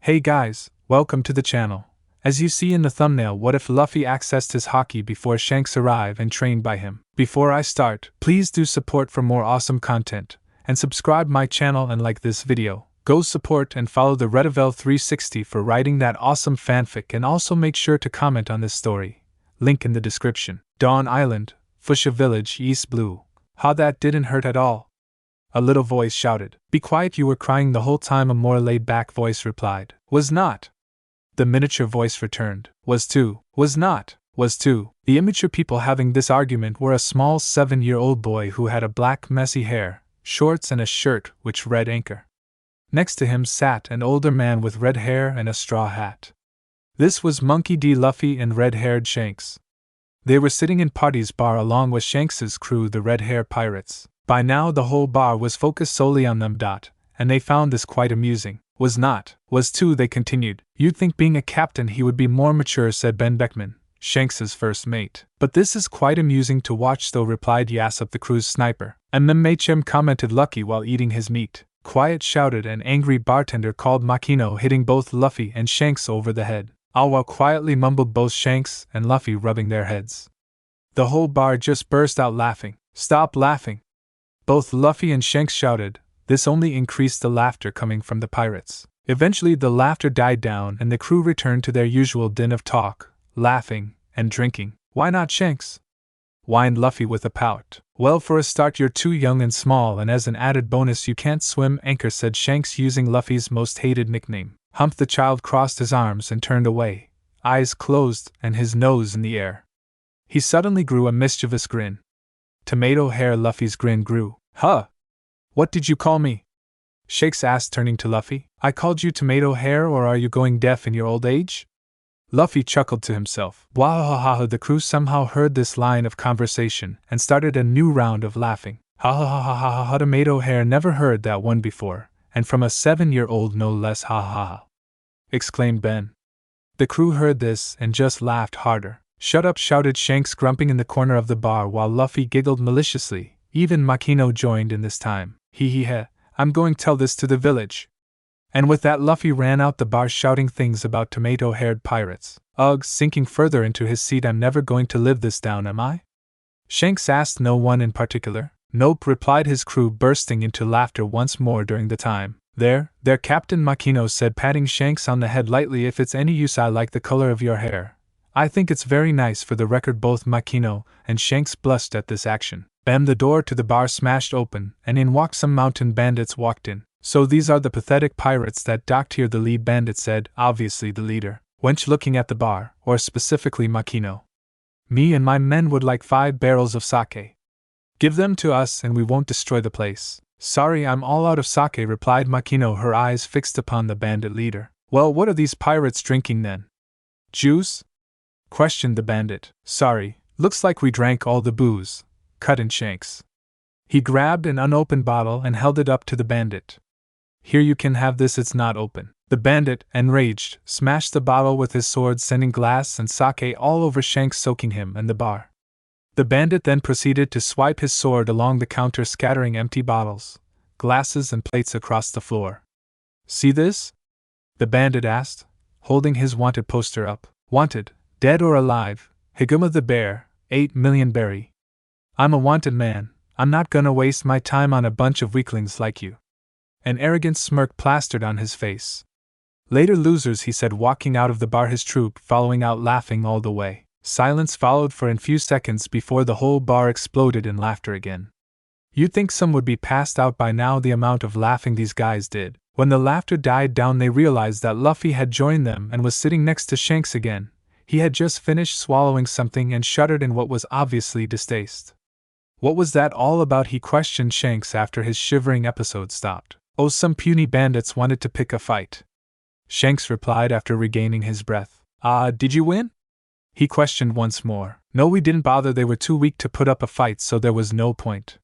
Hey guys, welcome to the channel. As you see in the thumbnail, what if Luffy accessed his Haki before Shanks arrive and trained by him? Before I start, please do support for more awesome content, and subscribe my channel and like this video. Go support and follow the Redavel360 for writing that awesome fanfic, and also make sure to comment on this story. Link in the description. Dawn Island, Fuchsia Village, East Blue. How that didn't hurt at all. A little voice shouted. Be quiet, you were crying the whole time, a more laid-back voice replied. Was not. The miniature voice returned. Was too. Was not. Was too. The immature people having this argument were a small 7-year-old boy who had a black messy hair, shorts and a shirt which read Anchor. Next to him sat an older man with red hair and a straw hat. This was Monkey D. Luffy and red-haired Shanks. They were sitting in Party's bar along with Shanks's crew, the red-hair pirates. By now the whole bar was focused solely on them. And they found this quite amusing. Was not. Was too, they continued. You'd think being a captain he would be more mature, said Ben Beckman, Shanks's first mate. But this is quite amusing to watch though, replied Usop, the crew's sniper. And Mmachem, commented Lucky while eating his meat. Quiet, shouted an angry bartender called Makino, hitting both Luffy and Shanks over the head. While quietly mumbled both Shanks and Luffy, rubbing their heads. The whole bar just burst out laughing. Stop laughing! Both Luffy and Shanks shouted. This only increased the laughter coming from the pirates. Eventually the laughter died down and the crew returned to their usual din of talk, laughing, and drinking. Why not, Shanks? Whined Luffy with a pout. Well, for a start you're too young and small, and as an added bonus you can't swim, Anchor, said Shanks, using Luffy's most hated nickname. Hump the child crossed his arms and turned away, eyes closed and his nose in the air. He suddenly grew a mischievous grin. Tomato hair. Luffy's grin grew. Huh? What did you call me? Shanks asked, turning to Luffy. I called you tomato hair, or are you going deaf in your old age? Luffy chuckled to himself. Wahahaha. The crew somehow heard this line of conversation and started a new round of laughing. Ha ha ha ha ha ha. Tomato hair, never heard that one before, and from a 7-year-old no less. Ha ha ha, exclaimed Ben. The crew heard this and just laughed harder. Shut up, shouted Shanks, grumping in the corner of the bar while Luffy giggled maliciously. Even Makino joined in this time. Hee, I'm going to tell this to the village. And with that Luffy ran out the bar shouting things about tomato-haired pirates. Ugh, sinking further into his seat. I'm never going to live this down, am I? Shanks asked. No one in particular. Nope, replied his crew, bursting into laughter once more during the time. There, Captain, Makino said, patting Shanks on the head lightly. If it's any use, I like the color of your hair. I think it's very nice. For the record, both Makino and Shanks blushed at this action. Bam! The door to the bar smashed open, and in walked some mountain bandits. Walked in. So these are the pathetic pirates that docked here, the lead bandit said, obviously the leader. Wench, looking at the bar, or specifically Makino. Me and my men would like 5 barrels of sake. Give them to us and we won't destroy the place. Sorry, I'm all out of sake, replied Makino, her eyes fixed upon the bandit leader. Well, what are these pirates drinking then? Juice? Questioned the bandit. Sorry, looks like we drank all the booze, cut in Shanks. He grabbed an unopened bottle and held it up to the bandit. Here, you can have this, it's not open. The bandit, enraged, smashed the bottle with his sword, sending glass and sake all over Shanks, soaking him and the bar. The bandit then proceeded to swipe his sword along the counter, scattering empty bottles, glasses and plates across the floor. See this? The bandit asked, holding his wanted poster up. Wanted, dead or alive, Higuma the bear, 8 million berry. I'm a wanted man, I'm not gonna waste my time on a bunch of weaklings like you. An arrogant smirk plastered on his face. Later, losers, he said, walking out of the bar, his troop following out, laughing all the way. Silence followed for a few seconds before the whole bar exploded in laughter again. You'd think some would be passed out by now, the amount of laughing these guys did. When the laughter died down, they realized that Luffy had joined them and was sitting next to Shanks again. He had just finished swallowing something and shuddered in what was obviously distaste. What was that all about, he questioned Shanks after his shivering episode stopped. Oh, some puny bandits wanted to pick a fight. Shanks replied after regaining his breath. Did you win? He questioned once more. No, we didn't bother, they were too weak to put up a fight, so there was no point.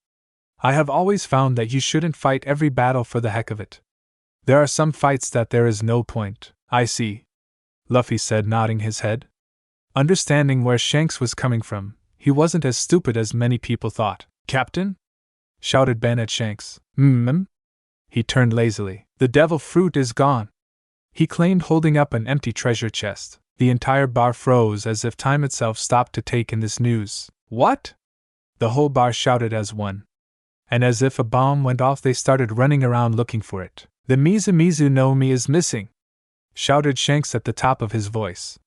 I have always found that you shouldn't fight every battle for the heck of it. There are some fights that there is no point. I see, Luffy said, nodding his head. Understanding where Shanks was coming from, he wasn't as stupid as many people thought. Captain? Shouted Ben at Shanks. He turned lazily. The devil fruit is gone. he claimed, holding up an empty treasure chest. The entire bar froze as if time itself stopped to take in this news. What? The whole bar shouted as one. And as if a bomb went off, they started running around looking for it. The Mizu no Mi is missing, shouted Shanks at the top of his voice.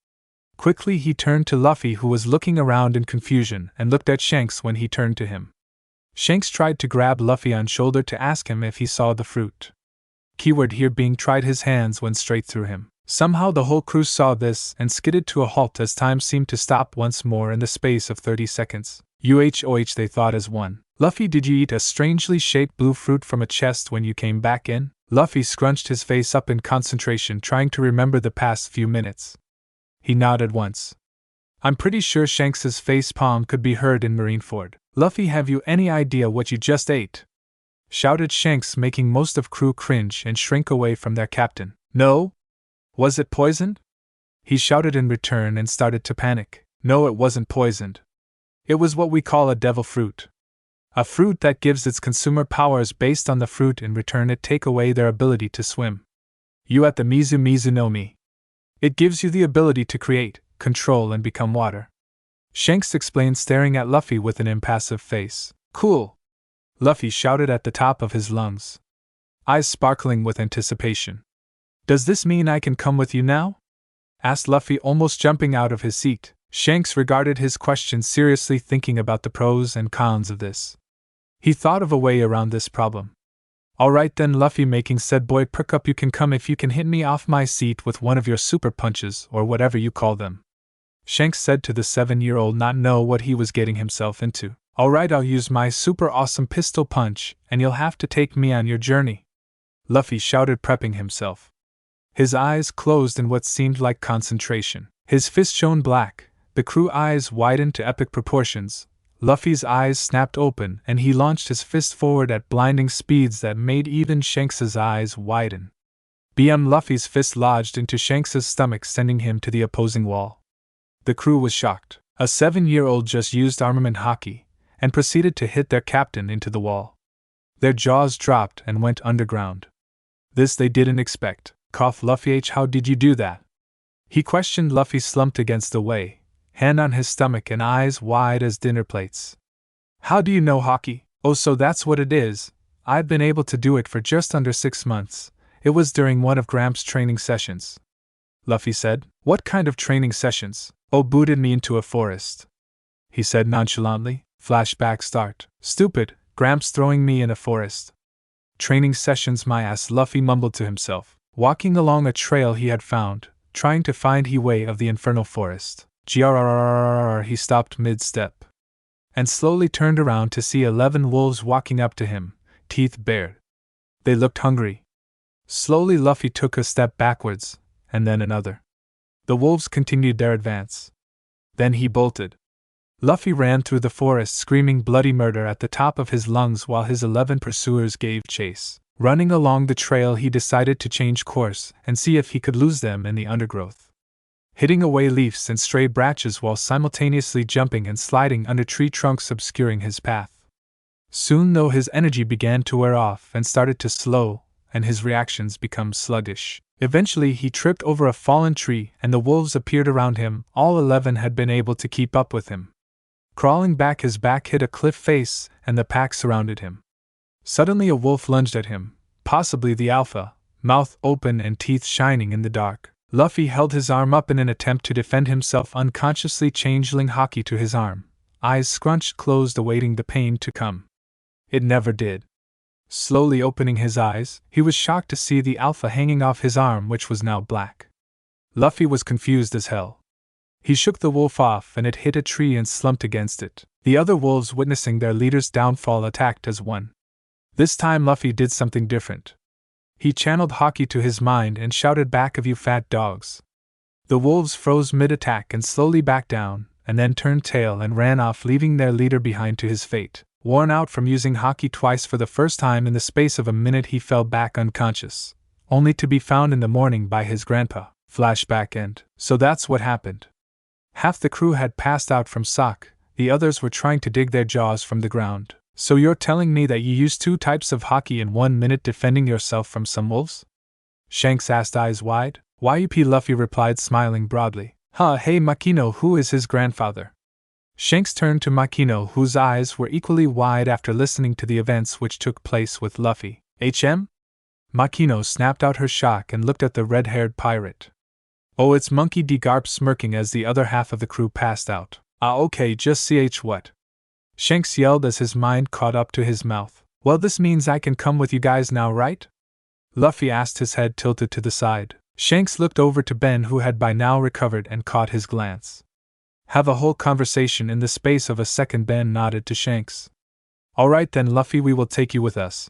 Quickly he turned to Luffy, who was looking around in confusion, and looked at Shanks when he turned to him. Shanks tried to grab Luffy on shoulder to ask him if he saw the fruit. Keyword here being tried. His hands went straight through him. Somehow the whole crew saw this and skidded to a halt as time seemed to stop once more in the space of 30 seconds. UHOH, they thought as one. Luffy, did you eat a strangely shaped blue fruit from a chest when you came back in? Luffy scrunched his face up in concentration, trying to remember the past few minutes. He nodded once. I'm pretty sure Shanks's face palm could be heard in Marineford. Luffy, have you any idea what you just ate? Shouted Shanks, making most of crew cringe and shrink away from their captain. No? Was it poisoned? He shouted in return and started to panic. No, it wasn't poisoned. It was what we call a devil fruit. A fruit that gives its consumer powers based on the fruit. In return, it take away their ability to swim. You at the Mizu no Mi. It gives you the ability to create, control, and become water. Shanks explained, staring at Luffy with an impassive face. Cool! Luffy shouted at the top of his lungs, eyes sparkling with anticipation. Does this mean I can come with you now? Asked Luffy, almost jumping out of his seat. Shanks regarded his question seriously, thinking about the pros and cons of this. He thought of a way around this problem. Alright then, Luffy, making said boy perk up, you can come if you can hit me off my seat with one of your super punches, or whatever you call them. Shanks said to the 7-year-old, not know what he was getting himself into. Alright, I'll use my super awesome pistol punch, and you'll have to take me on your journey. Luffy shouted, prepping himself. His eyes closed in what seemed like concentration. His fist shone black, the crew eyes widened to epic proportions. Luffy's eyes snapped open and he launched his fist forward at blinding speeds that made even Shanks's eyes widen. Luffy's fist lodged into Shanks's stomach, sending him to the opposing wall. The crew was shocked. A 7-year-old just used armament Haki and proceeded to hit their captain into the wall. Their jaws dropped and went underground. This they didn't expect. Cough, Luffy H, how did you do that? He questioned. Luffy slumped against the way, hand on his stomach and eyes wide as dinner plates. How do you know Haki? Oh, so that's what it is. I've been able to do it for just under 6 months. It was during one of Gramp's training sessions. Luffy said. What kind of training sessions? Oh, booted me into a forest. He said nonchalantly. Flashback start. Stupid, Gramps throwing me in a forest. Training sessions, my ass, Luffy mumbled to himself, walking along a trail he had found, trying to find his way of the infernal forest. Grrrr, he stopped mid-step and slowly turned around to see 11 wolves walking up to him, teeth bared. They looked hungry. Slowly Luffy took a step backwards, and then another. The wolves continued their advance. Then he bolted. Luffy ran through the forest, screaming bloody murder at the top of his lungs while his 11 pursuers gave chase. Running along the trail, he decided to change course and see if he could lose them in the undergrowth, hitting away leaves and stray branches while simultaneously jumping and sliding under tree trunks obscuring his path. Soon, though, his energy began to wear off and started to slow, and his reactions become sluggish. Eventually he tripped over a fallen tree and the wolves appeared around him. All 11 had been able to keep up with him. Crawling back, his back hit a cliff face and the pack surrounded him. Suddenly a wolf lunged at him, possibly the alpha, mouth open and teeth shining in the dark. Luffy held his arm up in an attempt to defend himself, unconsciously changeling Haki to his arm, eyes scrunched closed awaiting the pain to come. It never did. Slowly opening his eyes, he was shocked to see the alpha hanging off his arm, which was now black. Luffy was confused as hell. He shook the wolf off and it hit a tree and slumped against it. The other wolves, witnessing their leader's downfall, attacked as one. This time Luffy did something different. He channeled Haki to his mind and shouted back of you fat dogs. The wolves froze mid-attack and slowly backed down, and then turned tail and ran off, leaving their leader behind to his fate. Worn out from using Haki twice for the first time in the space of a minute, he fell back unconscious, only to be found in the morning by his grandpa. Flashback end. So that's what happened. Half the crew had passed out from shock, the others were trying to dig their jaws from the ground. So you're telling me that you used 2 types of Haki in 1 minute defending yourself from some wolves? Shanks asked, eyes wide. "Yup," Luffy replied, smiling broadly. Hey Makino, who is his grandfather?" Shanks turned to Makino, whose eyes were equally wide after listening to the events which took place with Luffy. Makino snapped out her shock and looked at the red-haired pirate. "Oh, it's Monkey D. Garp," smirking as the other half of the crew passed out. Okay, just what?" Shanks yelled as his mind caught up to his mouth. "Well, this means I can come with you guys now, right?" Luffy asked, his head tilted to the side. Shanks looked over to Ben, who had by now recovered, and caught his glance. "Have a whole conversation in the space of a second." Ben nodded to Shanks. "Alright then, Luffy, we will take you with us.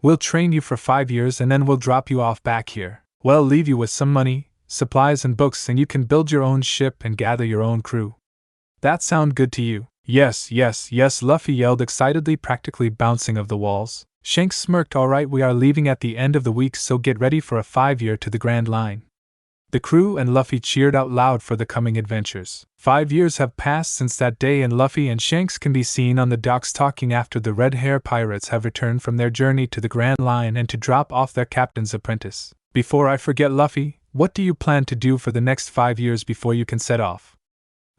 We'll train you for 5 years and then we'll drop you off back here. We'll leave you with some money, supplies and books, and you can build your own ship and gather your own crew. That sound good to you?" Yes, Luffy yelled excitedly, practically bouncing off the walls. Shanks smirked. "Alright, we are leaving at the end of the week, so get ready for a 5-year to the Grand Line." The crew and Luffy cheered out loud for the coming adventures. 5 years have passed since that day, and Luffy and Shanks can be seen on the docks talking after the red hair pirates have returned from their journey to the Grand Line and to drop off their captain's apprentice. "Before I forget, Luffy, what do you plan to do for the next 5 years before you can set off?"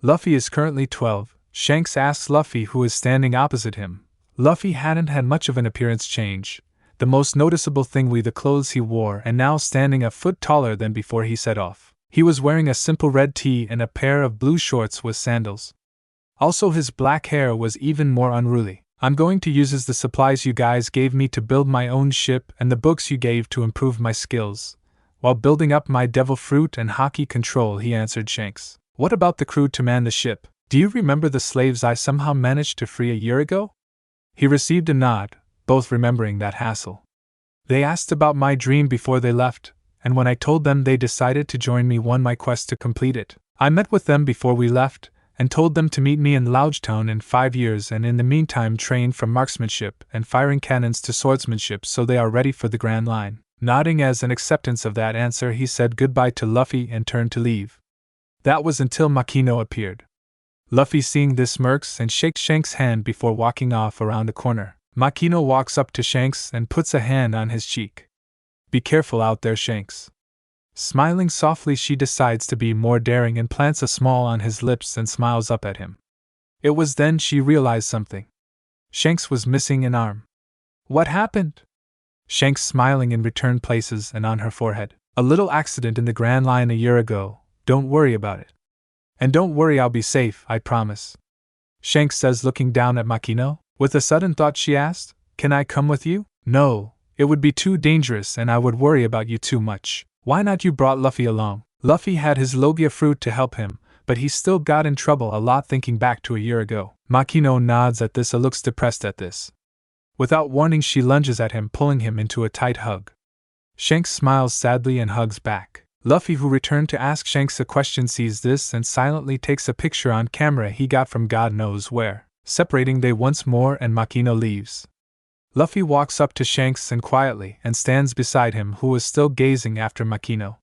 Luffy is currently 12, Shanks asked Luffy, who is standing opposite him. Luffy hadn't had much of an appearance change, the most noticeable thing the clothes he wore, and now standing a foot taller than before he set off. He was wearing a simple red tee and a pair of blue shorts with sandals. Also, his black hair was even more unruly. "I'm going to use the supplies you guys gave me to build my own ship and the books you gave to improve my skills, while building up my devil fruit and Haki control," he answered Shanks. "What about the crew to man the ship? Do you remember the slaves I somehow managed to free a year ago?" He received a nod, both remembering that hassle. "They asked about my dream before they left, and when I told them, they decided to join me on my quest to complete it. I met with them before we left, and told them to meet me in Loungetown in 5 years, and in the meantime train from marksmanship and firing cannons to swordsmanship so they are ready for the Grand Line." Nodding as an acceptance of that answer, he said goodbye to Luffy and turned to leave. That was until Makino appeared. Luffy, seeing this, smirks and shakes Shanks' hand before walking off around a corner. Makino walks up to Shanks and puts a hand on his cheek. "Be careful out there, Shanks." Smiling softly, she decides to be more daring and plants a smile on his lips and smiles up at him. It was then she realized something. Shanks was missing an arm. "What happened?" Shanks smiling in return, places and on her forehead. "A little accident in the Grand Line a year ago. Don't worry about it. And don't worry, I'll be safe, I promise." Shanks says, looking down at Makino. With a sudden thought, she asked, "Can I come with you?" "No, it would be too dangerous and I would worry about you too much." "Why not? You brought Luffy along." Luffy had his Logia fruit to help him, but he still got in trouble a lot thinking back to a year ago. Makino nods at this and looks depressed at this. Without warning, she lunges at him, pulling him into a tight hug. Shanks smiles sadly and hugs back. Luffy, who returned to ask Shanks a question, sees this and silently takes a picture on camera he got from God knows where. Separating they once more, and Makino leaves. Luffy walks up to Shanks and quietly and stands beside him, who is still gazing after Makino.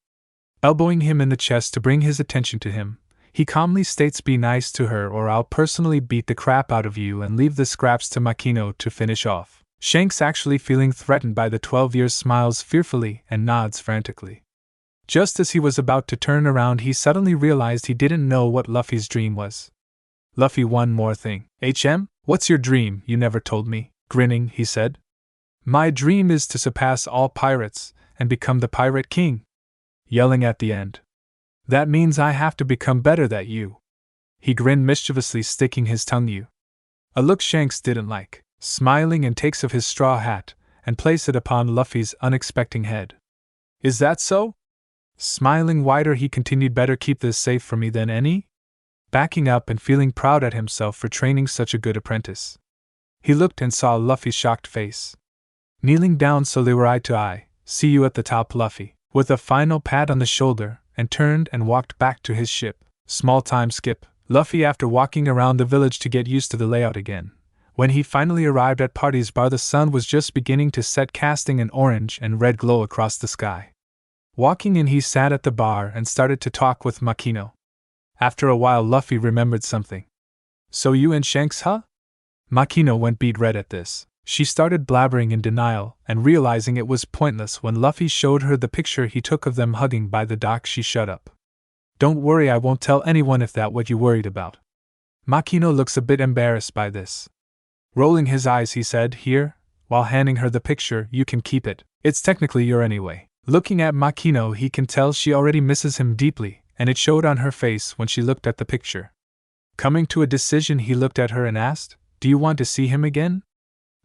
Elbowing him in the chest to bring his attention to him, he calmly states, "Be nice to her or I'll personally beat the crap out of you," and leave the scraps to Makino to finish off. Shanks, actually feeling threatened by the 12 years, smiles fearfully and nods frantically. Just as he was about to turn around, he suddenly realized he didn't know what Luffy's dream was. "Luffy, one more thing." What's your dream? You never told me." Grinning, he said. "My dream is to surpass all pirates and become the Pirate King." Yelling at the end. "That means I have to become better than you." He grinned mischievously, sticking his tongue you. A look Shanks didn't like. Smiling, and takes off his straw hat and place it upon Luffy's unexpected head. "Is that so?" Smiling wider, he continued, "Better keep this safe for me than any?" Backing up and feeling proud at himself for training such a good apprentice. He looked and saw Luffy's shocked face. Kneeling down so they were eye to eye. "See you at the top, Luffy," with a final pat on the shoulder, and turned and walked back to his ship. Small time skip. Luffy, after walking around the village to get used to the layout again. When he finally arrived at Party's bar, the sun was just beginning to set, casting an orange and red glow across the sky. Walking in, he sat at the bar and started to talk with Makino. After a while, Luffy remembered something. "So you and Shanks, huh?" Makino went beet red at this. She started blabbering in denial, and realizing it was pointless when Luffy showed her the picture he took of them hugging by the dock, she shut up. Don't worry, I won't tell anyone if that's what you worried about. Makino looks a bit embarrassed by this. Rolling his eyes, he said, Here, while handing her the picture, you can keep it. It's technically your anyway. Looking at Makino, he can tell she already misses him deeply, and it showed on her face when she looked at the picture. Coming to a decision, he looked at her and asked, Do you want to see him again?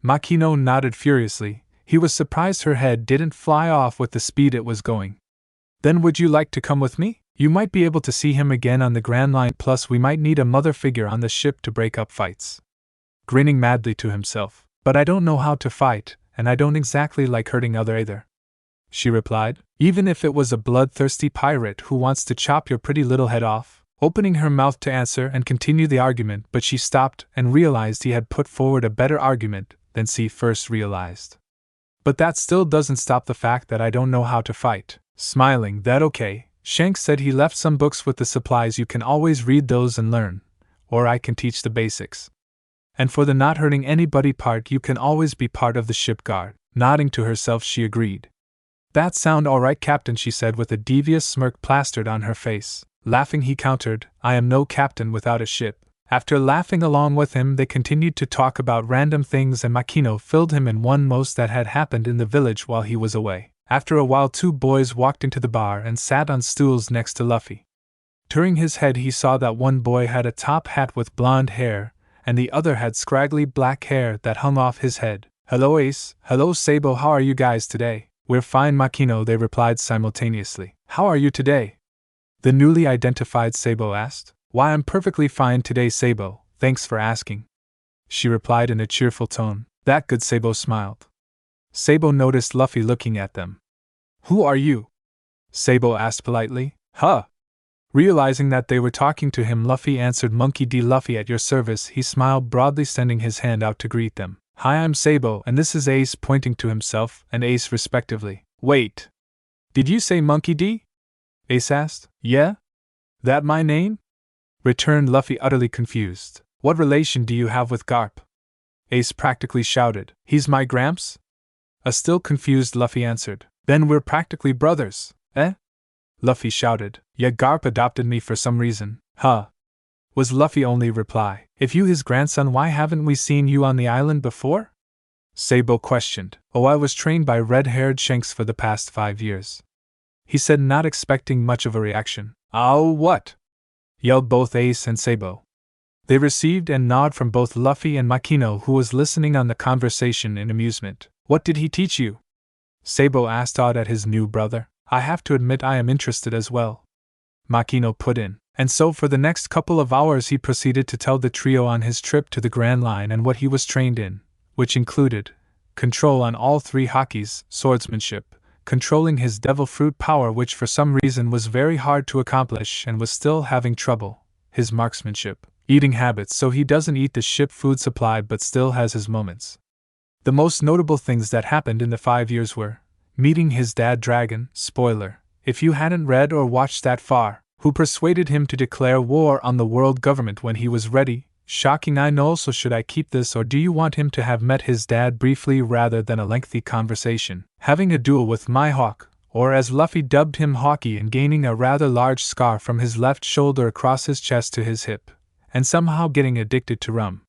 Makino nodded furiously. He was surprised her head didn't fly off with the speed it was going. Then would you like to come with me? You might be able to see him again on the Grand Line, plus we might need a mother figure on the ship to break up fights. Grinning madly to himself. But I don't know how to fight, and I don't exactly like hurting others either. She replied, even if it was a bloodthirsty pirate who wants to chop your pretty little head off. Opening her mouth to answer and continue the argument, but she stopped and realized he had put forward a better argument than she first realized. But that still doesn't stop the fact that I don't know how to fight. Smiling, that okay. Shanks said he left some books with the supplies, you can always read those and learn. Or I can teach the basics. And for the not hurting anybody part, you can always be part of the ship guard. Nodding to herself, she agreed. That sound all right, Captain, she said with a devious smirk plastered on her face. Laughing, he countered, I am no captain without a ship. After laughing along with him, they continued to talk about random things, and Makino filled him in one most that had happened in the village while he was away. After a while, two boys walked into the bar and sat on stools next to Luffy. Turning his head, he saw that one boy had a top hat with blonde hair, and the other had scraggly black hair that hung off his head. Hello Ace, hello Sabo, how are you guys today? We're fine, Makino, they replied simultaneously. How are you today? The newly identified Sabo asked. Why, I'm perfectly fine today, Sabo, thanks for asking. She replied in a cheerful tone. That good, Sabo smiled. Sabo noticed Luffy looking at them. Who are you? Sabo asked politely. Huh? Realizing that they were talking to him, Luffy answered, Monkey D. Luffy at your service. He smiled broadly, sending his hand out to greet them. Hi, I'm Sabo, and this is Ace, pointing to himself and Ace respectively. Wait. Did you say Monkey D? Ace asked. Yeah? That my name? Returned Luffy, utterly confused. What relation do you have with Garp? Ace practically shouted. He's my Gramps? A still confused Luffy answered. Then we're practically brothers, eh? Luffy shouted. Yeah, Garp adopted me for some reason. Huh? Was Luffy only reply. If you his grandson, why haven't we seen you on the island before? Sabo questioned. Oh, I was trained by red-haired Shanks for the past 5 years. He said, not expecting much of a reaction. Oh, what? Yelled both Ace and Sabo. They received a nod from both Luffy and Makino, who was listening on the conversation in amusement. What did he teach you? Sabo asked, awed at his new brother. I have to admit I am interested as well. Makino put in. And so for the next couple of hours he proceeded to tell the trio on his trip to the Grand Line and what he was trained in, which included control on all 3 Hakis, swordsmanship, controlling his devil fruit power, which for some reason was very hard to accomplish and was still having trouble, his marksmanship, eating habits, so he doesn't eat the ship food supply but still has his moments. The most notable things that happened in the 5 years were meeting his dad Dragon, spoiler, if you hadn't read or watched that far, who persuaded him to declare war on the world government when he was ready. Shocking, I know, so should I keep this, or do you want him to have met his dad briefly rather than a lengthy conversation? Having a duel with Mihawk, or as Luffy dubbed him Haki, and gaining a rather large scar from his left shoulder across his chest to his hip, and somehow getting addicted to rum.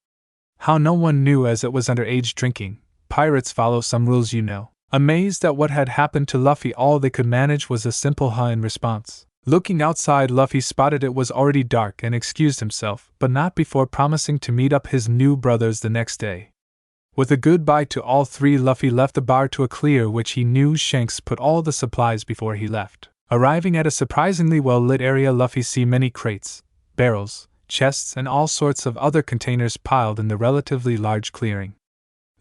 How no one knew, as it was underage drinking. Pirates follow some rules, you know. Amazed at what had happened to Luffy, all they could manage was a simple huh in response. Looking outside, Luffy spotted it was already dark and excused himself, but not before promising to meet up his new brothers the next day. With a goodbye to all 3, Luffy left the bar to a clear which he knew Shanks put all the supplies before he left. Arriving at a surprisingly well-lit area, Luffy see many crates, barrels, chests, and all sorts of other containers piled in the relatively large clearing.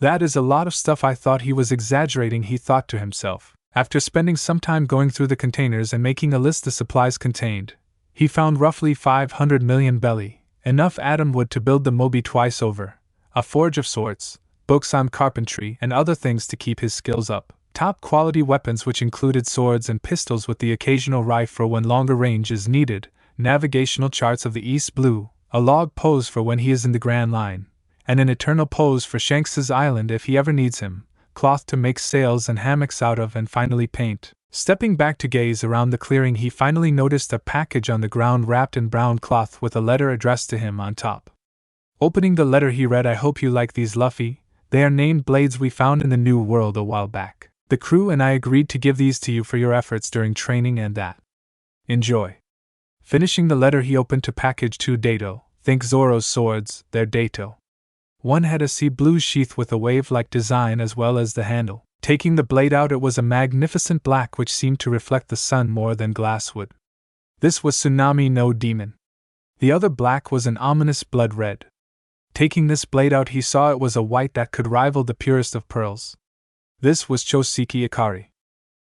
That is a lot of stuff. I thought he was exaggerating, he thought to himself. After spending some time going through the containers and making a list of supplies contained, he found roughly 500 million belly, enough atom wood to build the Mobi twice over, a forge of swords, books on carpentry, and other things to keep his skills up, top quality weapons which included swords and pistols with the occasional rifle when longer range is needed, navigational charts of the East Blue, a log pose for when he is in the Grand Line, and an eternal pose for Shanks's island if he ever needs him, cloth to make sails and hammocks out of, and finally paint. Stepping back to gaze around the clearing, he finally noticed a package on the ground wrapped in brown cloth with a letter addressed to him on top. Opening the letter, he read, "I hope you like these, Luffy. They are named blades we found in the New World a while back. The crew and I agreed to give these to you for your efforts during training and that. Enjoy." Finishing the letter, he opened to package 2 Dato. Think Zoro's swords, they're Dato. One had a sea blue sheath with a wave-like design as well as the handle. Taking the blade out, it was a magnificent black which seemed to reflect the sun more than glass would. This was Tsunami no Demon. The other black was an ominous blood red. Taking this blade out, he saw it was a white that could rival the purest of pearls. This was Choseki Ikari.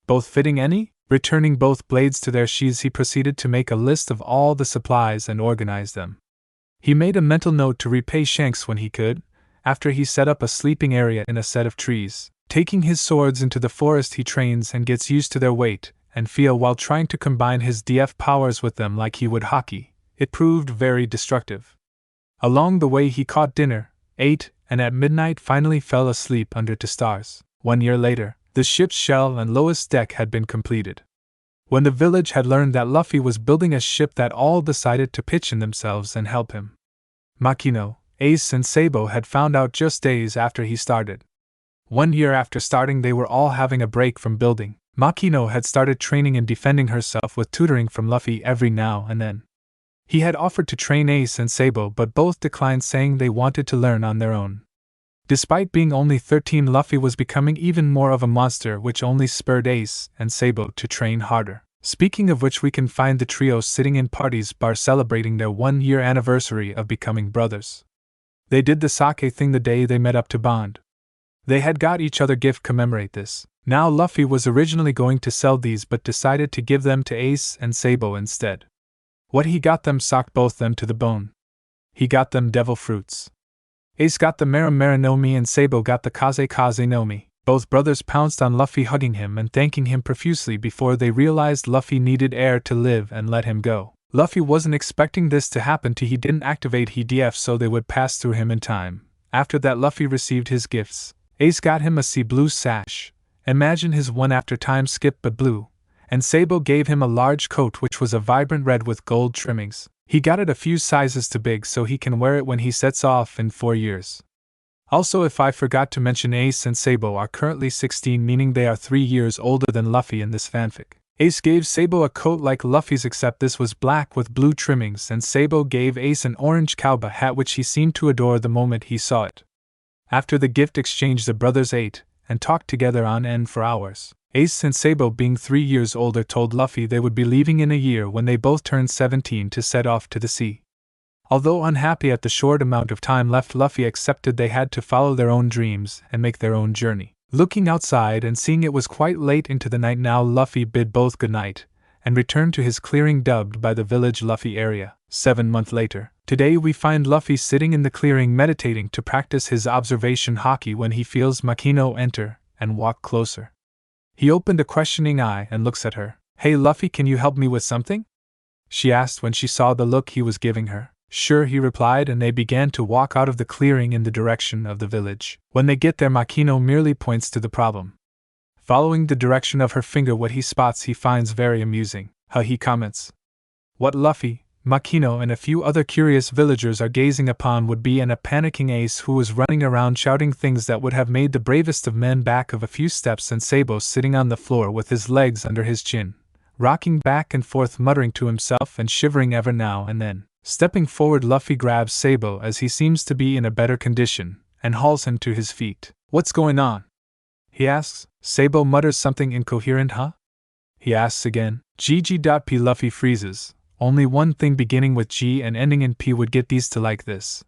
Both fitting any? Returning both blades to their sheaths, he proceeded to make a list of all the supplies and organize them. He made a mental note to repay Shanks when he could, after he set up a sleeping area in a set of trees. Taking his swords into the forest, he trains and gets used to their weight and feel while trying to combine his DF powers with them like he would Haki. It proved very destructive. Along the way, he caught dinner, ate, and at midnight finally fell asleep under 2 stars. 1 year later, the ship's shell and lowest deck had been completed. When the village had learned that Luffy was building a ship, that all decided to pitch in themselves and help him. Makino, Ace and Sabo had found out just days after he started. 1 year after starting, they were all having a break from building. Makino had started training and defending herself with tutoring from Luffy every now and then. He had offered to train Ace and Sabo, but both declined, saying they wanted to learn on their own. Despite being only 13, Luffy was becoming even more of a monster, which only spurred Ace and Sabo to train harder. Speaking of which, we can find the trio sitting in Party's bar celebrating their 1-year anniversary of becoming brothers. They did the sake thing the day they met up to bond. They had got each other gift commemorate this. Now Luffy was originally going to sell these but decided to give them to Ace and Sabo instead. What he got them shocked both them to the bone. He got them devil fruits. Ace got the Mara Mara Nomi and Sabo got the Kaze Kaze Nomi. Both brothers pounced on Luffy, hugging him and thanking him profusely before they realized Luffy needed air to live and let him go. Luffy wasn't expecting this to happen to he didn't activate HDF so they would pass through him in time. After that, Luffy received his gifts. Ace got him a sea blue sash. Imagine his one after time skip but blue. And Sabo gave him a large coat which was a vibrant red with gold trimmings. He got it a few sizes too big so he can wear it when he sets off in 4 years. Also, if I forgot to mention, Ace and Sabo are currently 16, meaning they are 3 years older than Luffy in this fanfic. Ace gave Sabo a coat like Luffy's except this was black with blue trimmings, and Sabo gave Ace an orange cowboy hat which he seemed to adore the moment he saw it. After the gift exchange, the brothers ate and talked together on end for hours. Ace and Sabo, being 3 years older, told Luffy they would be leaving in a year when they both turned 17 to set off to the sea. Although unhappy at the short amount of time left, Luffy accepted they had to follow their own dreams and make their own journey. Looking outside and seeing it was quite late into the night now, Luffy bid both good night and returned to his clearing dubbed by the village Luffy area. 7 months later, today we find Luffy sitting in the clearing meditating to practice his observation Haki when he feels Makino enter and walk closer. He opened a questioning eye and looks at her. "Hey Luffy, can you help me with something?" she asked when she saw the look he was giving her. "Sure," he replied, and they began to walk out of the clearing in the direction of the village. When they get there, Makino merely points to the problem. Following the direction of her finger, what he spots he finds very amusing. He comments. What Luffy, Makino and a few other curious villagers are gazing upon would be a panicking Ace who was running around shouting things that would have made the bravest of men back of a few steps, and Sabo sitting on the floor with his legs under his chin, rocking back and forth muttering to himself and shivering ever now and then. Stepping forward, Luffy grabs Sabo as he seems to be in a better condition, and hauls him to his feet. "What's going on?" he asks. Sabo mutters something incoherent. He asks again. GG.P. Luffy freezes. Only one thing beginning with G and ending in P would get these to like this.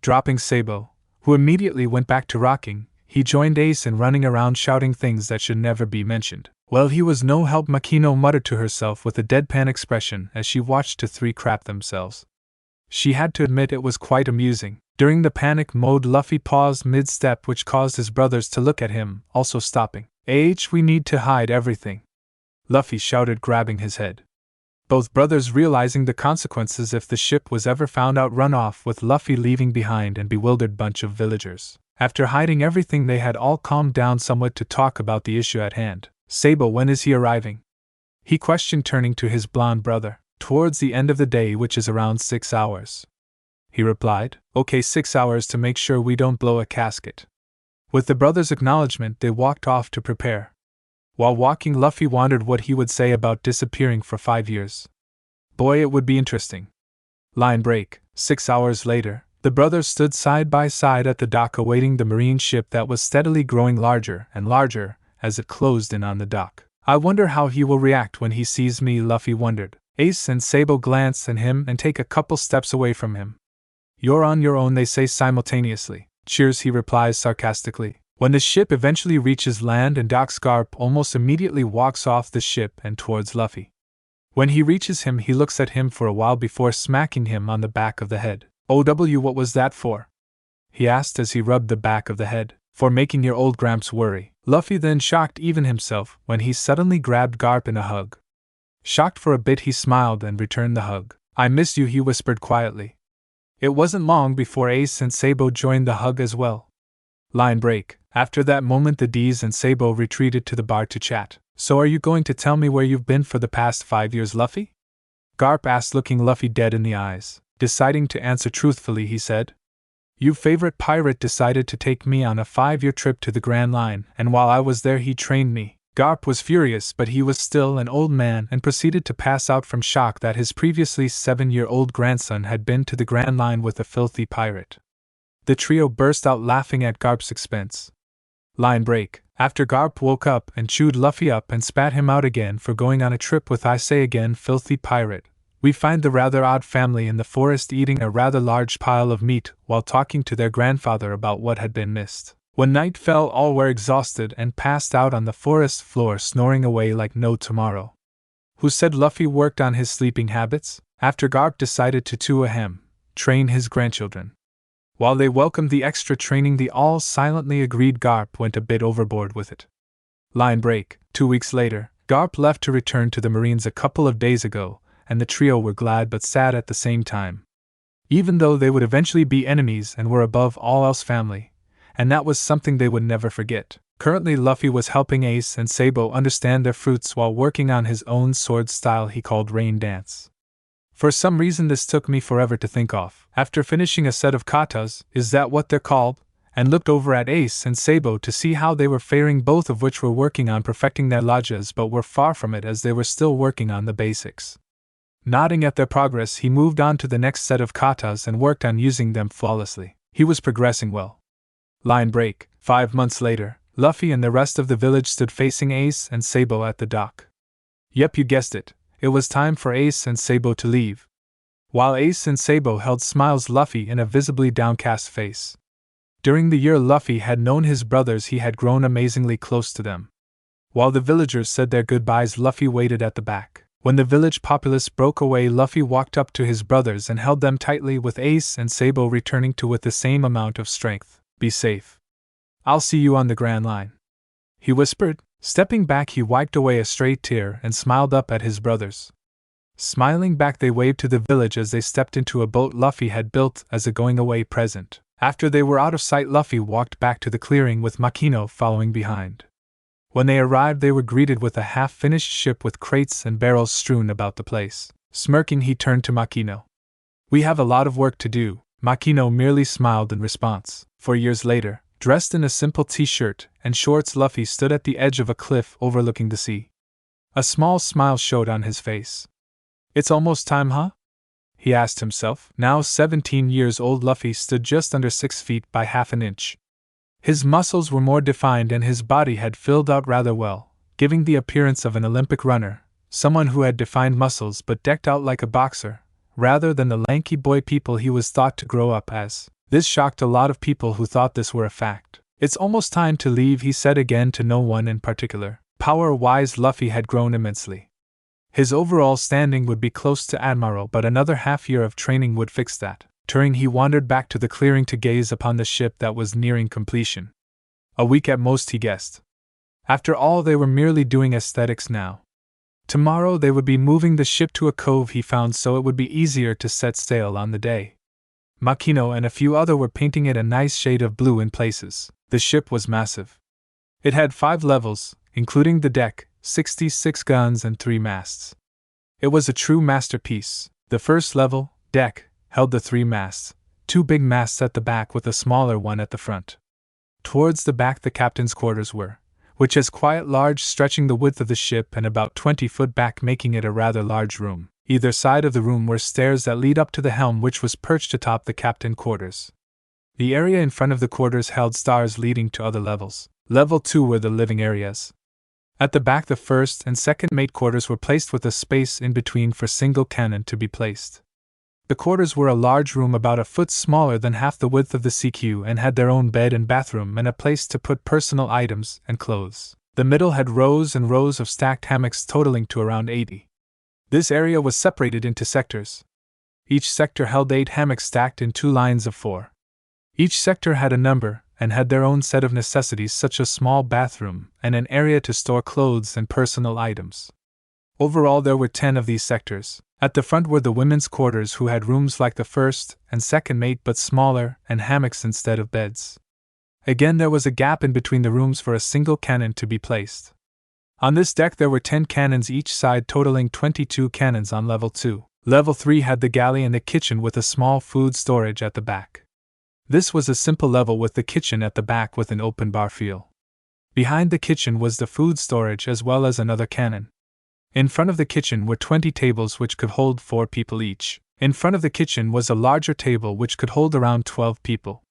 Dropping Sabo, who immediately went back to rocking, he joined Ace in running around shouting things that should never be mentioned. "Well, he was no help," Makino muttered to herself with a deadpan expression as she watched the three crap themselves. She had to admit it was quite amusing. During the panic mode, Luffy paused mid-step, which caused his brothers to look at him, also stopping. "We need to hide everything," Luffy shouted, grabbing his head. Both brothers realizing the consequences if the ship was ever found out, run off with Luffy leaving behind an bewildered bunch of villagers. After hiding everything, they had all calmed down somewhat to talk about the issue at hand. Sabo, when is he arriving? He questioned, turning to his blonde brother. Towards the end of the day, which is around 6 hours. He replied. Okay, 6 hours to make sure we don't blow a casket. With the brother's acknowledgement, they walked off to prepare. While walking, Luffy wondered what he would say about disappearing for 5 years. Boy, it would be interesting. Line break. 6 hours later, the brothers stood side by side at the dock awaiting the marine ship that was steadily growing larger and larger as it closed in on the dock. I wonder how he will react when he sees me, Luffy wondered. Ace and Sabo glance at him and take a couple steps away from him. You're on your own, they say simultaneously. Cheers, he replies sarcastically. When the ship eventually reaches land and docks, Garp almost immediately walks off the ship and towards Luffy. When he reaches him, he looks at him for a while before smacking him on the back of the head. OW, what was that for? He asked as he rubbed the back of the head. For making your old Gramps worry. Luffy then shocked even himself when he suddenly grabbed Garp in a hug. Shocked for a bit, he smiled and returned the hug. I miss you, he whispered quietly. It wasn't long before Ace and Sabo joined the hug as well. Line break. After that moment, the D's and Sabo retreated to the bar to chat. So are you going to tell me where you've been for the past 5 years, Luffy? Garp asked, looking Luffy dead in the eyes. Deciding to answer truthfully, he said. Your favorite pirate decided to take me on a 5-year trip to the Grand Line, and while I was there he trained me. Garp was furious, but he was still an old man and proceeded to pass out from shock that his previously 7-year-old grandson had been to the Grand Line with a filthy pirate. The trio burst out laughing at Garp's expense. Line break. After Garp woke up and chewed Luffy up and spat him out again for going on a trip with, I say again, filthy pirate, we find the rather odd family in the forest eating a rather large pile of meat while talking to their grandfather about what had been missed. When night fell, all were exhausted and passed out on the forest floor, snoring away like no tomorrow. Who said Luffy worked on his sleeping habits? After Garp decided to train his grandchildren. While they welcomed the extra training, they all silently agreed Garp went a bit overboard with it. Line break. 2 weeks later, Garp left to return to the Marines a couple of days ago, and the trio were glad but sad at the same time. Even though they would eventually be enemies and were above all else family, and that was something they would never forget. Currently, Luffy was helping Ace and Sabo understand their fruits while working on his own sword style he called Rain Dance. For some reason this took me forever to think of. After finishing a set of katas, is that what they're called? And looked over at Ace and Sabo to see how they were faring, both of which were working on perfecting their lajas but were far from it as they were still working on the basics. Nodding at their progress, he moved on to the next set of katas and worked on using them flawlessly. He was progressing well. Line break. 5 months later, Luffy and the rest of the village stood facing Ace and Sabo at the dock. Yep, you guessed it. It was time for Ace and Sabo to leave. While Ace and Sabo held smiles Luffy in a visibly downcast face. During the year Luffy had known his brothers, he had grown amazingly close to them. While the villagers said their goodbyes, Luffy waited at the back. When the village populace broke away, Luffy walked up to his brothers and held them tightly, with Ace and Sabo returning to with the same amount of strength. Be safe. I'll see you on the Grand Line, he whispered. Stepping back, he wiped away a stray tear and smiled up at his brothers. Smiling back, they waved to the village as they stepped into a boat Luffy had built as a going-away present. After they were out of sight, Luffy walked back to the clearing with Makino following behind. When they arrived, they were greeted with a half-finished ship with crates and barrels strewn about the place. Smirking, he turned to Makino. We have a lot of work to do. Makino merely smiled in response. 4 years later, dressed in a simple t-shirt and shorts, Luffy stood at the edge of a cliff overlooking the sea. A small smile showed on his face. It's almost time, huh? He asked himself. Now 17 years old, Luffy stood just under 6 feet by half an inch. His muscles were more defined and his body had filled out rather well, giving the appearance of an Olympic runner, someone who had defined muscles but decked out like a boxer, rather than the lanky boy people he was thought to grow up as. This shocked a lot of people who thought this were a fact. It's almost time to leave, he said again to no one in particular. Power-wise, Luffy had grown immensely. His overall standing would be close to Admiral, but another half-year of training would fix that. Turning, he wandered back to the clearing to gaze upon the ship that was nearing completion. A week at most, he guessed. After all, they were merely doing aesthetics now. Tomorrow they would be moving the ship to a cove he found, so it would be easier to set sail on the day. Makino and a few other were painting it a nice shade of blue in places. The ship was massive. It had 5 levels, including the deck, 66 guns and 3 masts. It was a true masterpiece. The first level, deck, held the 3 masts, 2 big masts at the back with a smaller one at the front. Towards the back the captain's quarters were, which is quite large, stretching the width of the ship and about 20 foot back, making it a rather large room. Either side of the room were stairs that lead up to the helm, which was perched atop the captain's quarters. The area in front of the quarters held stairs leading to other levels. Level 2 were the living areas. At the back the first and second mate quarters were placed with a space in between for single cannon to be placed. The quarters were a large room about a foot smaller than half the width of the CQ and had their own bed and bathroom and a place to put personal items and clothes. The middle had rows and rows of stacked hammocks totaling to around 80. This area was separated into sectors. Each sector held 8 hammocks stacked in 2 lines of 4. Each sector had a number and had their own set of necessities, such as a small bathroom and an area to store clothes and personal items. Overall there were 10 of these sectors. At the front were the women's quarters, who had rooms like the first and second mate but smaller, and hammocks instead of beds. Again there was a gap in between the rooms for a single cannon to be placed. On this deck there were 10 cannons each side, totaling 22 cannons on level 2. Level 3 had the galley and the kitchen with a small food storage at the back. This was a simple level with the kitchen at the back with an open bar feel. Behind the kitchen was the food storage as well as another cannon. In front of the kitchen were 20 tables which could hold 4 people each. In front of the kitchen was a larger table which could hold around 12 people.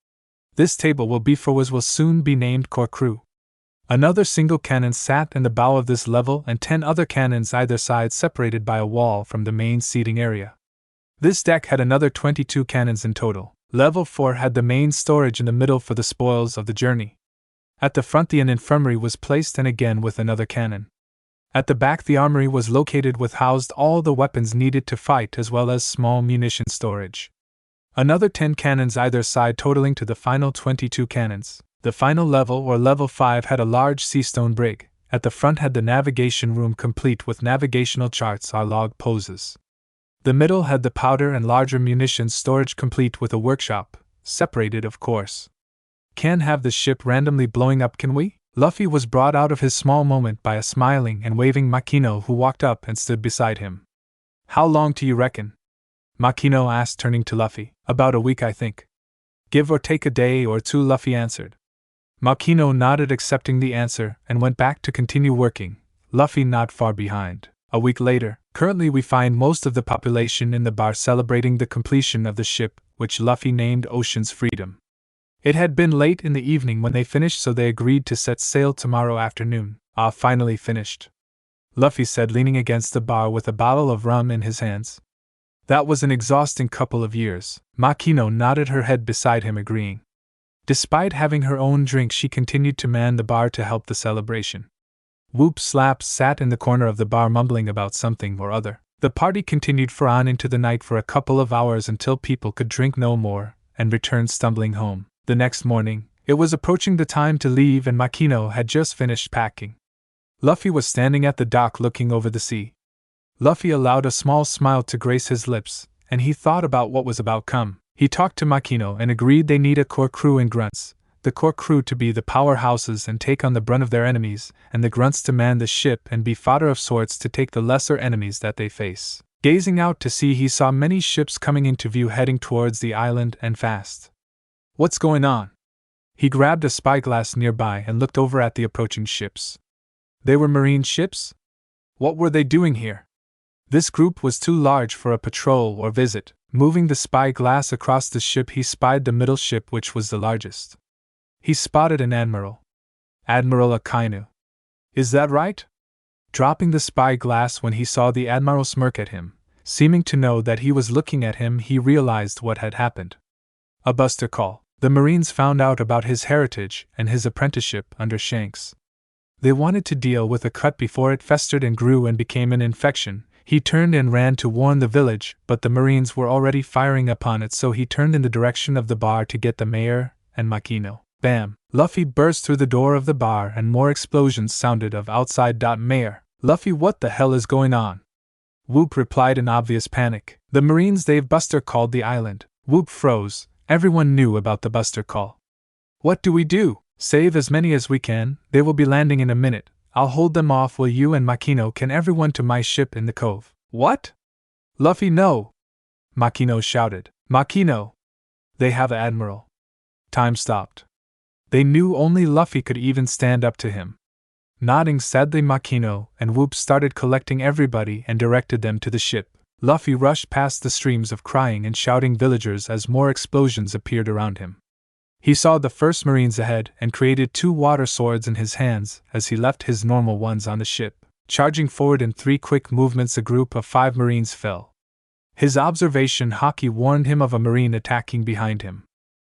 This table will soon be named Core Crew. Another single cannon sat in the bow of this level and 10 other cannons either side, separated by a wall from the main seating area. This deck had another 22 cannons in total. Level 4 had the main storage in the middle for the spoils of the journey. At the front an infirmary was placed, and again with another cannon. At the back the armory was located, with housed all the weapons needed to fight as well as small munition storage. Another 10 cannons either side, totaling to the final 22 cannons. The final level, or level 5, had a large seastone brig. At the front had the navigation room complete with navigational charts or log poses. The middle had the powder and larger munitions storage complete with a workshop, separated of course. Can't have the ship randomly blowing up, can we? Luffy was brought out of his small moment by a smiling and waving Makino, who walked up and stood beside him. How long do you reckon? Makino asked, turning to Luffy. About a week, I think. Give or take a day or 2, Luffy answered. Makino nodded, accepting the answer, and went back to continue working, Luffy not far behind. A week later, currently we find most of the population in the bar celebrating the completion of the ship, which Luffy named Ocean's Freedom. It had been late in the evening when they finished, so they agreed to set sail tomorrow afternoon. Ah, finally finished, Luffy said, leaning against the bar with a bottle of rum in his hands. That was an exhausting couple of years. Makino nodded her head beside him, agreeing. Despite having her own drink, she continued to man the bar to help the celebration. Whoop Slaps sat in the corner of the bar mumbling about something or other. The party continued for on into the night for a couple of hours until people could drink no more, and returned stumbling home. The next morning, it was approaching the time to leave, and Makino had just finished packing. Luffy was standing at the dock looking over the sea. Luffy allowed a small smile to grace his lips, and he thought about what was about come. He talked to Makino and agreed they need a core crew and grunts, the core crew to be the powerhouses and take on the brunt of their enemies, and the grunts to man the ship and be fodder of sorts to take the lesser enemies that they face. Gazing out to sea, he saw many ships coming into view heading towards the island, and fast. What's going on? He grabbed a spyglass nearby and looked over at the approaching ships. They were marine ships? What were they doing here? This group was too large for a patrol or visit. Moving the spyglass across the ship, he spied the middle ship, which was the largest. He spotted an admiral. Admiral Akainu. Is that right? Dropping the spyglass when he saw the admiral smirk at him, seeming to know that he was looking at him, he realized what had happened. A buster call. The Marines found out about his heritage and his apprenticeship under Shanks. They wanted to deal with the cut before it festered and grew and became an infection. He turned and ran to warn the village, but the Marines were already firing upon it, so he turned in the direction of the bar to get the mayor and Makino. Bam! Luffy burst through the door of the bar and more explosions sounded of outside. Mayor! Luffy, what the hell is going on? Whoop replied in obvious panic. The Marines, they've Buster called the island. Whoop froze. Everyone knew about the Buster call. What do we do? Save as many as we can. They will be landing in a minute. I'll hold them off while you and Makino can everyone to my ship in the cove. What? Luffy, no! Makino shouted. Makino! They have an admiral. Time stopped. They knew only Luffy could even stand up to him. Nodding sadly, Makino and Whoop started collecting everybody and directed them to the ship. Luffy rushed past the streams of crying and shouting villagers as more explosions appeared around him. He saw the first Marines ahead and created 2 water swords in his hands as he left his normal ones on the ship. Charging forward in 3 quick movements, a group of 5 Marines fell. His observation Haki warned him of a Marine attacking behind him.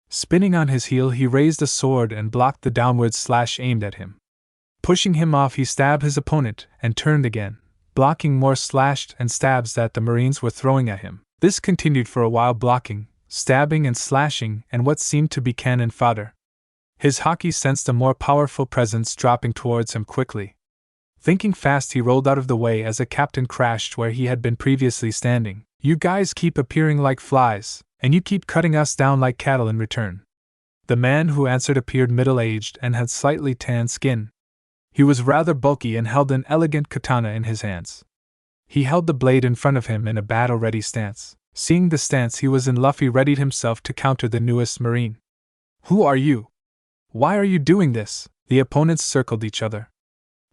Spinning on his heel, he raised a sword and blocked the downward slash aimed at him. Pushing him off, he stabbed his opponent and turned again, blocking more slashed and stabs that the Marines were throwing at him. This continued for a while, blocking, stabbing and slashing and what seemed to be cannon fodder. His Haki sensed a more powerful presence dropping towards him quickly. Thinking fast, he rolled out of the way as a captain crashed where he had been previously standing. You guys keep appearing like flies, and you keep cutting us down like cattle in return. The man who answered appeared middle-aged and had slightly tanned skin. He was rather bulky and held an elegant katana in his hands. He held the blade in front of him in a battle-ready stance. Seeing the stance he was in, Luffy readied himself to counter the newest Marine. Who are you? Why are you doing this? The opponents circled each other.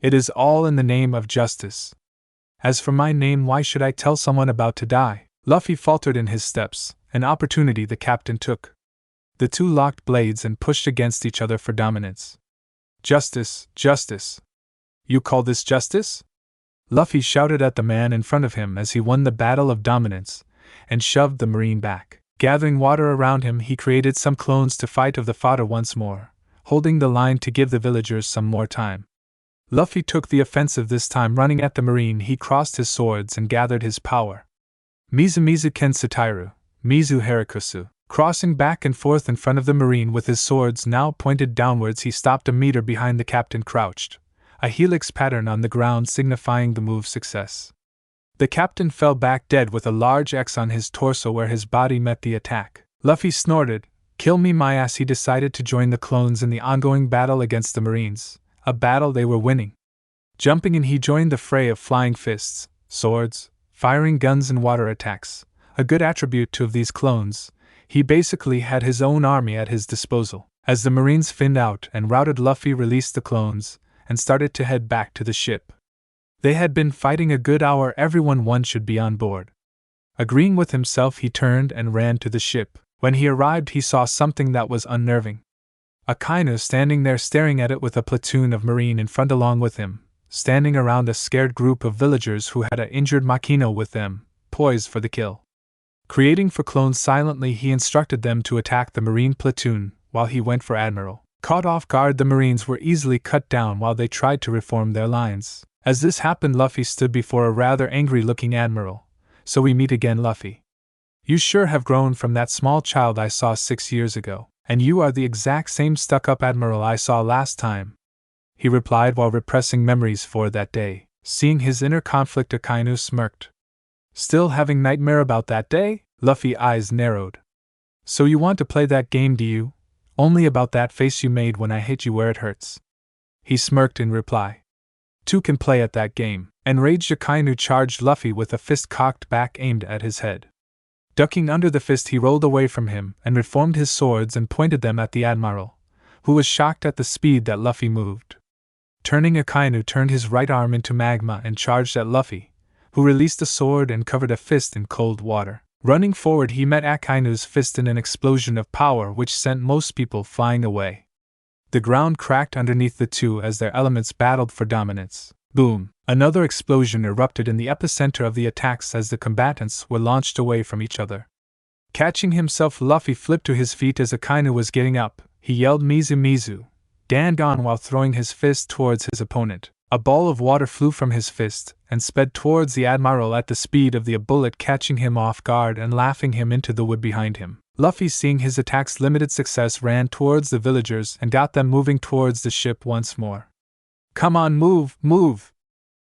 It is all in the name of justice. As for my name, why should I tell someone about to die? Luffy faltered in his steps, an opportunity the captain took. The 2 locked blades and pushed against each other for dominance. Justice, justice. You call this justice? Luffy shouted at the man in front of him as he won the battle of dominance, and shoved the Marine back. Gathering water around him, he created some clones to fight of the fodder once more, holding the line to give the villagers some more time. Luffy took the offensive this time. Running at the Marine, he crossed his swords and gathered his power. Mizu Mizu Ken Sutairu, Mizu Harikusu. Crossing back and forth in front of the Marine with his swords now pointed downwards, he stopped a meter behind the captain, crouched, a helix pattern on the ground signifying the move's success. The captain fell back dead with a large X on his torso where his body met the attack. Luffy snorted, "Kill me my ass." He decided to join the clones in the ongoing battle against the Marines, a battle they were winning. Jumping in, he joined the fray of flying fists, swords, firing guns and water attacks, a good attribute to of these clones. He basically had his own army at his disposal. As the Marines thinned out and routed, Luffy released the clones and started to head back to the ship. They had been fighting a good hour. One should be on board. Agreeing with himself, he turned and ran to the ship. When he arrived, he saw something that was unnerving. Akainu standing there staring at it with a platoon of Marine in front along with him, standing around a scared group of villagers who had an injured Makino with them, poised for the kill. Creating for clones silently, he instructed them to attack the Marine platoon while he went for Admiral. Caught off guard, the Marines were easily cut down while they tried to reform their lines. As this happened, Luffy stood before a rather angry-looking Admiral. "So we meet again, Luffy. You sure have grown from that small child I saw 6 years ago, and you are the exact same stuck-up Admiral I saw last time," he replied while repressing memories for that day. Seeing his inner conflict, Akainu smirked. "Still having nightmare about that day?" Luffy's eyes narrowed. "So you want to play that game, do you? Only about that face you made when I hit you where it hurts." He smirked in reply. "Two can play at that game." Enraged, Akainu charged Luffy with a fist cocked back aimed at his head. Ducking under the fist, he rolled away from him and reformed his swords and pointed them at the Admiral, who was shocked at the speed that Luffy moved. Turning, Akainu turned his right arm into magma and charged at Luffy, who released a sword and covered a fist in cold water. Running forward, he met Akainu's fist in an explosion of power which sent most people flying away. The ground cracked underneath the two as their elements battled for dominance. Boom! Another explosion erupted in the epicenter of the attacks as the combatants were launched away from each other. Catching himself, Luffy flipped to his feet as Akainu was getting up. He yelled "Mizu Mizu, Dangon" while throwing his fist towards his opponent. A ball of water flew from his fist and sped towards the Admiral at the speed of a bullet, catching him off guard and laughing him into the wood behind him. Luffy, seeing his attacks limited success, ran towards the villagers and got them moving towards the ship once more. "Come on, move, move!"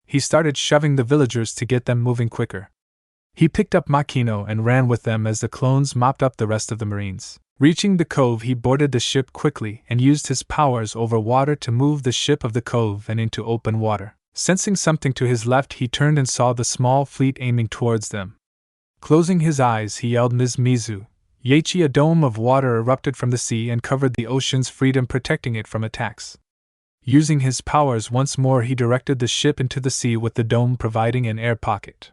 he started shoving the villagers to get them moving quicker. He picked up Makino and ran with them as the clones mopped up the rest of the Marines. Reaching the cove, he boarded the ship quickly and used his powers over water to move the ship of the cove and into open water. Sensing something to his left, he turned and saw the small fleet aiming towards them. Closing his eyes, he yelled Ms. Mizu. Yachi, a dome of water erupted from the sea and covered the ocean's freedom, protecting it from attacks. Using his powers once more, he directed the ship into the sea with the dome providing an air pocket.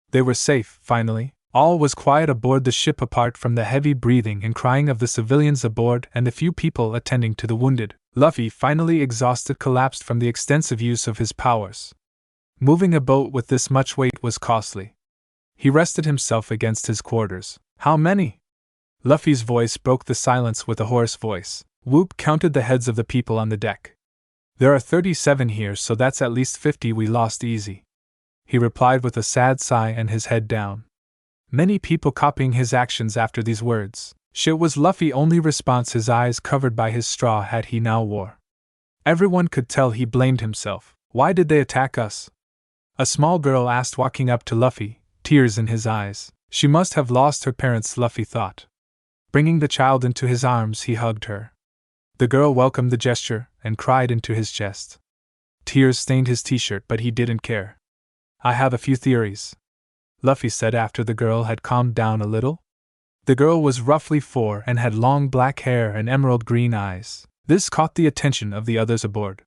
They were safe, finally. All was quiet aboard the ship apart from the heavy breathing and crying of the civilians aboard and the few people attending to the wounded. Luffy, finally exhausted, collapsed from the extensive use of his powers. Moving a boat with this much weight was costly. He rested himself against his quarters. How many? Luffy's voice broke the silence with a hoarse voice. Whoop counted the heads of the people on the deck. There are 37 here, so that's at least 50 we lost easy. He replied with a sad sigh and his head down. Many people copying his actions after these words. Shit was Luffy's only response, his eyes covered by his straw hat he now wore. Everyone could tell he blamed himself. Why did they attack us? A small girl asked, walking up to Luffy, tears in his eyes. She must have lost her parents, Luffy thought. Bringing the child into his arms, he hugged her. The girl welcomed the gesture and cried into his chest. Tears stained his t-shirt, but he didn't care. I have a few theories, Luffy said after the girl had calmed down a little. The girl was roughly 4 and had long black hair and emerald green eyes. This caught the attention of the others aboard.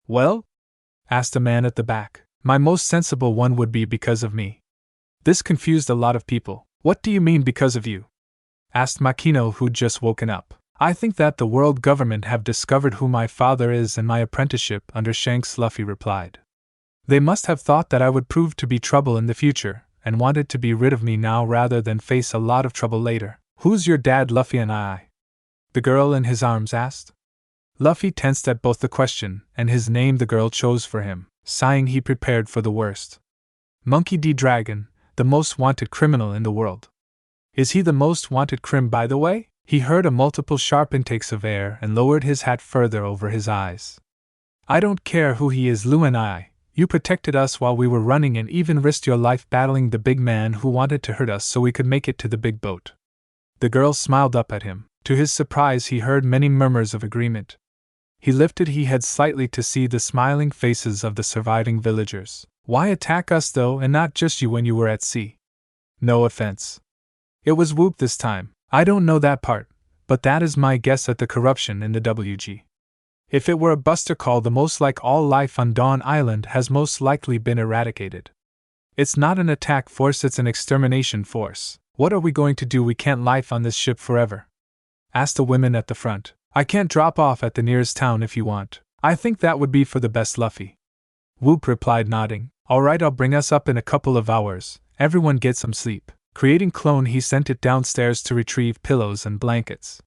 Well? Asked a man at the back. My most sensible one would be because of me. This confused a lot of people. What do you mean because of you? Asked Makino, who'd just woken up. I think that the world government have discovered who my father is and my apprenticeship under Shanks, Luffy replied. They must have thought that I would prove to be trouble in the future, and wanted to be rid of me now rather than face a lot of trouble later. Who's your dad, Luffy and I? The girl in his arms asked. Luffy tensed at both the question and his name the girl chose for him. Sighing, he prepared for the worst. Monkey D. Dragon, the most wanted criminal in the world. Is he the most wanted crim, by the way? He heard a multiple sharp intakes of air and lowered his hat further over his eyes. I don't care who he is, Lu and I. You protected us while we were running and even risked your life battling the big man who wanted to hurt us so we could make it to the big boat. The girl smiled up at him. To his surprise, he heard many murmurs of agreement. He lifted his head slightly to see the smiling faces of the surviving villagers. Why attack us though, and not just you when you were at sea? No offense. It was Whoop this time. I don't know that part, but that is my guess at the corruption in the WG. If it were a buster call, the most like all life on Dawn Island has most likely been eradicated. It's not an attack force, it's an extermination force. What are we going to do? We can't life on this ship forever, asked the women at the front. I can't drop off at the nearest town if you want. I think that would be for the best, Luffy. Whoop replied, nodding. Alright, I'll bring us up in a couple of hours. Everyone get some sleep. Creating clone, he sent it downstairs to retrieve pillows and blankets.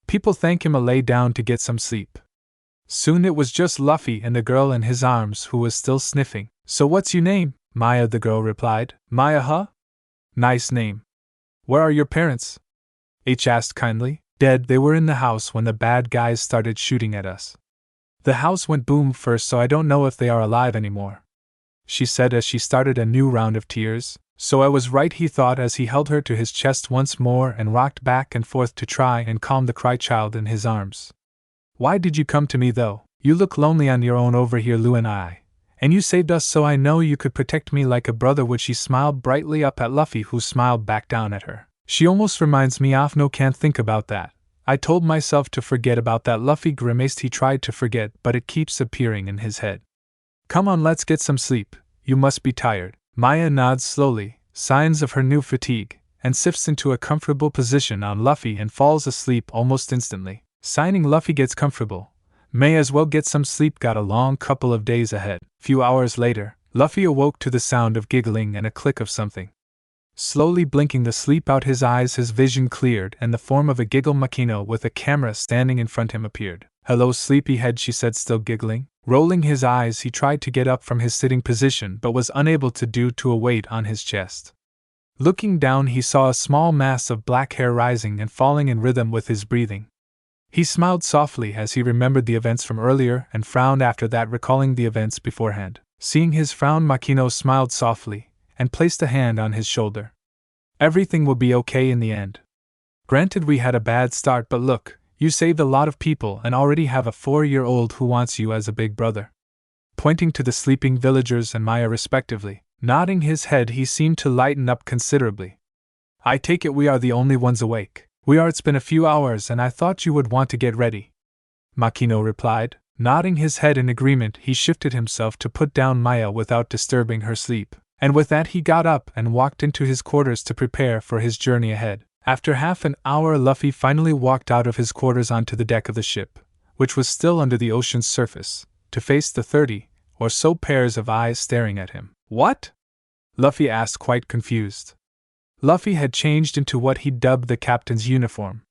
People thank him, lay down to get some sleep. Soon it was just Luffy and the girl in his arms, who was still sniffing. So what's your name? Maya, the girl replied. Maya, huh? Nice name. Where are your parents? H asked kindly. Dead, they were in the house when the bad guys started shooting at us. The house went boom first, so I don't know if they are alive anymore, she said as she started a new round of tears. So I was right, he thought as he held her to his chest once more and rocked back and forth to try and calm the cry child in his arms. Why did you come to me though? You look lonely on your own over here, Lu and I. And you saved us, so I know you could protect me like a brother, would she smiled brightly up at Luffy, who smiled back down at her. She almost reminds me of no, can't think about that. I told myself to forget about that. Luffy grimaced. He tried to forget, but it keeps appearing in his head. Come on, let's get some sleep. You must be tired. Maya nods slowly, signs of her new fatigue, and sifts into a comfortable position on Luffy and falls asleep almost instantly. Signing, Luffy gets comfortable. May as well get some sleep, got a long couple of days ahead. Few hours later, Luffy awoke to the sound of giggling and a click of something. Slowly blinking the sleep out his eyes, his vision cleared and the form of a giggle Makino with a camera standing in front of him appeared. Hello, sleepyhead, she said, still giggling. Rolling his eyes, he tried to get up from his sitting position but was unable to due to a weight on his chest. Looking down, he saw a small mass of black hair rising and falling in rhythm with his breathing. He smiled softly as he remembered the events from earlier and frowned after that, recalling the events beforehand. Seeing his frown, Makino smiled softly and placed a hand on his shoulder. Everything will be okay in the end. Granted, we had a bad start, but look, you saved a lot of people and already have a 4-year-old who wants you as a big brother. Pointing to the sleeping villagers and Maya respectively, nodding his head, he seemed to lighten up considerably. I take it we are the only ones awake. It's been a few hours and I thought you would want to get ready. Makino replied, nodding his head in agreement. He shifted himself to put down Maya without disturbing her sleep, and with that he got up and walked into his quarters to prepare for his journey ahead. After half an hour, Luffy finally walked out of his quarters onto the deck of the ship, which was still under the ocean's surface, to face the 30 or so pairs of eyes staring at him. What? Luffy asked, quite confused. Luffy had changed into what he dubbed the captain's uniform.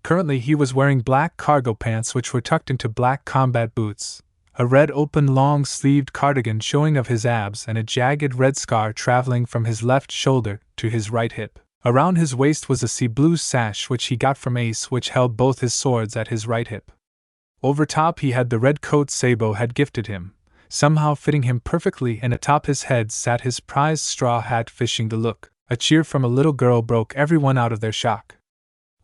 Currently he was wearing black cargo pants which were tucked into black combat boots, a red open long-sleeved cardigan showing of his abs, and a jagged red scar traveling from his left shoulder to his right hip. Around his waist was a sea blue sash which he got from Ace, which held both his swords at his right hip. Over top he had the red coat Sabo had gifted him, somehow fitting him perfectly, and atop his head sat his prized straw hat. Fishing the look, a cheer from a little girl broke everyone out of their shock.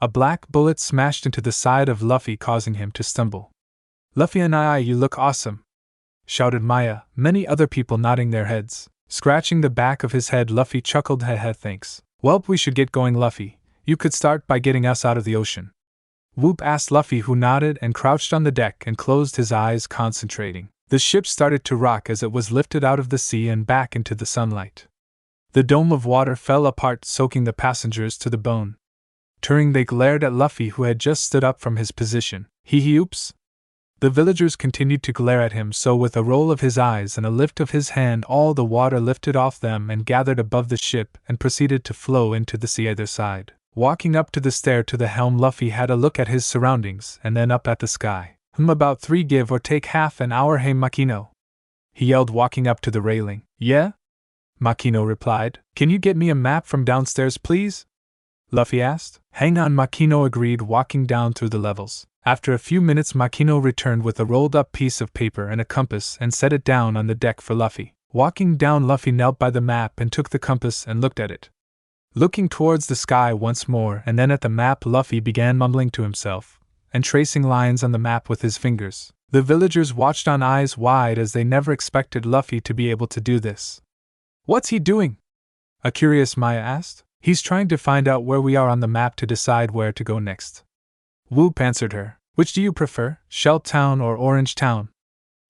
A black bullet smashed into the side of Luffy, causing him to stumble. Luffy and you look awesome, shouted Maya, many other people nodding their heads. Scratching the back of his head, Luffy chuckled, heh, thanks. Welp, we should get going, Luffy. You could start by getting us out of the ocean. Whoop, asked Luffy, who nodded and crouched on the deck and closed his eyes, concentrating. The ship started to rock as it was lifted out of the sea and back into the sunlight. The dome of water fell apart, soaking the passengers to the bone. Turning, they glared at Luffy, who had just stood up from his position. Oops. The villagers continued to glare at him, so with a roll of his eyes and a lift of his hand, all the water lifted off them and gathered above the ship and proceeded to flow into the sea either side. Walking up to the stair to the helm, Luffy had a look at his surroundings and then up at the sky. About 3 give or take half an hour. Hey Makino, he yelled, walking up to the railing. Yeah? Makino replied. Can you get me a map from downstairs, please? Luffy asked. Hang on, Makino agreed, walking down through the levels. After a few minutes, Makino returned with a rolled-up piece of paper and a compass and set it down on the deck for Luffy. Walking down, Luffy knelt by the map and took the compass and looked at it. Looking towards the sky once more and then at the map, Luffy began mumbling to himself and tracing lines on the map with his fingers. The villagers watched on eyes wide, as they never expected Luffy to be able to do this. What's he doing? A curious Maya asked. He's trying to find out where we are on the map to decide where to go next. Whoop answered her. Which do you prefer, Shell Town or Orange Town?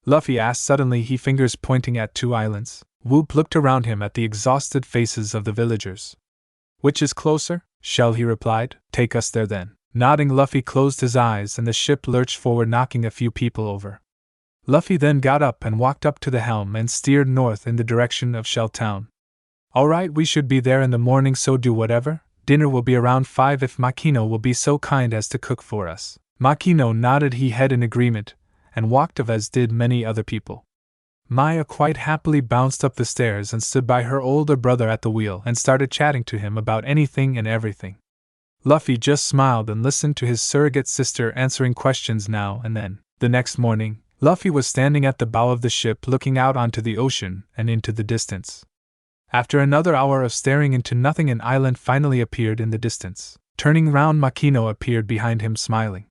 Luffy asked suddenly, he fingers pointing at 2 islands. Whoop looked around him at the exhausted faces of the villagers. Which is closer? Shell, he replied. Take us there then. Nodding, Luffy closed his eyes and the ship lurched forward, knocking a few people over. Luffy then got up and walked up to the helm and steered north in the direction of Shell Town. Alright, we should be there in the morning, so do whatever. Dinner will be around 5 if Makino will be so kind as to cook for us. Makino nodded his head in agreement, and walked off, as did many other people. Maya quite happily bounced up the stairs and stood by her older brother at the wheel and started chatting to him about anything and everything. Luffy just smiled and listened to his surrogate sister answering questions now and then. The next morning, Luffy was standing at the bow of the ship looking out onto the ocean and into the distance. After another hour of staring into nothing, an island finally appeared in the distance. Turning round, Makino appeared behind him, smiling.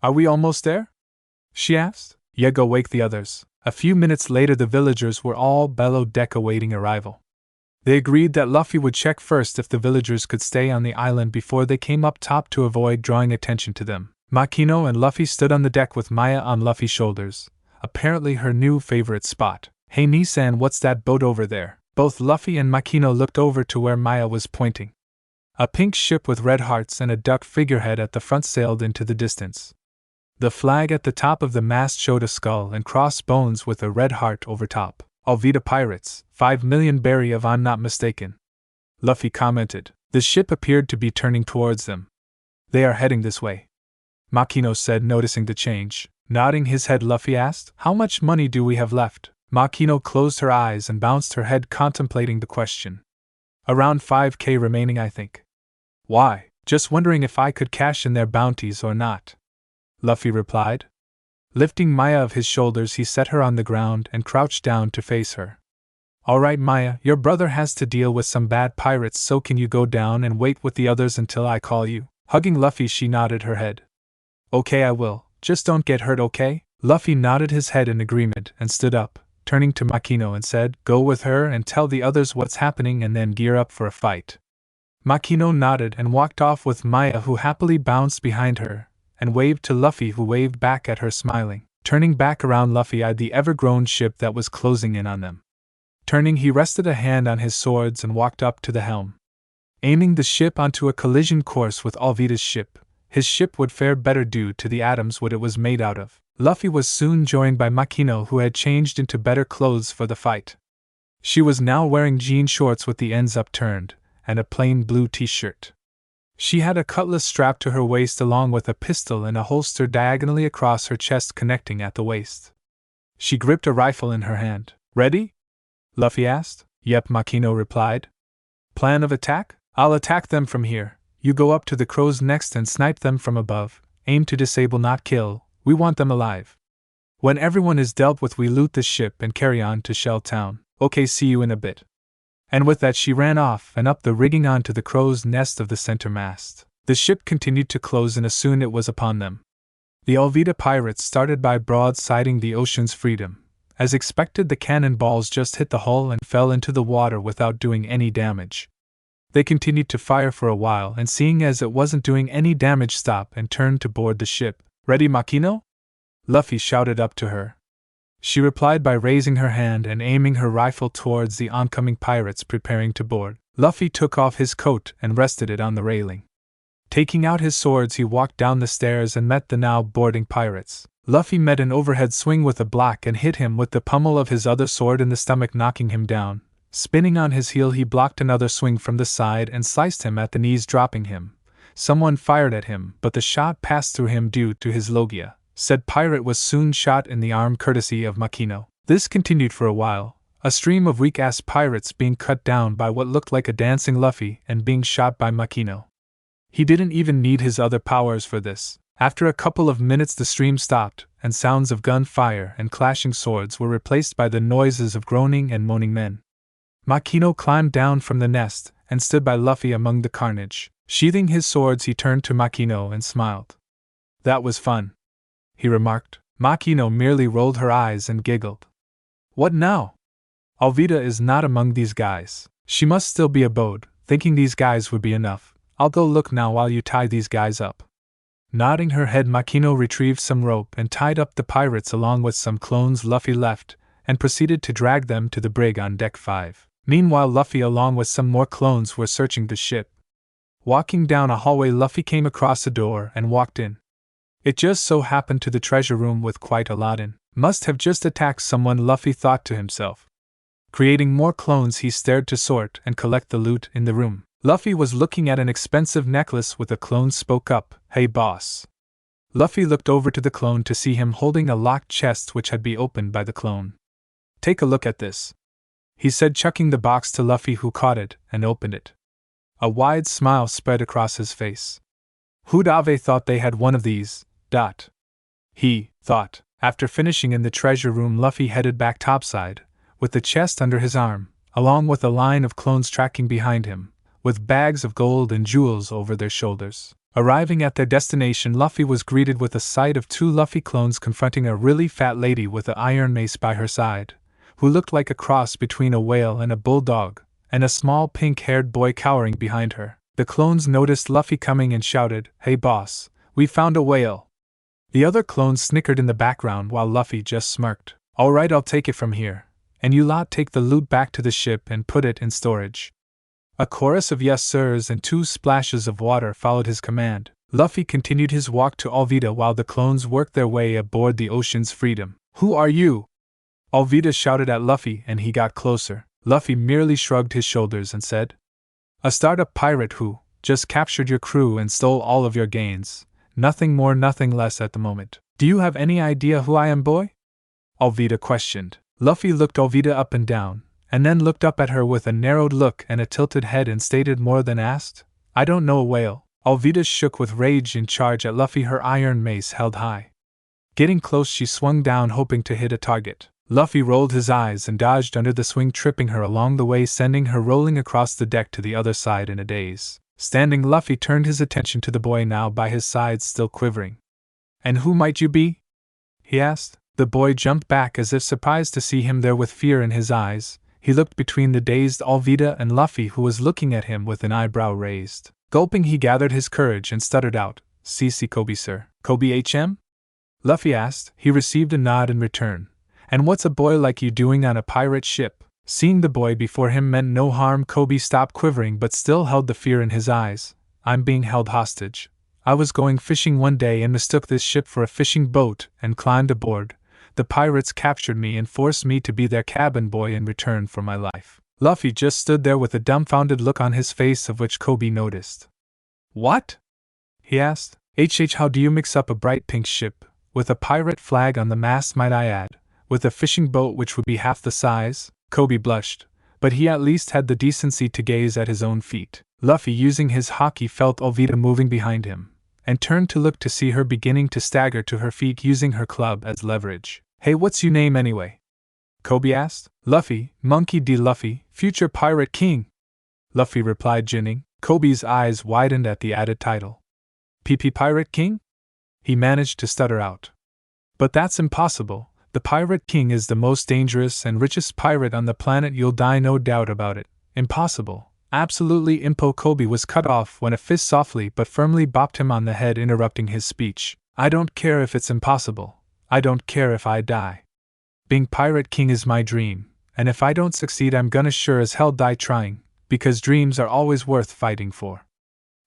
Are we almost there? She asked. Yeah, go wake the others. A few minutes later, the villagers were all below deck awaiting arrival. They agreed that Luffy would check first if the villagers could stay on the island before they came up top to avoid drawing attention to them. Makino and Luffy stood on the deck with Maya on Luffy's shoulders, apparently her new favorite spot. Hey Nisan, what's that boat over there? Both Luffy and Makino looked over to where Maya was pointing. A pink ship with red hearts and a duck figurehead at the front sailed into the distance. The flag at the top of the mast showed a skull and crossbones with a red heart over top. Alvita pirates, 5 million berry if I'm not mistaken. Luffy commented. The ship appeared to be turning towards them. They are heading this way, Makino said, noticing the change. Nodding his head, Luffy asked, how much money do we have left? Makino closed her eyes and bounced her head, contemplating the question. Around 5k remaining, I think. Why? Just wondering if I could cash in their bounties or not, Luffy replied. Lifting Maya of his shoulders, he set her on the ground and crouched down to face her. Alright, Maya, your brother has to deal with some bad pirates, so can you go down and wait with the others until I call you? Hugging Luffy, she nodded her head. Okay, I will. Just don't get hurt, okay? Luffy nodded his head in agreement and stood up, turning to Makino and said, Go with her and tell the others what's happening and then gear up for a fight. Makino nodded and walked off with Maya, who happily bounced behind her, and waved to Luffy, who waved back at her smiling. Turning back around, Luffy eyed the ever-grown ship that was closing in on them. Turning, he rested a hand on his swords and walked up to the helm. Aiming the ship onto a collision course with Alvita's ship, his ship would fare better due to the atoms what it was made out of. Luffy was soon joined by Makino, who had changed into better clothes for the fight. She was now wearing jean shorts with the ends upturned, and a plain blue t-shirt. She had a cutlass strapped to her waist along with a pistol in a holster diagonally across her chest connecting at the waist. She gripped a rifle in her hand. Ready? Luffy asked. Yep, Makino replied. Plan of attack? I'll attack them from here. You go up to the crows next and snipe them from above. Aim to disable, not kill. We want them alive. When everyone is dealt with, we loot the ship and carry on to Shell Town. Okay, see you in a bit. And with that she ran off and up the rigging onto the crow's nest of the center mast. The ship continued to close and soon it was upon them. The Alvita pirates started by broadsiding the Ocean's Freedom. As expected, the cannonballs just hit the hull and fell into the water without doing any damage. They continued to fire for a while and seeing as it wasn't doing any damage, stopped and turned to board the ship. Ready, Makino? Luffy shouted up to her. She replied by raising her hand and aiming her rifle towards the oncoming pirates preparing to board. Luffy took off his coat and rested it on the railing. Taking out his swords, he walked down the stairs and met the now boarding pirates. Luffy met an overhead swing with a block and hit him with the pommel of his other sword in the stomach, knocking him down. Spinning on his heel, he blocked another swing from the side and sliced him at the knees, dropping him. Someone fired at him, but the shot passed through him due to his logia. Said pirate was soon shot in the arm courtesy of Makino. This continued for a while, a stream of weak-ass pirates being cut down by what looked like a dancing Luffy and being shot by Makino. He didn't even need his other powers for this. After a couple of minutes the stream stopped, and sounds of gunfire and clashing swords were replaced by the noises of groaning and moaning men. Makino climbed down from the nest and stood by Luffy among the carnage. Sheathing his swords, he turned to Makino and smiled. That was fun, he remarked. Makino merely rolled her eyes and giggled. What now? Alvita is not among these guys. She must still be abode, thinking these guys would be enough. I'll go look now while you tie these guys up. Nodding her head, Makino retrieved some rope and tied up the pirates along with some clones Luffy left, and proceeded to drag them to the brig on deck 5. Meanwhile, Luffy along with some more clones were searching the ship. Walking down a hallway, Luffy came across a door and walked in. It just so happened to the treasure room with quite a lot in. Must have just attacked someone, Luffy thought to himself. Creating more clones, he stared to sort and collect the loot in the room. Luffy was looking at an expensive necklace with a clone spoke up, "Hey boss." Luffy looked over to the clone to see him holding a locked chest which had been opened by the clone. "Take a look at this," he said, chucking the box to Luffy, who caught it and opened it. A wide smile spread across his face. Who'd have thought they had one of these? He thought. After finishing in the treasure room, Luffy headed back topside, with the chest under his arm, along with a line of clones tracking behind him, with bags of gold and jewels over their shoulders. Arriving at their destination, Luffy was greeted with a sight of 2 Luffy clones confronting a really fat lady with an iron mace by her side, who looked like a cross between a whale and a bulldog, and a small pink-haired boy cowering behind her. The clones noticed Luffy coming and shouted, "Hey boss, we found a whale." The other clones snickered in the background while Luffy just smirked. "Alright, I'll take it from here, and you lot take the loot back to the ship and put it in storage." A chorus of yes sirs and 2 splashes of water followed his command. Luffy continued his walk to Alvita while the clones worked their way aboard the Ocean's Freedom. "Who are you?" Alvita shouted at Luffy, and he got closer. Luffy merely shrugged his shoulders and said, "A startup pirate who just captured your crew and stole all of your gains. Nothing more, nothing less at the moment. Do you have any idea who I am, boy?" Alvita questioned. Luffy looked Alvita up and down, and then looked up at her with a narrowed look and a tilted head and stated more than asked, "I don't know a whale." Alvita shook with rage in charge at Luffy, her iron mace held high. Getting close, she swung down, hoping to hit a target. Luffy rolled his eyes and dodged under the swing, tripping her along the way, sending her rolling across the deck to the other side in a daze. Standing, Luffy turned his attention to the boy now by his side, still quivering. "And who might you be?" he asked. The boy jumped back as if surprised to see him there with fear in his eyes. He looked between the dazed Alvita and Luffy, who was looking at him with an eyebrow raised. Gulping, he gathered his courage and stuttered out, "CC Kobe, sir." "Kobe HM?" Luffy asked. He received a nod in return. "And what's a boy like you doing on a pirate ship?" Seeing the boy before him meant no harm, Kobe stopped quivering but still held the fear in his eyes. "I'm being held hostage. I was going fishing one day and mistook this ship for a fishing boat and climbed aboard. The pirates captured me and forced me to be their cabin boy in return for my life." Luffy just stood there with a dumbfounded look on his face, of which Kobe noticed. "What?" he asked. How do you mix up a bright pink ship, with a pirate flag on the mast, might I add, with a fishing boat which would be half the size?" Kobe blushed, but he at least had the decency to gaze at his own feet. Luffy, using his Haki, felt Alvita moving behind him, and turned to look to see her beginning to stagger to her feet, using her club as leverage. "Hey, what's your name anyway?" Kobe asked. "Luffy, Monkey D. Luffy, future Pirate King," Luffy replied, grinning. Kobe's eyes widened at the added title. "PP Pirate King?" he managed to stutter out. "But that's impossible. The Pirate King is the most dangerous and richest pirate on the planet. You'll die, no doubt about it. Impossible. Absolutely impo." Kobe was cut off when a fist softly but firmly bopped him on the head, interrupting his speech. "I don't care if it's impossible. I don't care if I die. Being Pirate King is my dream, and if I don't succeed, I'm gonna sure as hell die trying, because dreams are always worth fighting for,"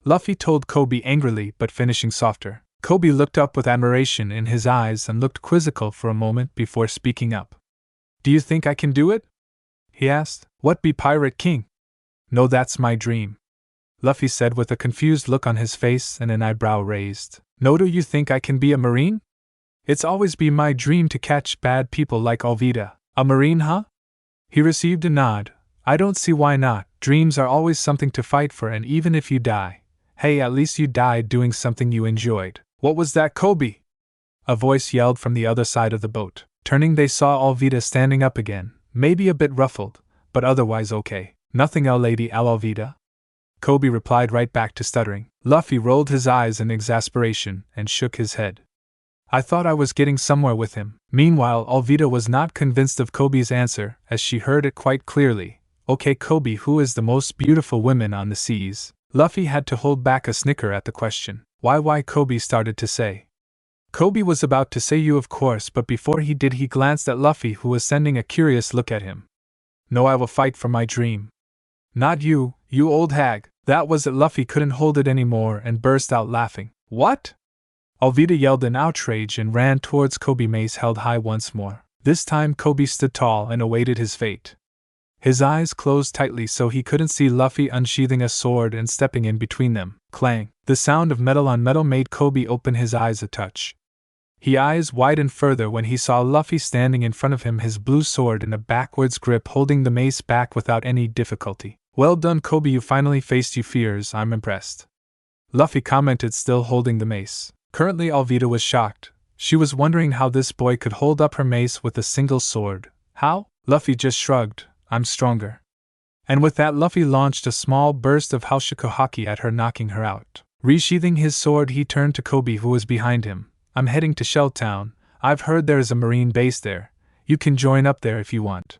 Luffy told Kobe angrily, but finishing softer. Kobe looked up with admiration in his eyes and looked quizzical for a moment before speaking up. "Do you think I can do it?" he asked. "What, be Pirate King?" "No, that's my dream," Luffy said with a confused look on his face and an eyebrow raised. "No, do you think I can be a Marine?" "It's always been my dream to catch bad people like Alvita." "A Marine, huh?" He received a nod. "I don't see why not. Dreams are always something to fight for, and even if you die, hey, at least you died doing something you enjoyed." "What was that, Kobe?" a voice yelled from the other side of the boat. Turning, they saw Alvita standing up again, maybe a bit ruffled, but otherwise okay. "Nothing, Lady Alvita," Kobe replied right back to stuttering. Luffy rolled his eyes in exasperation and shook his head. "I thought I was getting somewhere with him." Meanwhile, Alvita was not convinced of Kobe's answer, as she heard it quite clearly. "Okay, Kobe, who is the most beautiful woman on the seas?" Luffy had to hold back a snicker at the question. Why, Kobe started to say. Kobe was about to say you, of course, but before he did, he glanced at Luffy, who was sending a curious look at him. "No, I will fight for my dream." "Not you, you old hag." That was it. Luffy couldn't hold it anymore and burst out laughing. "What?" Alvita yelled in outrage and ran towards Kobe, mace held high once more. This time Kobe stood tall and awaited his fate. His eyes closed tightly so he couldn't see Luffy unsheathing a sword and stepping in between them. Clang! The sound of metal on metal made Kobe open his eyes a touch. His eyes widened further when he saw Luffy standing in front of him, his blue sword in a backwards grip, holding the mace back without any difficulty. "Well done, Kobe, you finally faced your fears. I'm impressed," Luffy commented, still holding the mace. Currently, Alvita was shocked. She was wondering how this boy could hold up her mace with a single sword. How? Luffy just shrugged. "I'm stronger." And with that, Luffy launched a small burst of Haki at her, knocking her out. Resheathing his sword, he turned to Kobe, who was behind him. "I'm heading to Shell Town. I've heard there is a marine base there. You can join up there if you want.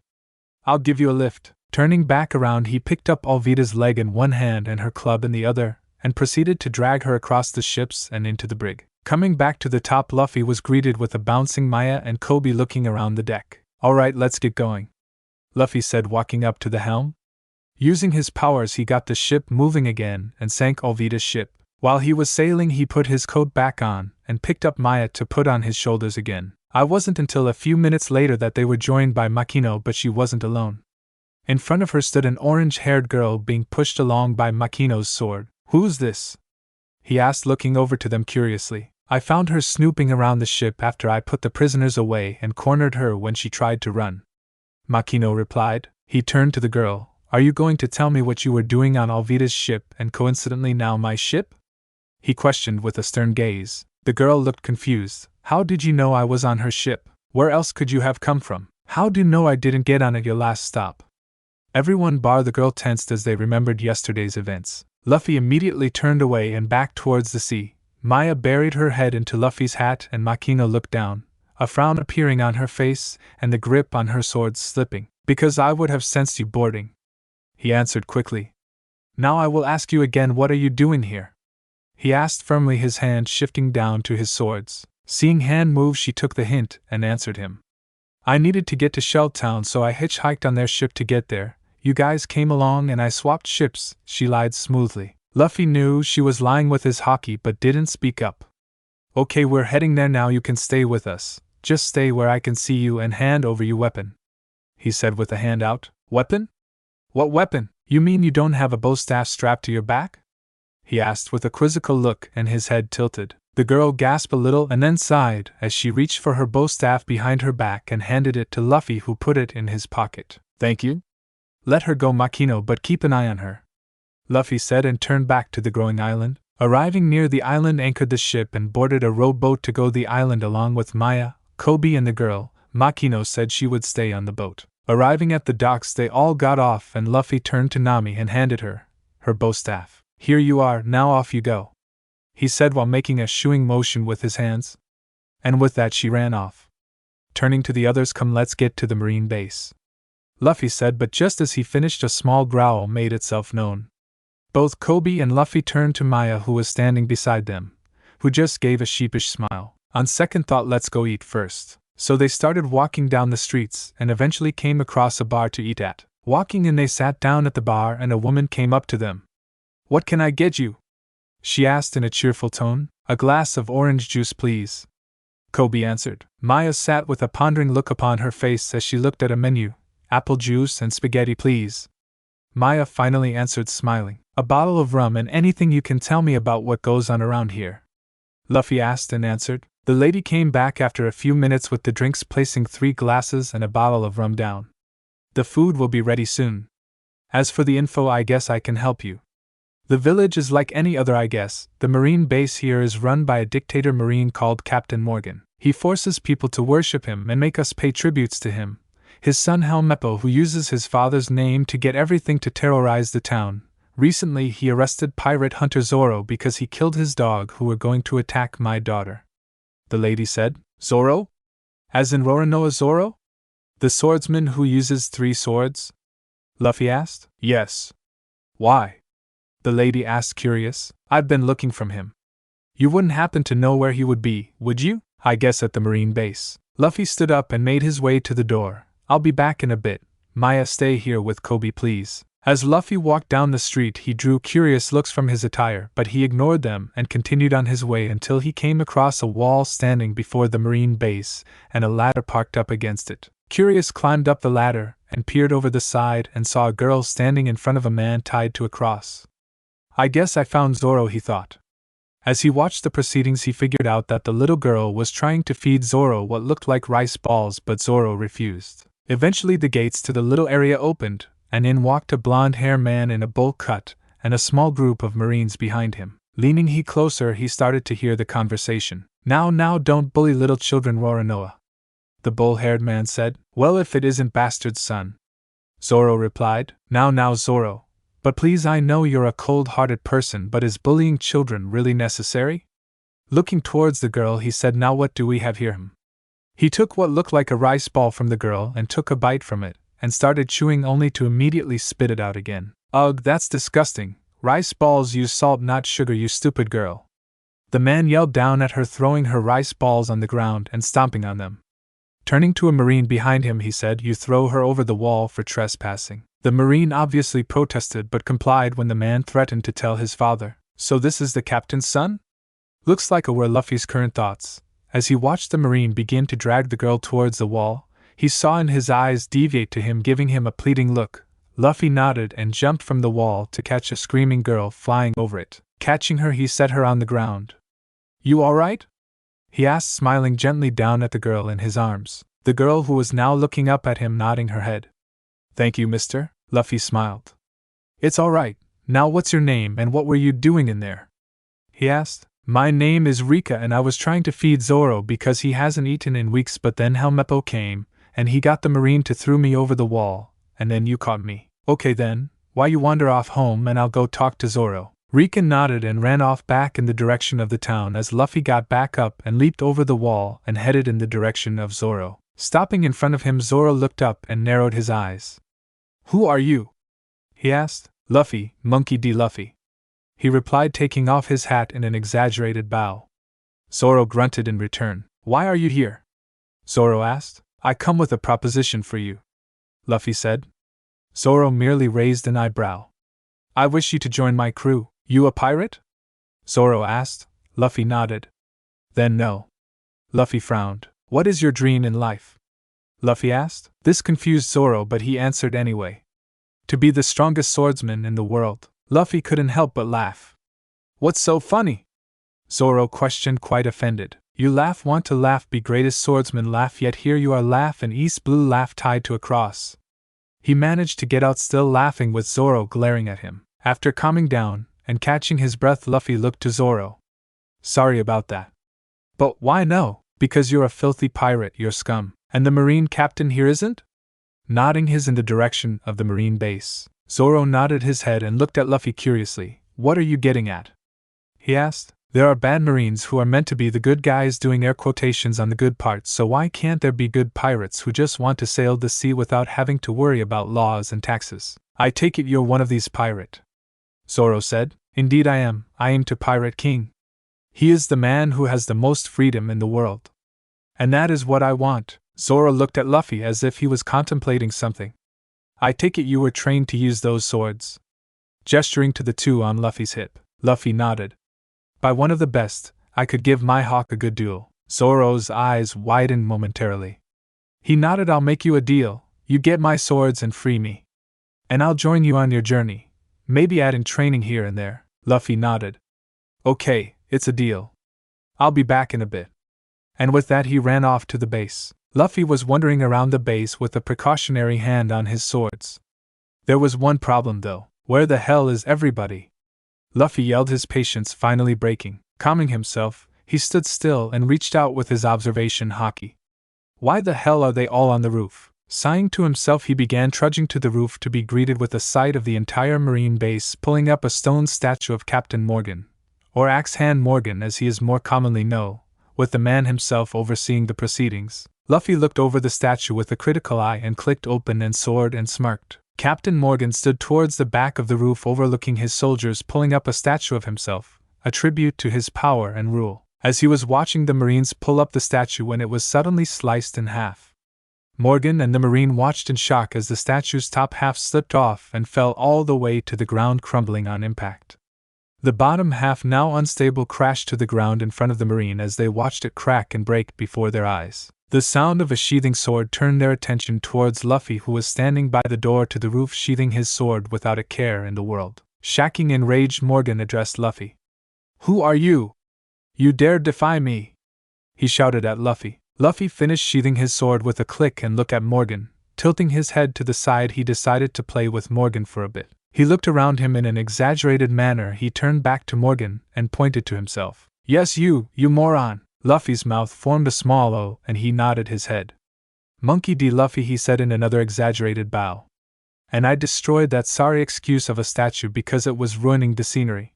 I'll give you a lift." Turning back around, he picked up Alvita's leg in one hand and her club in the other, and proceeded to drag her across the ships and into the brig. Coming back to the top, Luffy was greeted with a bouncing Maya and Kobe looking around the deck. "Alright, let's get going," Luffy said, walking up to the helm. Using his powers, he got the ship moving again and sank Alvita's ship. While he was sailing, he put his coat back on and picked up Maya to put on his shoulders again. It wasn't until a few minutes later that they were joined by Makino, but she wasn't alone. In front of her stood an orange-haired girl being pushed along by Makino's sword. "Who's this?" he asked, looking over to them curiously. "I found her snooping around the ship after I put the prisoners away and cornered her when she tried to run," Makino replied. He turned to the girl. "Are you going to tell me what you were doing on Alvita's ship and coincidentally now my ship?" he questioned with a stern gaze. The girl looked confused. How did you know I was on her ship? Where else could you have come from? How do you know I didn't get on at your last stop? Everyone bar the girl tensed as they remembered yesterday's events. Luffy immediately turned away and back towards the sea. Maya buried her head into Luffy's hat and Makino looked down, a frown appearing on her face and the grip on her sword slipping. Because I would have sensed you boarding, he answered quickly. Now I will ask you again, what are you doing here? He asked firmly, his hand shifting down to his swords. Seeing hand move, she took the hint and answered him. I needed to get to Shelltown, so I hitchhiked on their ship to get there. You guys came along and I swapped ships, she lied smoothly. Luffy knew she was lying with his Haki but didn't speak up. Okay, we're heading there now, you can stay with us. Just stay where I can see you and hand over your weapon, he said with a hand out. Weapon? What weapon? You mean you don't have a bowstaff strapped to your back? He asked with a quizzical look and his head tilted. The girl gasped a little and then sighed as she reached for her bowstaff behind her back and handed it to Luffy, who put it in his pocket. Thank you. Let her go, Makino, but keep an eye on her, Luffy said and turned back to the growing island. Arriving near the island, anchored the ship and boarded a rowboat to go the island along with Maya, Kobe and the girl. Makino said she would stay on the boat. Arriving at the docks, they all got off and Luffy turned to Nami and handed her her bowstaff. Here you are, now off you go, he said while making a shooing motion with his hands. And with that she ran off. Turning to the others, come, let's get to the marine base, Luffy said, but just as he finished a small growl made itself known. Both Kobe and Luffy turned to Maya, who was standing beside them, who just gave a sheepish smile. On second thought, let's go eat first. So they started walking down the streets and eventually came across a bar to eat at. Walking in, they sat down at the bar and a woman came up to them. What can I get you? She asked in a cheerful tone. A glass of orange juice, please, Kobe answered. Maya sat with a pondering look upon her face as she looked at a menu. Apple juice and spaghetti, please, Maya finally answered, smiling. A bottle of rum and anything you can tell me about what goes on around here, Luffy asked and answered. The lady came back after a few minutes with the drinks, placing 3 glasses and a bottle of rum down. The food will be ready soon. As for the info, I guess I can help you. The village is like any other, I guess. The marine base here is run by a dictator marine called Captain Morgan. He forces people to worship him and make us pay tributes to him. His son Helmeppo, who uses his father's name to get everything to terrorize the town. Recently he arrested pirate hunter Zoro because he killed his dog who were going to attack my daughter, the lady said. Zoro? As in Roronoa Zoro? The swordsman who uses 3 swords? Luffy asked. Yes. Why? The lady asked, curious. I've been looking for him. You wouldn't happen to know where he would be, would you? I guess at the marine base. Luffy stood up and made his way to the door. I'll be back in a bit. Maya, stay here with Kobe, please. As Luffy walked down the street, he drew curious looks from his attire, but he ignored them and continued on his way until he came across a wall standing before the marine base and a ladder parked up against it. Curious climbed up the ladder and peered over the side and saw a girl standing in front of a man tied to a cross. I guess I found Zoro, he thought. As he watched the proceedings, he figured out that the little girl was trying to feed Zoro what looked like rice balls, but Zoro refused. Eventually the gates to the little area opened, and in walked a blonde-haired man in a bowl cut, and a small group of marines behind him. Leaning closer, he started to hear the conversation. Now, don't bully little children, Roronoa, the bull-haired man said. Well, if it isn't bastard's son, Zoro replied. Now, Zoro. But please, I know you're a cold-hearted person, but is bullying children really necessary? Looking towards the girl, he said, now what do we have here? He took what looked like a rice ball from the girl and took a bite from it, and started chewing only to immediately spit it out again. Ugh, that's disgusting. Rice balls use salt, not sugar, you stupid girl. The man yelled down at her, throwing her rice balls on the ground and stomping on them. Turning to a marine behind him, he said, you throw her over the wall for trespassing. The marine obviously protested but complied when the man threatened to tell his father. So this is the captain's son? Looks like were Luffy's current thoughts. As he watched the marine begin to drag the girl towards the wall, he saw in his eyes deviate to him, giving him a pleading look. Luffy nodded and jumped from the wall to catch a screaming girl flying over it. Catching her, he set her on the ground. You all right? He asked, smiling gently down at the girl in his arms. The girl, who was now looking up at him, nodding her head. Thank you, mister, Luffy smiled. It's all right. Now what's your name and what were you doing in there? He asked. My name is Rika and I was trying to feed Zoro because he hasn't eaten in weeks, but then Helmeppo came, and he got the marine to throw me over the wall, and then you caught me. Okay then, why you wander off home and I'll go talk to Zoro. Rika nodded and ran off back in the direction of the town as Luffy got back up and leaped over the wall and headed in the direction of Zoro. Stopping in front of him, Zoro looked up and narrowed his eyes. Who are you? He asked. Luffy, Monkey D. Luffy. He replied, taking off his hat in an exaggerated bow. Zoro grunted in return. Why are you here? Zoro asked. I come with a proposition for you, Luffy said. Zoro merely raised an eyebrow. I wish you to join my crew. You a pirate? Zoro asked. Luffy nodded. Then no. Luffy frowned. What is your dream in life? Luffy asked. This confused Zoro, but he answered anyway. To be the strongest swordsman in the world. Luffy couldn't help but laugh. What's so funny? Zoro questioned, quite offended. You laugh, want to laugh, be greatest swordsman, laugh, yet here you are, laugh, an East blue laugh tied to a cross. He managed to get out, still laughing with Zoro glaring at him. After calming down and catching his breath, Luffy looked to Zoro. Sorry about that. But why no? Because you're a filthy pirate, you're scum. And the marine captain here isn't? Nodding his in the direction of the marine base. Zoro nodded his head and looked at Luffy curiously. What are you getting at? He asked. There are bad marines who are meant to be the good guys, doing air quotations on the good parts, so why can't there be good pirates who just want to sail the sea without having to worry about laws and taxes? I take it you're one of these pirate. Zoro said. Indeed I am. I aim to Pirate King. He is the man who has the most freedom in the world. And that is what I want. Zoro looked at Luffy as if he was contemplating something. I take it you were trained to use those swords? Gesturing to the two on Luffy's hip. Luffy nodded. By one of the best, I could give Mihawk a good duel. Zoro's eyes widened momentarily. He nodded. I'll make you a deal. You get my swords and free me. And I'll join you on your journey. Maybe add in training here and there. Luffy nodded. Okay, it's a deal. I'll be back in a bit. And with that he ran off to the base. Luffy was wandering around the base with a precautionary hand on his swords. There was one problem though. Where the hell is everybody? Luffy yelled, his patience finally breaking. Calming himself, he stood still and reached out with his observation Haki. Why the hell are they all on the roof? Sighing to himself, he began trudging to the roof to be greeted with the sight of the entire marine base, pulling up a stone statue of Captain Morgan, or Axe Hand Morgan as he is more commonly known, with the man himself overseeing the proceedings. Luffy looked over the statue with a critical eye and clicked open and sword and smirked. Captain Morgan stood towards the back of the roof overlooking his soldiers, pulling up a statue of himself, a tribute to his power and rule, as he was watching the Marines pull up the statue when it was suddenly sliced in half. Morgan and the Marine watched in shock as the statue's top half slipped off and fell all the way to the ground, crumbling on impact. The bottom half, now unstable, crashed to the ground in front of the Marine as they watched it crack and break before their eyes. The sound of a sheathing sword turned their attention towards Luffy, who was standing by the door to the roof sheathing his sword without a care in the world. Shaking enraged, Morgan addressed Luffy. Who are you? You dare defy me? He shouted at Luffy. Luffy finished sheathing his sword with a click and looked at Morgan. Tilting his head to the side, he decided to play with Morgan for a bit. He looked around him in an exaggerated manner. He turned back to Morgan and pointed to himself. Yes, you moron. Luffy's mouth formed a small O and he nodded his head. Monkey D. Luffy, he said in another exaggerated bow. And I destroyed that sorry excuse of a statue because it was ruining the scenery,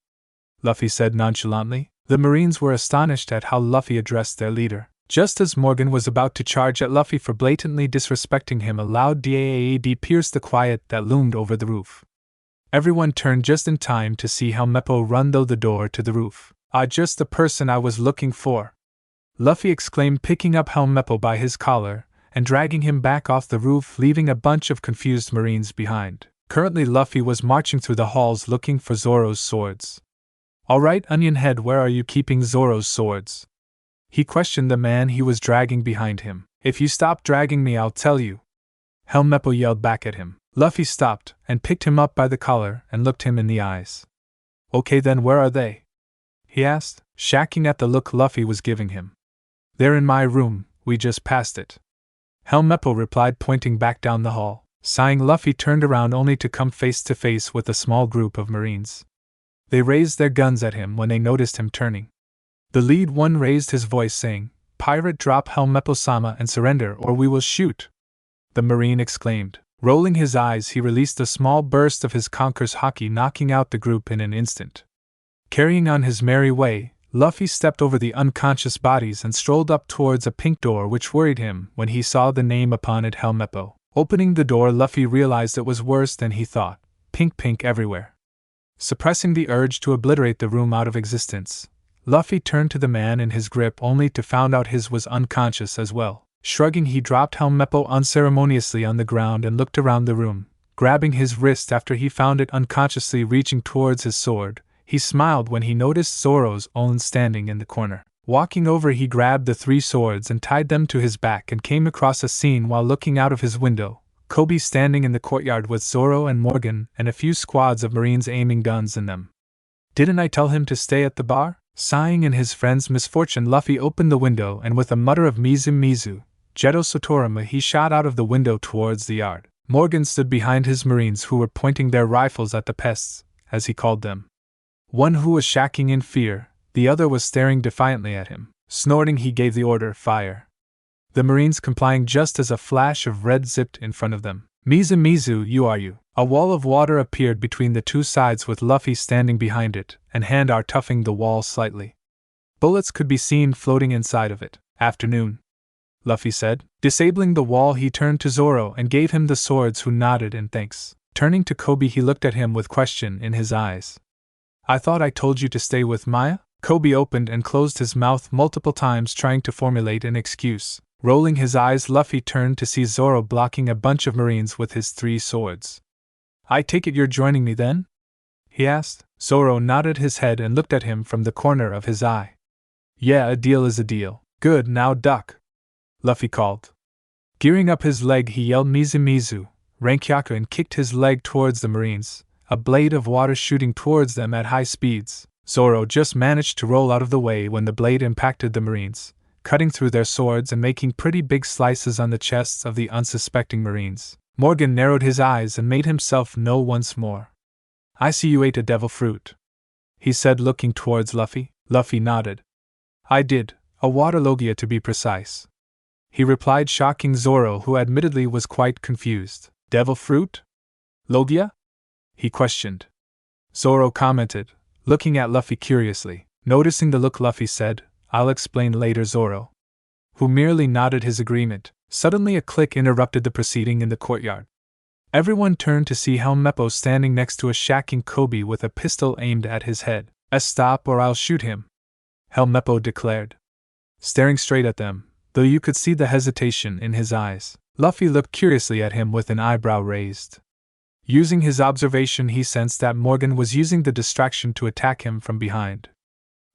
Luffy said nonchalantly. The Marines were astonished at how Luffy addressed their leader. Just as Morgan was about to charge at Luffy for blatantly disrespecting him, a loud DAAD pierced the quiet that loomed over the roof. Everyone turned just in time to see how Meppo run through the door to the roof. Ah, just the person I was looking for, Luffy exclaimed, picking up Helmeppo by his collar and dragging him back off the roof, leaving a bunch of confused Marines behind. Currently Luffy was marching through the halls looking for Zoro's swords. Alright, Onion Head, where are you keeping Zoro's swords? He questioned the man he was dragging behind him. If you stop dragging me, I'll tell you, Helmeppo yelled back at him. Luffy stopped and picked him up by the collar and looked him in the eyes. Okay then, where are they? He asked, shacking at the look Luffy was giving him. They're in my room, we just passed it, Helmeppo replied, pointing back down the hall. Sighing, Luffy turned around only to come face to face with a small group of Marines. They raised their guns at him when they noticed him turning. The lead one raised his voice saying, "Pirate, drop Helmeppo-sama and surrender or we will shoot!" The Marine exclaimed. Rolling his eyes, he released a small burst of his Conqueror's Haki, knocking out the group in an instant. Carrying on his merry way, Luffy stepped over the unconscious bodies and strolled up towards a pink door which worried him when he saw the name upon it, Helmeppo. Opening the door, Luffy realized it was worse than he thought. Pink everywhere. Suppressing the urge to obliterate the room out of existence, Luffy turned to the man in his grip only to find out his was unconscious as well. Shrugging, he dropped Helmeppo unceremoniously on the ground and looked around the room, grabbing his wrist after he found it unconsciously reaching towards his sword. He smiled when he noticed Zoro's own standing in the corner. Walking over, he grabbed the 3 swords and tied them to his back and came across a scene while looking out of his window. Kobe standing in the courtyard with Zoro and Morgan and a few squads of Marines aiming guns in them. "Didn't I tell him to stay at the bar?" Sighing in his friend's misfortune, Luffy opened the window and with a mutter of Mizu, Jetto Sotorama, he shot out of the window towards the yard. Morgan stood behind his Marines who were pointing their rifles at the pests, as he called them. One who was shaking in fear, the other was staring defiantly at him. Snorting, he gave the order, "Fire." The Marines complying just as a flash of red zipped in front of them. Mizu, you are you." A wall of water appeared between the 2 sides with Luffy standing behind it, and Handar toughing the wall slightly. Bullets could be seen floating inside of it. "Afternoon," Luffy said. Disabling the wall, he turned to Zoro and gave him the swords, who nodded in thanks. Turning to Kobe, he looked at him with question in his eyes. "I thought I told you to stay with Maya?" Kobe opened and closed his mouth multiple times trying to formulate an excuse. Rolling his eyes, Luffy turned to see Zoro blocking a bunch of Marines with his 3 swords. "I take it you're joining me then?" he asked. Zoro nodded his head and looked at him from the corner of his eye. "Yeah, a deal is a deal." "Good, now duck," Luffy called. Gearing up his leg, he yelled Mizu, Rankyaku, and kicked his leg towards the Marines, a blade of water shooting towards them at high speeds. Zoro just managed to roll out of the way when the blade impacted the Marines, cutting through their swords and making pretty big slices on the chests of the unsuspecting Marines. Morgan narrowed his eyes and made himself known once more. "I see you ate a devil fruit," he said, looking towards Luffy. Luffy nodded. "I did, a water logia to be precise," he replied, shocking Zoro, who admittedly was quite confused. "Devil fruit? Logia?" he questioned. Zoro commented, looking at Luffy curiously. Noticing the look, Luffy said, "I'll explain later, Zoro," who merely nodded his agreement. Suddenly a click interrupted the proceeding in the courtyard. Everyone turned to see Helmeppo standing next to a shacking Kobe with a pistol aimed at his head. "Stop or I'll shoot him," Helmeppo declared, staring straight at them, though you could see the hesitation in his eyes. Luffy looked curiously at him with an eyebrow raised. Using his observation, he sensed that Morgan was using the distraction to attack him from behind.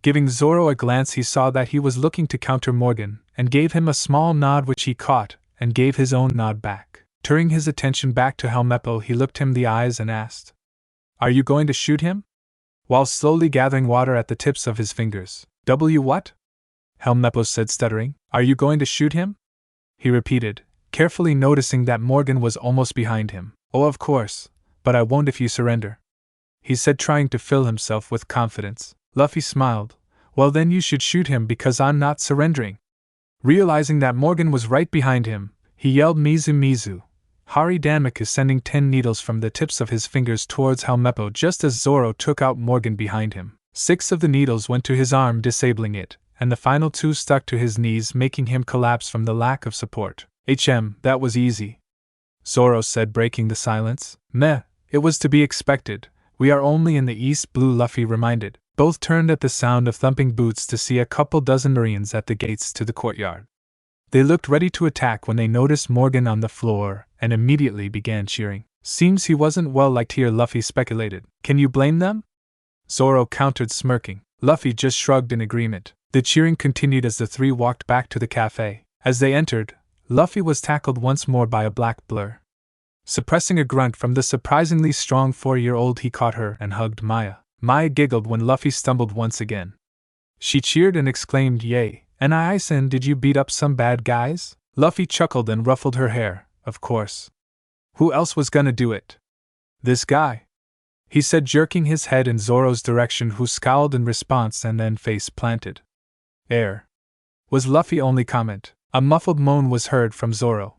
Giving Zoro a glance, he saw that he was looking to counter Morgan, and gave him a small nod which he caught, and gave his own nod back. Turning his attention back to Helmeppo, he looked him in the eyes and asked, "Are you going to shoot him?" While slowly gathering water at the tips of his fingers. What?" Helmeppo said, stuttering. "Are you going to shoot him?" he repeated, carefully noticing that Morgan was almost behind him. "Oh, of course, but I won't if you surrender," he said, trying to fill himself with confidence. Luffy smiled. "Well, then you should shoot him because I'm not surrendering." Realizing that Morgan was right behind him, he yelled Mizu, Hari Danmaku, sending 10 needles from the tips of his fingers towards Helmeppo just as Zoro took out Morgan behind him. 6 of the needles went to his arm, disabling it, and the final 2 stuck to his knees, making him collapse from the lack of support. That was easy," Zoro said, breaking the silence. "Meh, it was to be expected. We are only in the East Blue," Luffy reminded. Both turned at the sound of thumping boots to see a couple dozen Marines at the gates to the courtyard. They looked ready to attack when they noticed Morgan on the floor, and immediately began cheering. "Seems he wasn't well liked here," Luffy speculated. "Can you blame them?" Zoro countered, smirking. Luffy just shrugged in agreement. The cheering continued as the 3 walked back to the cafe. As they entered, Luffy was tackled once more by a black blur. Suppressing a grunt from the surprisingly strong 4-year-old, he caught her and hugged Maya. Maya giggled when Luffy stumbled once again. She cheered and exclaimed, "Yay, and Aisen, did you beat up some bad guys?" Luffy chuckled and ruffled her hair. "Of course. Who else was gonna do it?" "This guy," he said, jerking his head in Zoro's direction, who scowled in response and then face planted. Air, was Luffy's only comment. A muffled moan was heard from Zoro.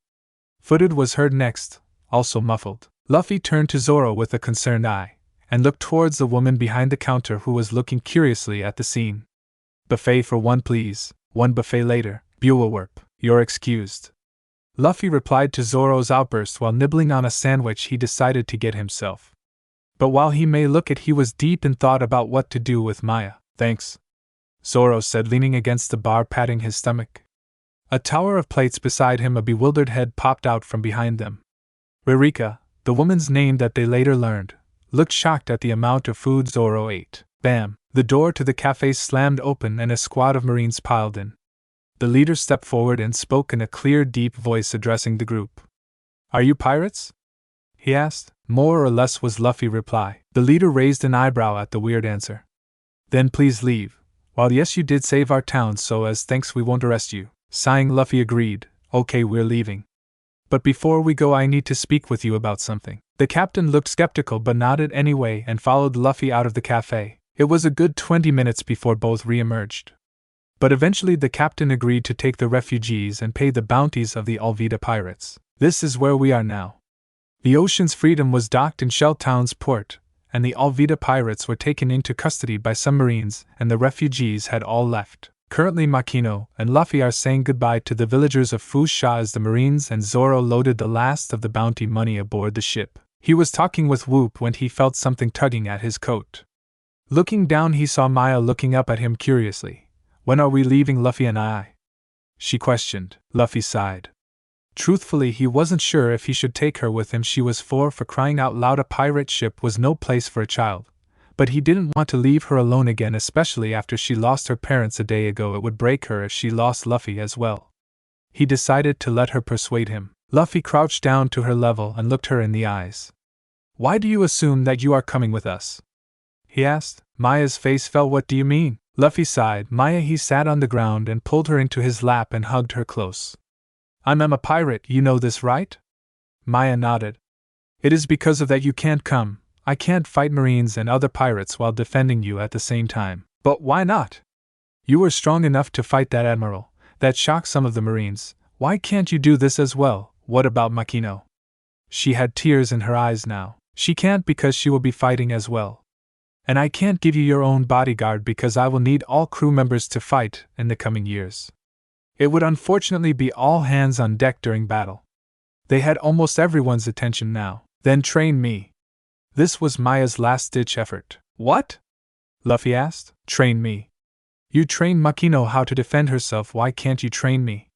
Footed was heard next, also muffled. Luffy turned to Zoro with a concerned eye, and looked towards the woman behind the counter who was looking curiously at the scene. Buffet for one please, one buffet later, Buellwarp, you're excused. Luffy replied to Zoro's outburst while nibbling on a sandwich he decided to get himself. But while he may look it, he was deep in thought about what to do with Maya. Thanks, Zoro said, leaning against the bar, patting his stomach. A tower of plates beside him, a bewildered head popped out from behind them. Ririka, the woman's name that they later learned, looked shocked at the amount of food Zoro ate. Bam! The door to the cafe slammed open and a squad of Marines piled in. The leader stepped forward and spoke in a clear, deep voice addressing the group. Are you pirates? He asked. More or less was Luffy's reply. The leader raised an eyebrow at the weird answer. Then please leave. While yes, you did save our town, so as thanks we won't arrest you. Sighing, Luffy agreed. Okay, we're leaving. But before we go, I need to speak with you about something. The captain looked skeptical but nodded anyway and followed Luffy out of the cafe. It was a good 20 minutes before both re-emerged. But eventually the captain agreed to take the refugees and pay the bounties of the Alvita pirates. This is where we are now. The Ocean's Freedom was docked in Shelltown's port, and the Alvita pirates were taken into custody by some Marines, and the refugees had all left. Currently Makino and Luffy are saying goodbye to the villagers of Fusha as the Marines and Zoro loaded the last of the bounty money aboard the ship. He was talking with Whoop when he felt something tugging at his coat. Looking down, he saw Maya looking up at him curiously. When are we leaving, Luffy and I? She questioned. Luffy sighed. Truthfully, he wasn't sure if he should take her with him. She was for crying out loud, a pirate ship was no place for a child. But he didn't want to leave her alone again, especially after she lost her parents a day ago. It would break her if she lost Luffy as well. He decided to let her persuade him. Luffy crouched down to her level and looked her in the eyes. Why do you assume that you are coming with us? He asked. Maya's face fell. What do you mean? Luffy sighed. Maya. He sat on the ground and pulled her into his lap and hugged her close. I'm a pirate, you know this, right? Maya nodded. It is because of that you can't come. I can't fight Marines and other pirates while defending you at the same time. But why not? You were strong enough to fight that admiral. That shocked some of the Marines. Why can't you do this as well? What about Makino? She had tears in her eyes now. She can't because she will be fighting as well. And I can't give you your own bodyguard because I will need all crew members to fight in the coming years. It would unfortunately be all hands on deck during battle. They had almost everyone's attention now. Then train me. This was Maya's last-ditch effort. What? Luffy asked. Train me. You train Makino how to defend herself, why can't you train me?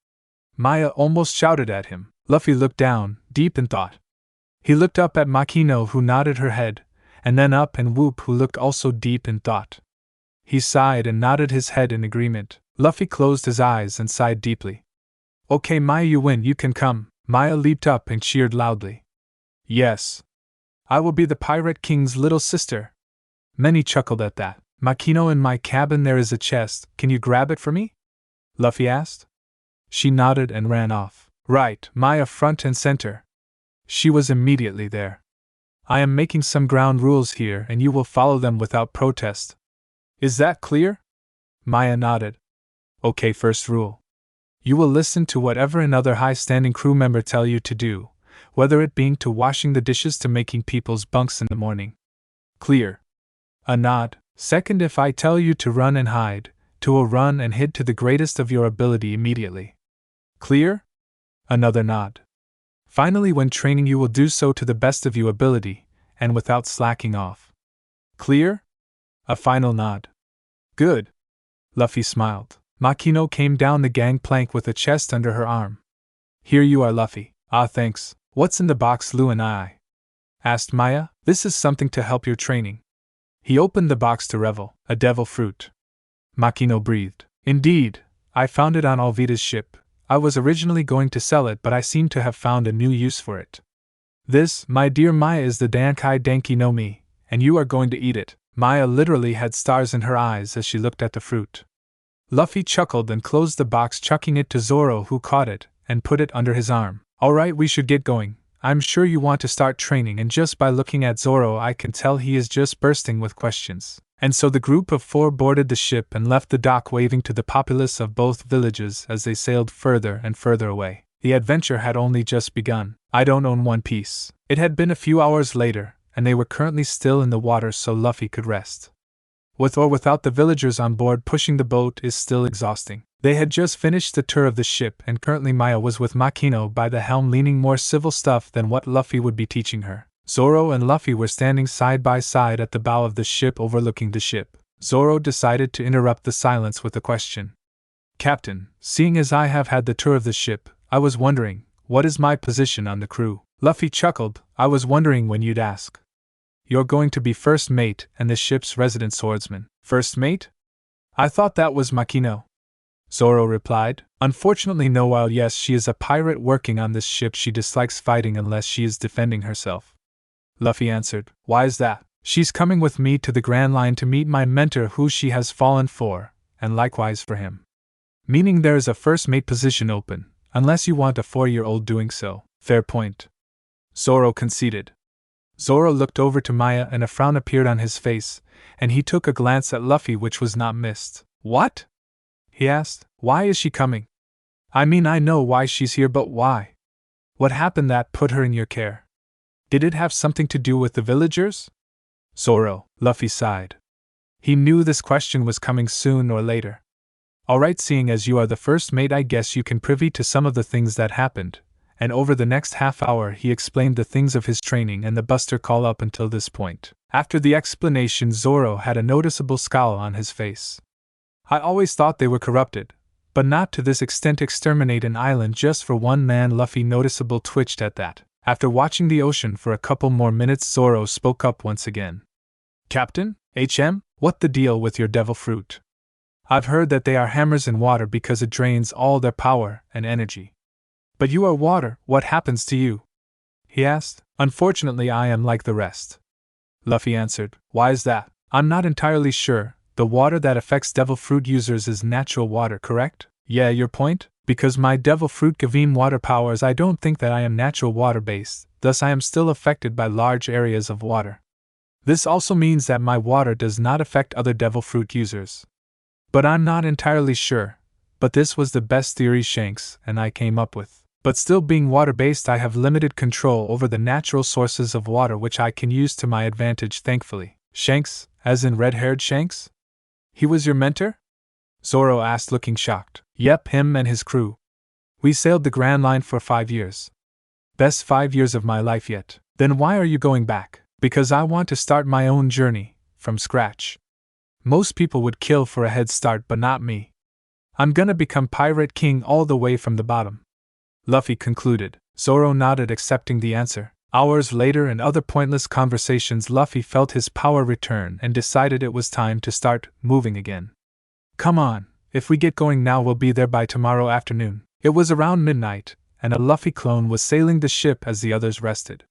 Maya almost shouted at him. Luffy looked down, deep in thought. He looked up at Makino, who nodded her head, and then up and Whoop, who looked also deep in thought. He sighed and nodded his head in agreement. Luffy closed his eyes and sighed deeply. Okay, Maya, you win, you can come. Maya leaped up and cheered loudly. Yes. I will be the Pirate King's little sister. Many chuckled at that. Makino, in my cabin there is a chest, can you grab it for me? Luffy asked. She nodded and ran off. Right, Maya, front and center. She was immediately there. I am making some ground rules here and you will follow them without protest. Is that clear? Maya nodded. Okay, first rule. You will listen to whatever another high-standing crew member tell you to do, whether it being to washing the dishes to making people's bunks in the morning. Clear? A nod. Second, if I tell you to run and hide, to run and hide to the greatest of your ability immediately. Clear? Another nod. Finally, when training you will do so to the best of your ability, and without slacking off. Clear? A final nod. Good. Luffy smiled. Makino came down the gangplank with a chest under her arm. Here you are, Luffy. Ah, thanks. What's in the box, Lu and I? Asked Maya. This is something to help your training. He opened the box to revel. A devil fruit. Makino breathed. Indeed, I found it on Alvita's ship. I was originally going to sell it, but I seem to have found a new use for it. This, my dear Maya, is the Dankai Denki no Mi, and you are going to eat it. Maya literally had stars in her eyes as she looked at the fruit. Luffy chuckled and closed the box, chucking it to Zoro, who caught it and put it under his arm. Alright, we should get going. I'm sure you want to start training, and just by looking at Zoro I can tell he is just bursting with questions. And so the group of 4 boarded the ship and left the dock, waving to the populace of both villages as they sailed further and further away. The adventure had only just begun. I don't own one piece. It had been a few hours later, and they were currently still in the water so Luffy could rest. With or without the villagers on board, pushing the boat is still exhausting. They had just finished the tour of the ship, and currently Maya was with Makino by the helm, learning more civil stuff than what Luffy would be teaching her. Zoro and Luffy were standing side by side at the bow of the ship overlooking the ship. Zoro decided to interrupt the silence with a question. "Captain, seeing as I have had the tour of the ship, I was wondering, what is my position on the crew?" Luffy chuckled. "I was wondering when you'd ask. You're going to be first mate and the ship's resident swordsman." "First mate? I thought that was Makino." Zoro replied. "Unfortunately no, while yes, she is a pirate working on this ship, she dislikes fighting unless she is defending herself." Luffy answered. "Why is that?" "She's coming with me to the Grand Line to meet my mentor who she has fallen for, and likewise for him. Meaning there is a first mate position open, unless you want a 4-year-old doing so." "Fair point," Zoro conceded. Zoro looked over to Maya and a frown appeared on his face, and he took a glance at Luffy which was not missed. "What?" he asked. "Why is she coming? I mean, I know why she's here, but why? What happened that put her in your care? Did it have something to do with the villagers?" "Zoro," Luffy sighed. He knew this question was coming soon or later. "Alright, seeing as you are the first mate, I guess you can privy to some of the things that happened," and over the next half hour he explained the things of his training and the Buster Call up until this point. After the explanation, Zoro had a noticeable scowl on his face. "I always thought they were corrupted, but not to this extent. Exterminate an island just for one man." Luffy noticeable twitched at that. After watching the ocean for a couple more minutes, Zoro spoke up once again. "Captain, what the deal with your devil fruit? I've heard that they are hammers in water because it drains all their power and energy. But you are water, what happens to you?" he asked. "Unfortunately, I am like the rest," Luffy answered. "Why is that?" "I'm not entirely sure. The water that affects devil fruit users is natural water, correct?" "Yeah, your point? Because my devil fruit gave water powers, I don't think that I am natural water based, thus I am still affected by large areas of water. This also means that my water does not affect other devil fruit users. But I'm not entirely sure, but this was the best theory Shanks and I came up with. But still, being water-based, I have limited control over the natural sources of water which I can use to my advantage, thankfully." "Shanks, as in red-haired Shanks? He was your mentor?" Zoro asked, looking shocked. "Yep, him and his crew. We sailed the Grand Line for 5 years. Best 5 years of my life yet." "Then why are you going back?" "Because I want to start my own journey, from scratch. Most people would kill for a head start, but not me. I'm gonna become Pirate King all the way from the bottom," Luffy concluded. Zoro nodded, accepting the answer. Hours later, in other pointless conversations, Luffy felt his power return and decided it was time to start moving again. "Come on, if we get going now, we'll be there by tomorrow afternoon." It was around midnight, and a Luffy clone was sailing the ship as the others rested.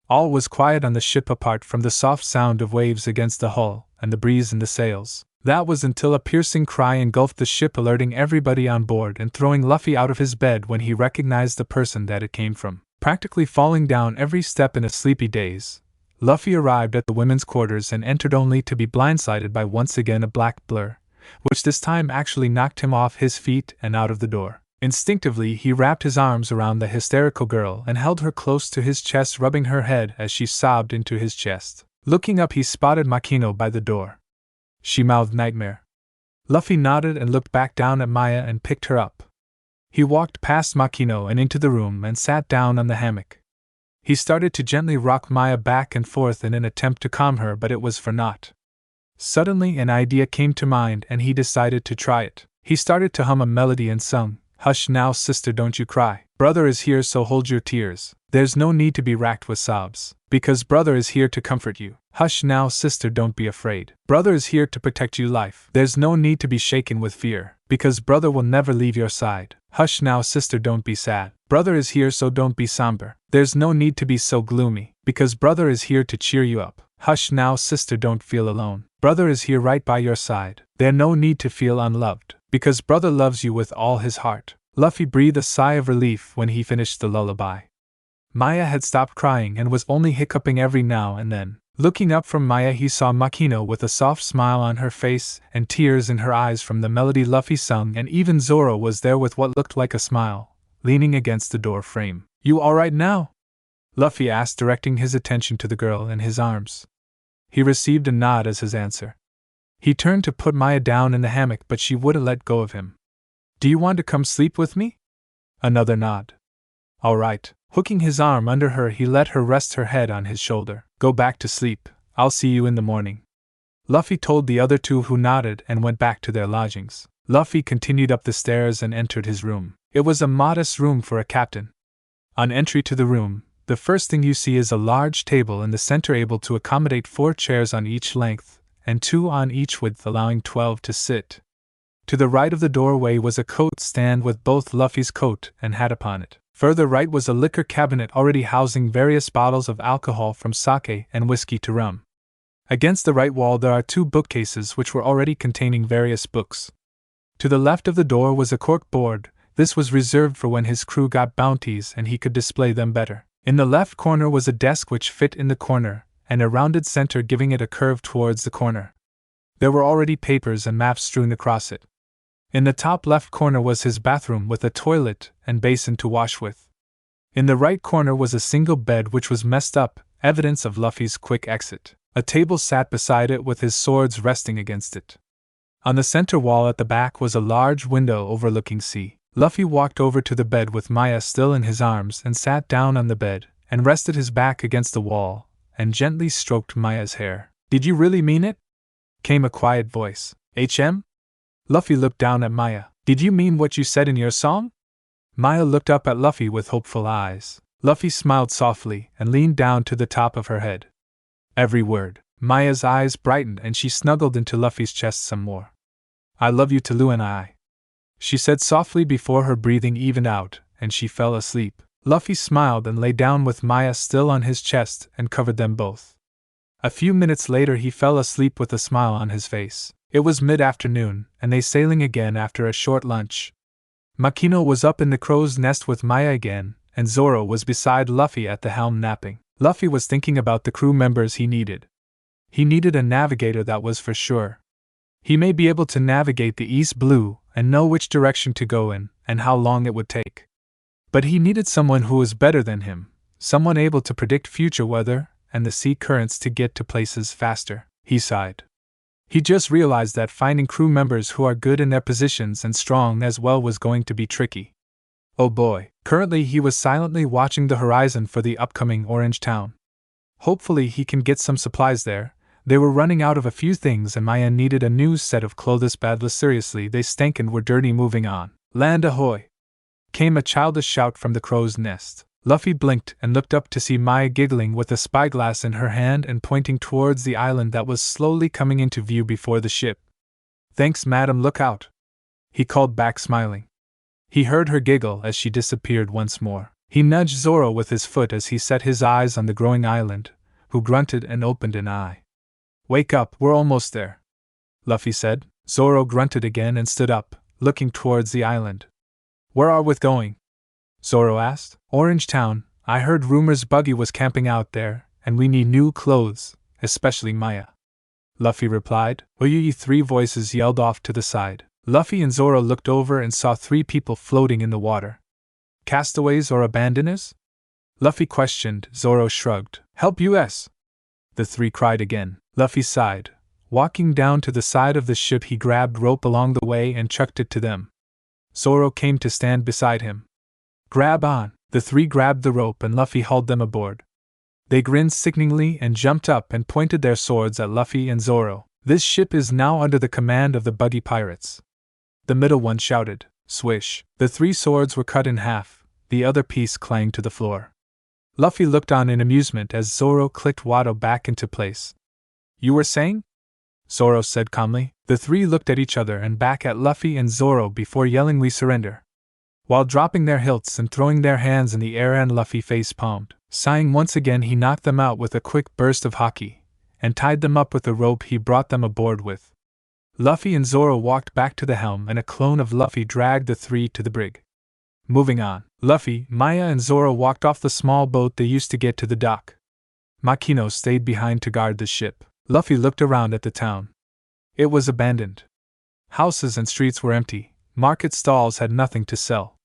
All was quiet on the ship apart from the soft sound of waves against the hull and the breeze in the sails. That was until a piercing cry engulfed the ship, alerting everybody on board and throwing Luffy out of his bed when he recognized the person that it came from. Practically falling down every step in a sleepy daze, Luffy arrived at the women's quarters and entered only to be blindsided by once again a black blur, which this time actually knocked him off his feet and out of the door. Instinctively, he wrapped his arms around the hysterical girl and held her close to his chest, rubbing her head as she sobbed into his chest. Looking up, he spotted Makino by the door. She mouthed nightmare. Luffy nodded and looked back down at Maya and picked her up. He walked past Makino and into the room and sat down on the hammock. He started to gently rock Maya back and forth in an attempt to calm her, but it was for naught. Suddenly an idea came to mind and he decided to try it. He started to hum a melody and sung, "Hush now, sister, don't you cry. Brother is here, so hold your tears. There's no need to be racked with sobs, because brother is here to comfort you. Hush now, sister, don't be afraid. Brother is here to protect you life. There's no need to be shaken with fear, because brother will never leave your side. Hush now, sister, don't be sad. Brother is here, so don't be somber. There's no need to be so gloomy, because brother is here to cheer you up. Hush now, sister, don't feel alone. Brother is here right by your side. There's no need to feel unloved, because brother loves you with all his heart." Luffy breathed a sigh of relief when he finished the lullaby. Maya had stopped crying and was only hiccuping every now and then. Looking up from Maya, he saw Makino with a soft smile on her face and tears in her eyes from the melody Luffy sung, and even Zoro was there with what looked like a smile, leaning against the door frame. "You alright now?" Luffy asked, directing his attention to the girl in his arms. He received a nod as his answer. He turned to put Maya down in the hammock, but she wouldn't let go of him. "Do you want to come sleep with me?" Another nod. "All right." Hooking his arm under her, he let her rest her head on his shoulder. "Go back to sleep. I'll see you in the morning." Luffy told the other two, who nodded and went back to their lodgings. Luffy continued up the stairs and entered his room. It was a modest room for a captain. On entry to the room, the first thing you see is a large table in the center able to accommodate 4 chairs on each length, and 2 on each width, allowing 12 to sit. To the right of the doorway was a coat stand with both Luffy's coat and hat upon it. Further right was a liquor cabinet already housing various bottles of alcohol from sake and whiskey to rum. Against the right wall there are 2 bookcases which were already containing various books. To the left of the door was a cork board. This was reserved for when his crew got bounties and he could display them better. In the left corner was a desk which fit in the corner, and a rounded center giving it a curve towards the corner. There were already papers and maps strewn across it. In the top left corner was his bathroom with a toilet and basin to wash with. In the right corner was a single bed which was messed up, evidence of Luffy's quick exit. A table sat beside it with his swords resting against it. On the center wall at the back was a large window overlooking sea. Luffy walked over to the bed with Maya still in his arms and sat down on the bed and rested his back against the wall and gently stroked Maya's hair. "Did you really mean it?" came a quiet voice. "HM?" Luffy looked down at Maya. "Did you mean what you said in your song?" Maya looked up at Luffy with hopeful eyes. Luffy smiled softly and leaned down to the top of her head. "Every word." Maya's eyes brightened and she snuggled into Luffy's chest some more. "I love you to Lu and I," she said softly before her breathing evened out and she fell asleep. Luffy smiled and lay down with Maya still on his chest and covered them both. A few minutes later he fell asleep with a smile on his face. It was mid-afternoon, and they sailing again after a short lunch. Makino was up in the crow's nest with Maya again, and Zoro was beside Luffy at the helm napping. Luffy was thinking about the crew members he needed. He needed a navigator, that was for sure. He may be able to navigate the East Blue and know which direction to go in and how long it would take. But he needed someone who was better than him, someone able to predict future weather and the sea currents to get to places faster. He sighed. He just realized that finding crew members who are good in their positions and strong as well was going to be tricky. Oh boy. Currently he was silently watching the horizon for the upcoming Orange Town. Hopefully he can get some supplies there. They were running out of a few things and Maya needed a new set of clothes badly. Seriously, they stank and were dirty. Moving on. "Land ahoy!" came a childish shout from the crow's nest. Luffy blinked and looked up to see Maya giggling with a spyglass in her hand and pointing towards the island that was slowly coming into view before the ship. "Thanks, madam, look out," he called back, smiling. He heard her giggle as she disappeared once more. He nudged Zoro with his foot as he set his eyes on the growing island, who grunted and opened an eye. "Wake up, we're almost there," Luffy said. Zoro grunted again and stood up, looking towards the island. "Where are we going?" Zoro asked. "Orange Town. I heard rumors Buggy was camping out there, and we need new clothes, especially Maya," Luffy replied. "Oyuyi!" 3 voices yelled off to the side. Luffy and Zoro looked over and saw 3 people floating in the water. "Castaways or abandoners?" Luffy questioned. Zoro shrugged. "Help us!" the 3 cried again. Luffy sighed. Walking down to the side of the ship, he grabbed rope along the way and chucked it to them. Zoro came to stand beside him. "Grab on!" The 3 grabbed the rope and Luffy hauled them aboard. They grinned sickeningly and jumped up and pointed their swords at Luffy and Zoro. "This ship is now under the command of the Buggy Pirates," the middle one shouted. Swish! The 3 swords were cut in half, the other piece clanged to the floor. Luffy looked on in amusement as Zoro clicked Wado back into place. "You were saying?" Zoro said calmly. The 3 looked at each other and back at Luffy and Zoro before yelling, "We surrender," while dropping their hilts and throwing their hands in the air, and Luffy face-palmed. Sighing once again, he knocked them out with a quick burst of Haki, and tied them up with the rope he brought them aboard with. Luffy and Zoro walked back to the helm and a clone of Luffy dragged the 3 to the brig. Moving on, Luffy, Maya and Zoro walked off the small boat they used to get to the dock. Makino stayed behind to guard the ship. Luffy looked around at the town. It was abandoned. Houses and streets were empty, market stalls had nothing to sell.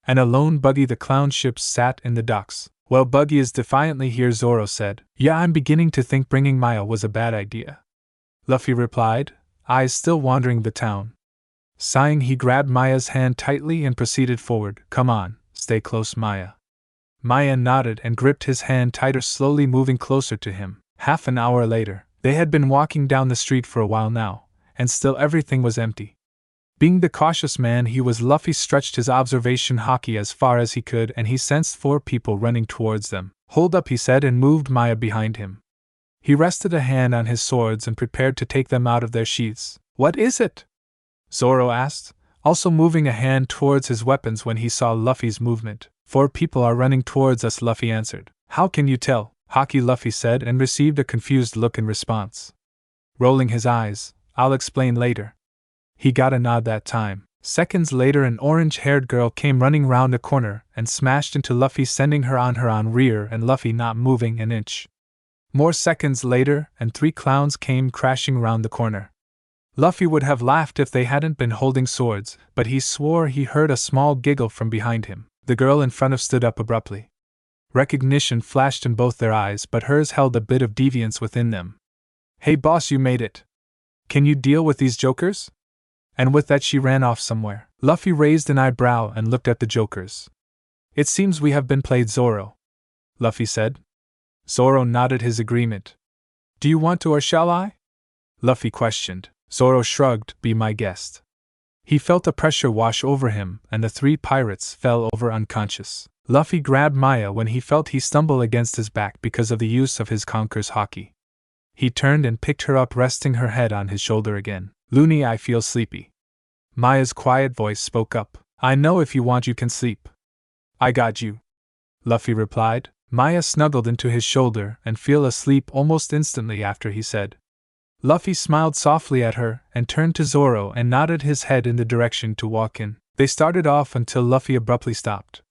And a lone Buggy the clown ship sat in the docks. Well, Buggy is defiantly here, Zoro said. Yeah, I'm beginning to think bringing Maya was a bad idea. Luffy replied, eyes still wandering the town. Sighing, he grabbed Maya's hand tightly and proceeded forward. Come on, stay close, Maya. Maya nodded and gripped his hand tighter, slowly moving closer to him. Half an hour later, they had been walking down the street for a while now, and still everything was empty. Being the cautious man he was, Luffy stretched his observation Haki as far as he could, and he sensed 4 people running towards them. Hold up, he said, and moved Maya behind him. He rested a hand on his swords and prepared to take them out of their sheaths. What is it? Zoro asked, also moving a hand towards his weapons when he saw Luffy's movement. 4 people are running towards us, Luffy answered. How can you tell? Haki, Luffy said, and received a confused look in response. Rolling his eyes, I'll explain later. He got a nod that time. Seconds later, an orange-haired girl came running round a corner and smashed into Luffy, sending her on rear and Luffy not moving an inch. More seconds later, and 3 clowns came crashing round the corner. Luffy would have laughed if they hadn't been holding swords, but he swore he heard a small giggle from behind him. The girl in front of stood up abruptly. Recognition flashed in both their eyes, but hers held a bit of deviance within them. Hey boss, you made it. Can you deal with these jokers? And with that she ran off somewhere. Luffy raised an eyebrow and looked at the jokers. It seems we have been played, Zoro, Luffy said. Zoro nodded his agreement. Do you want to or shall I? Luffy questioned. Zoro shrugged. Be my guest. He felt a pressure wash over him, and the 3 pirates fell over unconscious. Luffy grabbed Maya when he felt he stumble against his back because of the use of his conqueror's Haki. He turned and picked her up, resting her head on his shoulder again. Looney, I feel sleepy. Maya's quiet voice spoke up. I know if you want you can sleep. I got you, Luffy replied. Maya snuggled into his shoulder and fell asleep almost instantly after he said. Luffy smiled softly at her and turned to Zoro and nodded his head in the direction to walk in. They started off until Luffy abruptly stopped.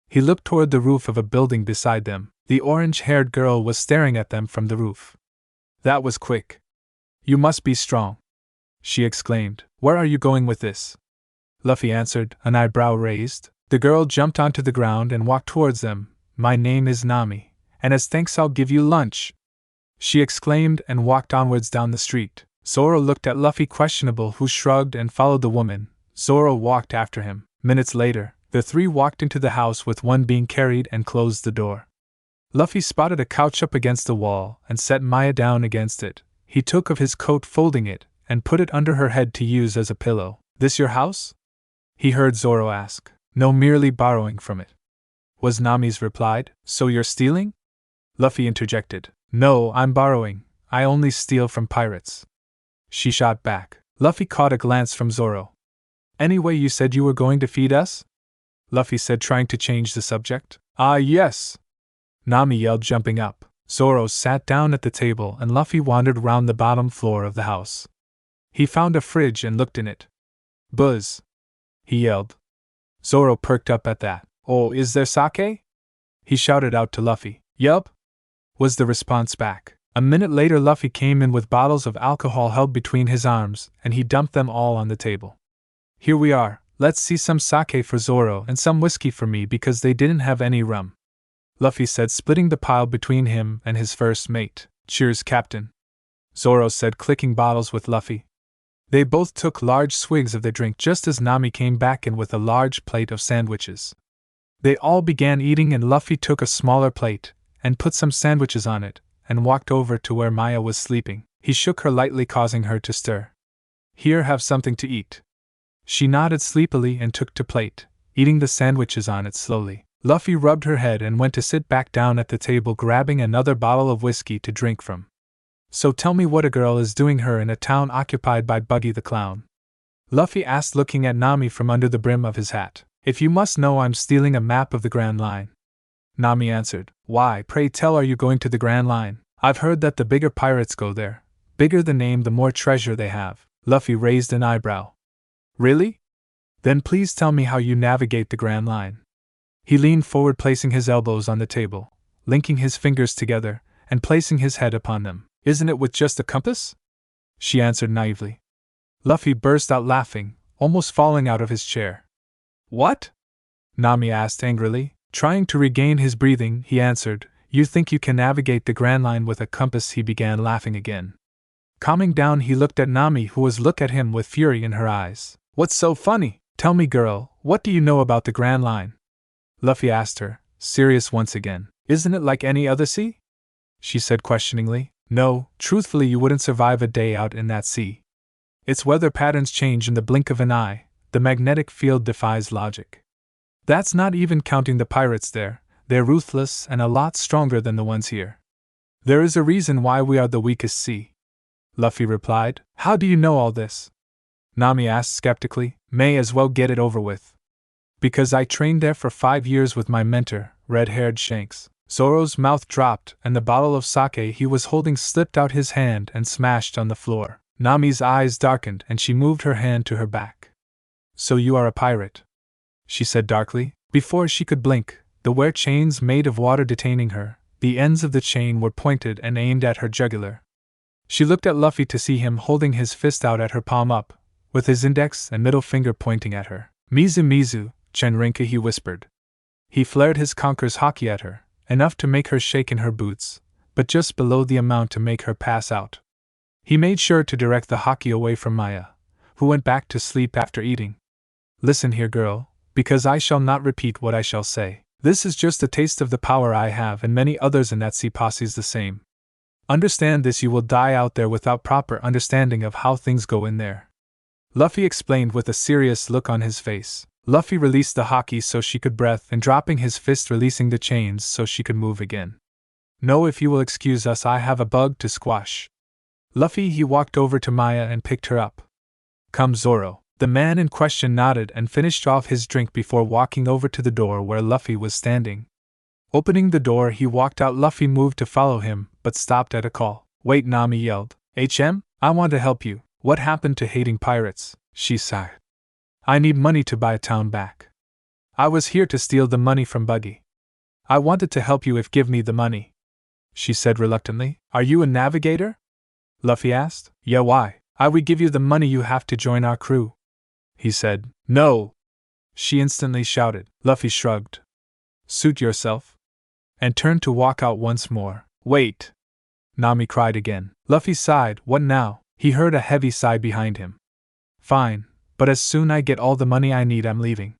He looked toward the roof of a building beside them. The orange-haired girl was staring at them from the roof. That was quick. You must be strong, she exclaimed. Where are you going with this? Luffy answered, an eyebrow raised. The girl jumped onto the ground and walked towards them. My name is Nami, and as thanks I'll give you lunch, she exclaimed and walked onwards down the street. Zoro looked at Luffy questionable, who shrugged and followed the woman. Zoro walked after him. Minutes later, the 3 walked into the house with one being carried and closed the door. Luffy spotted a couch up against the wall and set Maya down against it. He took off his coat, folding it, and put it under her head to use as a pillow. This your house? He heard Zoro ask. No, merely borrowing from it, was Nami's reply. So you're stealing? Luffy interjected. No, I'm borrowing. I only steal from pirates, she shot back. Luffy caught a glance from Zoro. Anyway, you said you were going to feed us? Luffy said, trying to change the subject. Ah, yes, Nami yelled, jumping up. Zoro sat down at the table and Luffy wandered round the bottom floor of the house. He found a fridge and looked in it. Buzz, he yelled. Zoro perked up at that. Oh, is there sake? He shouted out to Luffy. Yup, was the response back. A minute later, Luffy came in with bottles of alcohol held between his arms, and he dumped them all on the table. Here we are, let's see, some sake for Zoro and some whiskey for me because they didn't have any rum, Luffy said, splitting the pile between him and his first mate. Cheers, Captain, Zoro said, clicking bottles with Luffy. They both took large swigs of their drink just as Nami came back in with a large plate of sandwiches. They all began eating and Luffy took a smaller plate and put some sandwiches on it and walked over to where Maya was sleeping. He shook her lightly, causing her to stir. Here, have something to eat. She nodded sleepily and took to plate, eating the sandwiches on it slowly. Luffy rubbed her head and went to sit back down at the table, grabbing another bottle of whiskey to drink from. So tell me what a girl is doing here in a town occupied by Buggy the Clown? Luffy asked, looking at Nami from under the brim of his hat. If you must know, I'm stealing a map of the Grand Line, Nami answered. Why, pray tell, are you going to the Grand Line? I've heard that the bigger pirates go there. Bigger the name, the more treasure they have. Luffy raised an eyebrow. Really? Then please tell me how you navigate the Grand Line. He leaned forward, placing his elbows on the table, linking his fingers together, and placing his head upon them. Isn't it with just a compass? She answered naively. Luffy burst out laughing, almost falling out of his chair. What? Nami asked angrily. Trying to regain his breathing, he answered, You think you can navigate the Grand Line with a compass? He began laughing again. Calming down, he looked at Nami, who was looking at him with fury in her eyes. What's so funny? Tell me, girl, what do you know about the Grand Line? Luffy asked her, serious once again. Isn't it like any other sea? She said questioningly. No, truthfully you wouldn't survive a day out in that sea. Its weather patterns change in the blink of an eye, the magnetic field defies logic. That's not even counting the pirates there, they're ruthless and a lot stronger than the ones here. There is a reason why we are the weakest sea. Luffy replied. How do you know all this? Nami asked skeptically. May as well get it over with. Because I trained there for 5 years with my mentor, red-haired Shanks. Zoro's mouth dropped and the bottle of sake he was holding slipped out his hand and smashed on the floor. Nami's eyes darkened and she moved her hand to her back. So you are a pirate? She said darkly. Before she could blink, there were chains made of water detaining her. The ends of the chain were pointed and aimed at her jugular. She looked at Luffy to see him holding his fist out at her palm up, with his index and middle finger pointing at her. Mizu Mizu, Chenrinka, he whispered. He flared his conqueror's haki at her, enough to make her shake in her boots, but just below the amount to make her pass out. He made sure to direct the haki away from Maya, who went back to sleep after eating. Listen here, girl, because I shall not repeat what I shall say. This is just a taste of the power I have, and many others in that sea posse's the same. Understand this, you will die out there without proper understanding of how things go in there. Luffy explained with a serious look on his face. Luffy released the haki so she could breathe and dropping his fist releasing the chains so she could move again. No, if you will excuse us, I have a bug to squash. Luffy, he walked over to Maya and picked her up. Come, Zoro. The man in question nodded and finished off his drink before walking over to the door where Luffy was standing. Opening the door, he walked out. Luffy moved to follow him, but stopped at a call. Wait, Nami yelled. HM, I want to help you. What happened to hating pirates? She sighed. I need money to buy a town back. I was here to steal the money from Buggy. I wanted to help you if give me the money. She said reluctantly. Are you a navigator? Luffy asked. Yeah, why? I will give you the money, you have to join our crew. He said. No! She instantly shouted. Luffy shrugged. Suit yourself. And turned to walk out once more. Wait! Nami cried again. Luffy sighed. What now? He heard a heavy sigh behind him. Fine, but as soon I get all the money I need, I'm leaving.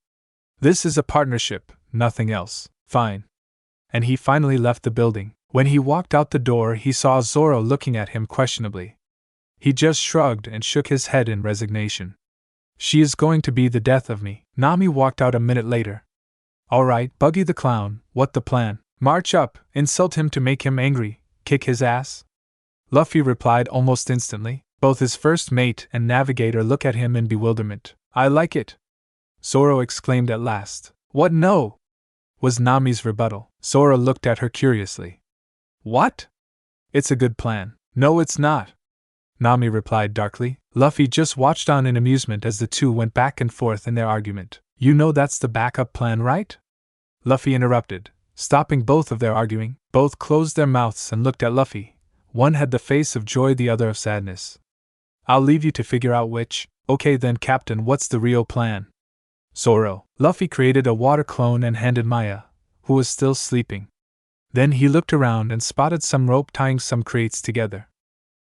This is a partnership, nothing else. Fine. And he finally left the building. When he walked out the door, he saw Zoro looking at him questionably. He just shrugged and shook his head in resignation. She is going to be the death of me. Nami walked out a minute later. All right, Buggy the Clown, what the plan? March up, insult him to make him angry, kick his ass? Luffy replied almost instantly. Both his first mate and navigator look at him in bewilderment. I like it. Zoro exclaimed at last. What no? Was Nami's rebuttal. Zoro looked at her curiously. What? It's a good plan. No, it's not. Nami replied darkly. Luffy just watched on in amusement as the two went back and forth in their argument. You know that's the backup plan, right? Luffy interrupted, stopping both of their arguing. Both closed their mouths and looked at Luffy. One had the face of joy, the other of sadness. I'll leave you to figure out which. Okay then, Captain, what's the real plan? Zoro. Luffy created a water clone and handed Maya, who was still sleeping. Then he looked around and spotted some rope tying some crates together.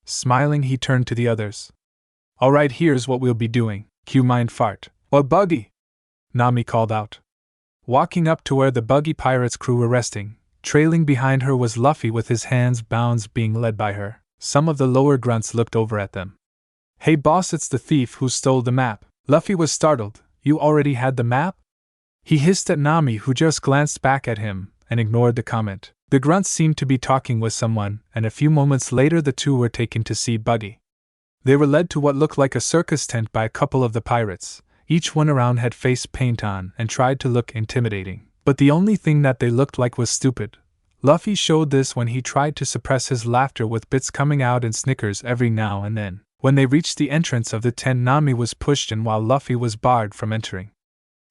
Smiling, he turned to the others. Alright, here's what we'll be doing. Cue mind fart. Or Buggy! Nami called out. Walking up to where the Buggy Pirates crew were resting, trailing behind her was Luffy with his hands bound, being led by her. Some of the lower grunts looked over at them. Hey boss, it's the thief who stole the map. Luffy was startled. You already had the map? He hissed at Nami, who just glanced back at him and ignored the comment. The grunts seemed to be talking with someone, and a few moments later the two were taken to see Buggy. They were led to what looked like a circus tent by a couple of the pirates. Each one around had face paint on and tried to look intimidating. But the only thing that they looked like was stupid. Luffy showed this when he tried to suppress his laughter with bits coming out and snickers every now and then. When they reached the entrance of the tent, Nami was pushed in while Luffy was barred from entering.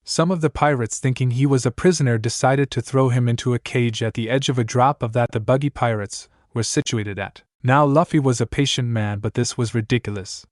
Some of the pirates, thinking he was a prisoner, decided to throw him into a cage at the edge of a drop of that. The Buggy Pirates were situated at. Now Luffy was a patient man, but this was ridiculous.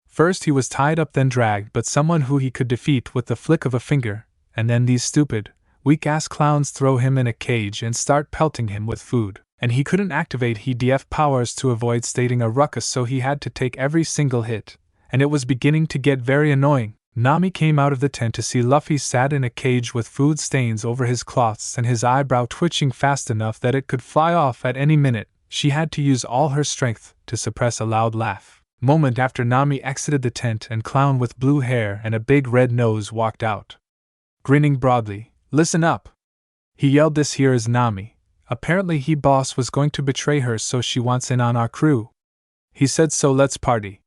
First he was tied up, then dragged, but someone who he could defeat with the flick of a finger, and then these stupid, weak-ass clowns throw him in a cage and start pelting him with food. And he couldn't activate HDF powers to avoid starting a ruckus, so he had to take every single hit, and it was beginning to get very annoying. Nami came out of the tent to see Luffy sat in a cage with food stains over his cloths and his eyebrow twitching fast enough that it could fly off at any minute. She had to use all her strength to suppress a loud laugh. Moment after Nami exited the tent, and clown with blue hair and a big red nose walked out. Grinning broadly, "Listen up!" he yelled. "This here is Nami. Apparently he boss was going to betray her, so she wants in on our crew. He said so, let's party.